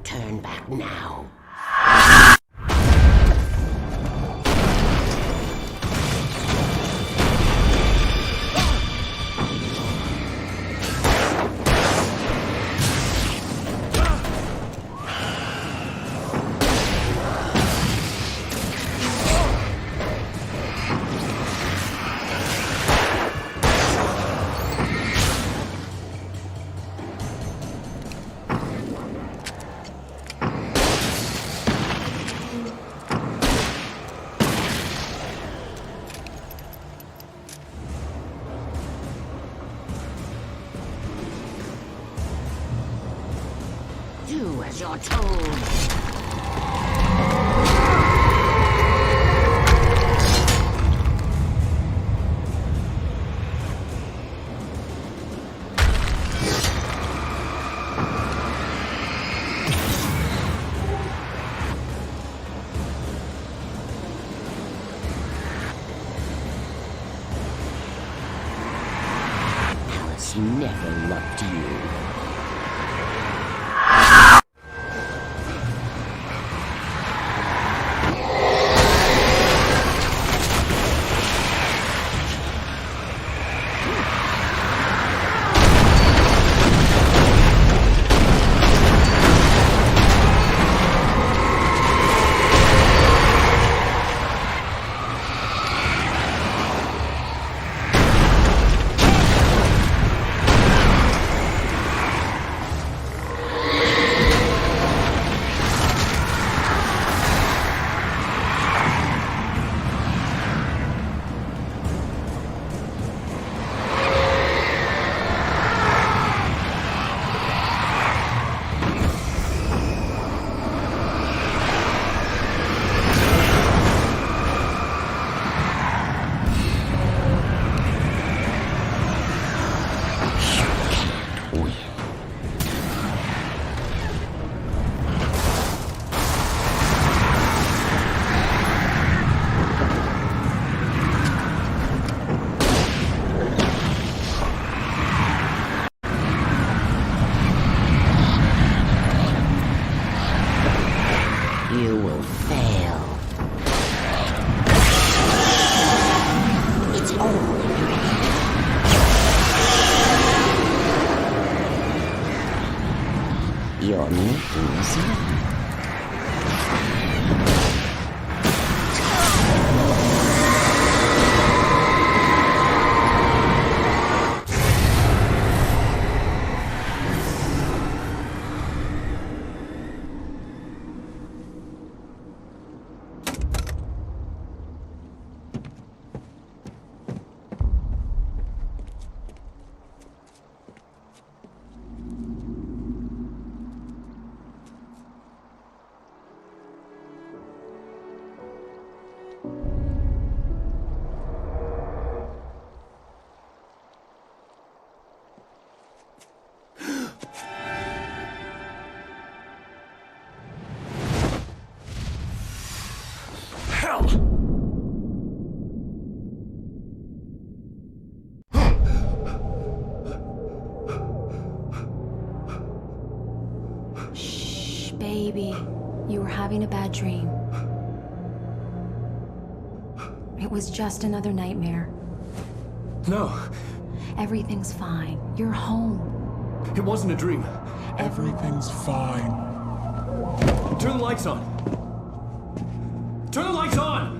Turn back now. Do as you're told. Alice never loved you. Your meeting's now. Baby, you were having a bad dream. It was just another nightmare. No. Everything's fine. You're home. It wasn't a dream. Everything's fine. Turn the lights on. Turn the lights on!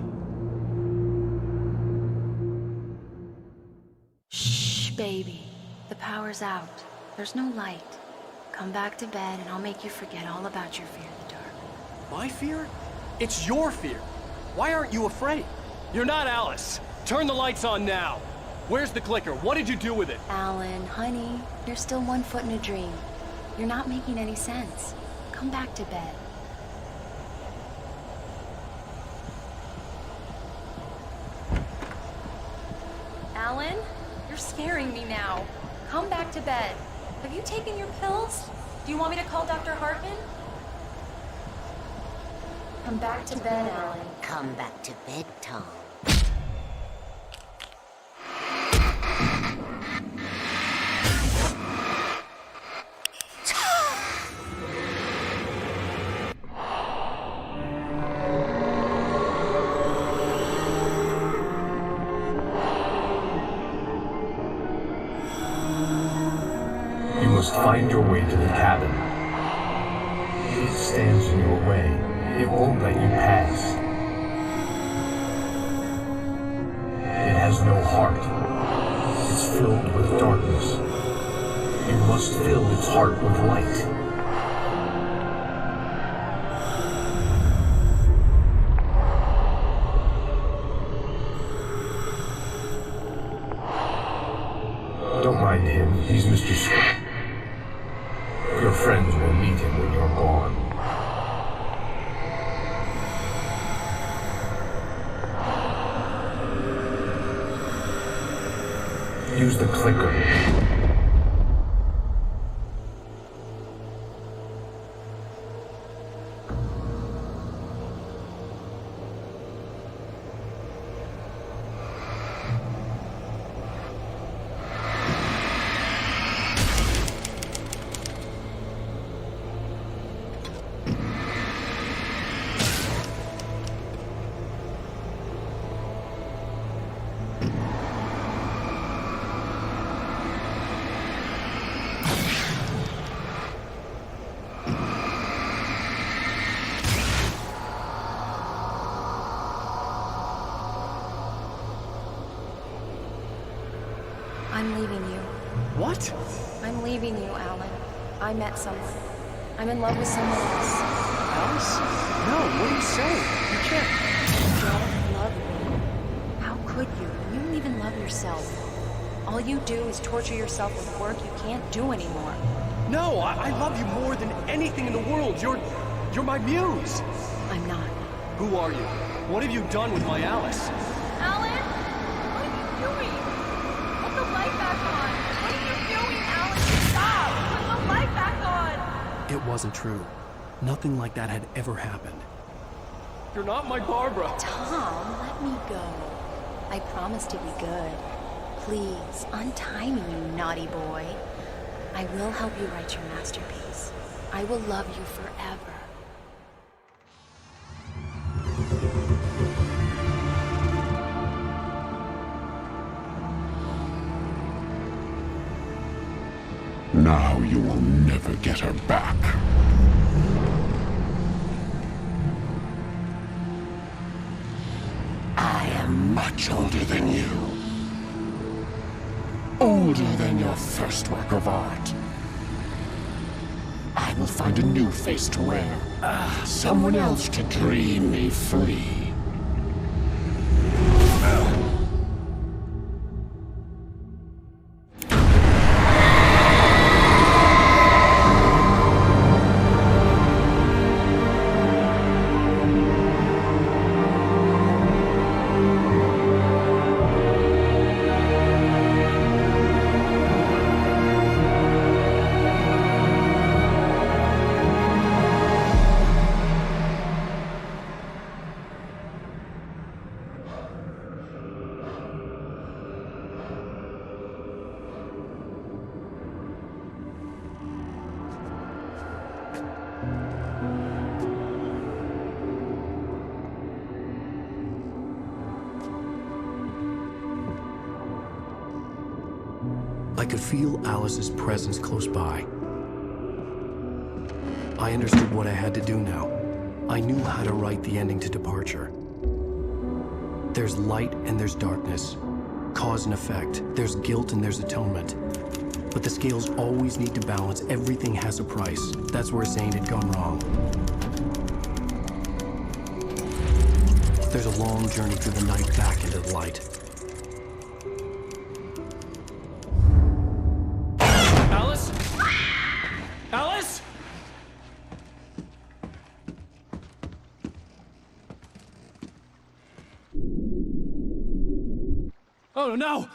Shh, baby. The power's out. There's no light. Come back to bed and I'll make you forget all about your fear of the dark. My fear? It's your fear. Why aren't you afraid? You're not Alice. Turn the lights on now. Where's the clicker? What did you do with it? Alan, honey, you're still 1 foot in a dream. You're not making any sense. Come back to bed. Alan, you're scaring me now. Come back to bed. Have you taken your pills? Do you want me to call Dr. Hartman? Come back to bed, Alan. Come back to bed, Tom. You must find your way to the cabin. It stands in your way. It won't let you pass. It has no heart. It's filled with darkness. You must fill its heart with light. Don't mind him. He's Mr. Scott. Your friends will meet him when you're gone. Use the clicker. I'm leaving you. What? I'm leaving you, Alan. I met someone. I'm in love with someone else. Alice? No, what are you saying? You can't. You don't love me. How could you? You don't even love yourself. All you do is torture yourself with work you can't do anymore. No, I love you more than anything in the world. You're my muse. I'm not. Who are you? What have you done with my Alice? Alan? What are you doing? Put the light back on. What are you doing, Alan? Stop! Put the light back on! It wasn't true. Nothing like that had ever happened. You're not my Barbara. Tom, let me go. I promise to be good. Please, untie me, you naughty boy. I will help you write your masterpiece. I will love you forever. Now you will never get her back. I am much older than you. Older than your first work of art. I will find a new face to wear. Someone else to dream me free. I could feel Alice's presence close by. I understood what I had to do now. I knew how to write the ending to Departure. There's light and there's darkness. Cause and effect. There's guilt and there's atonement. But the scales always need to balance. Everything has a price. That's where Zane had gone wrong. There's a long journey through the night back into the light. Alice? Alice? Oh no!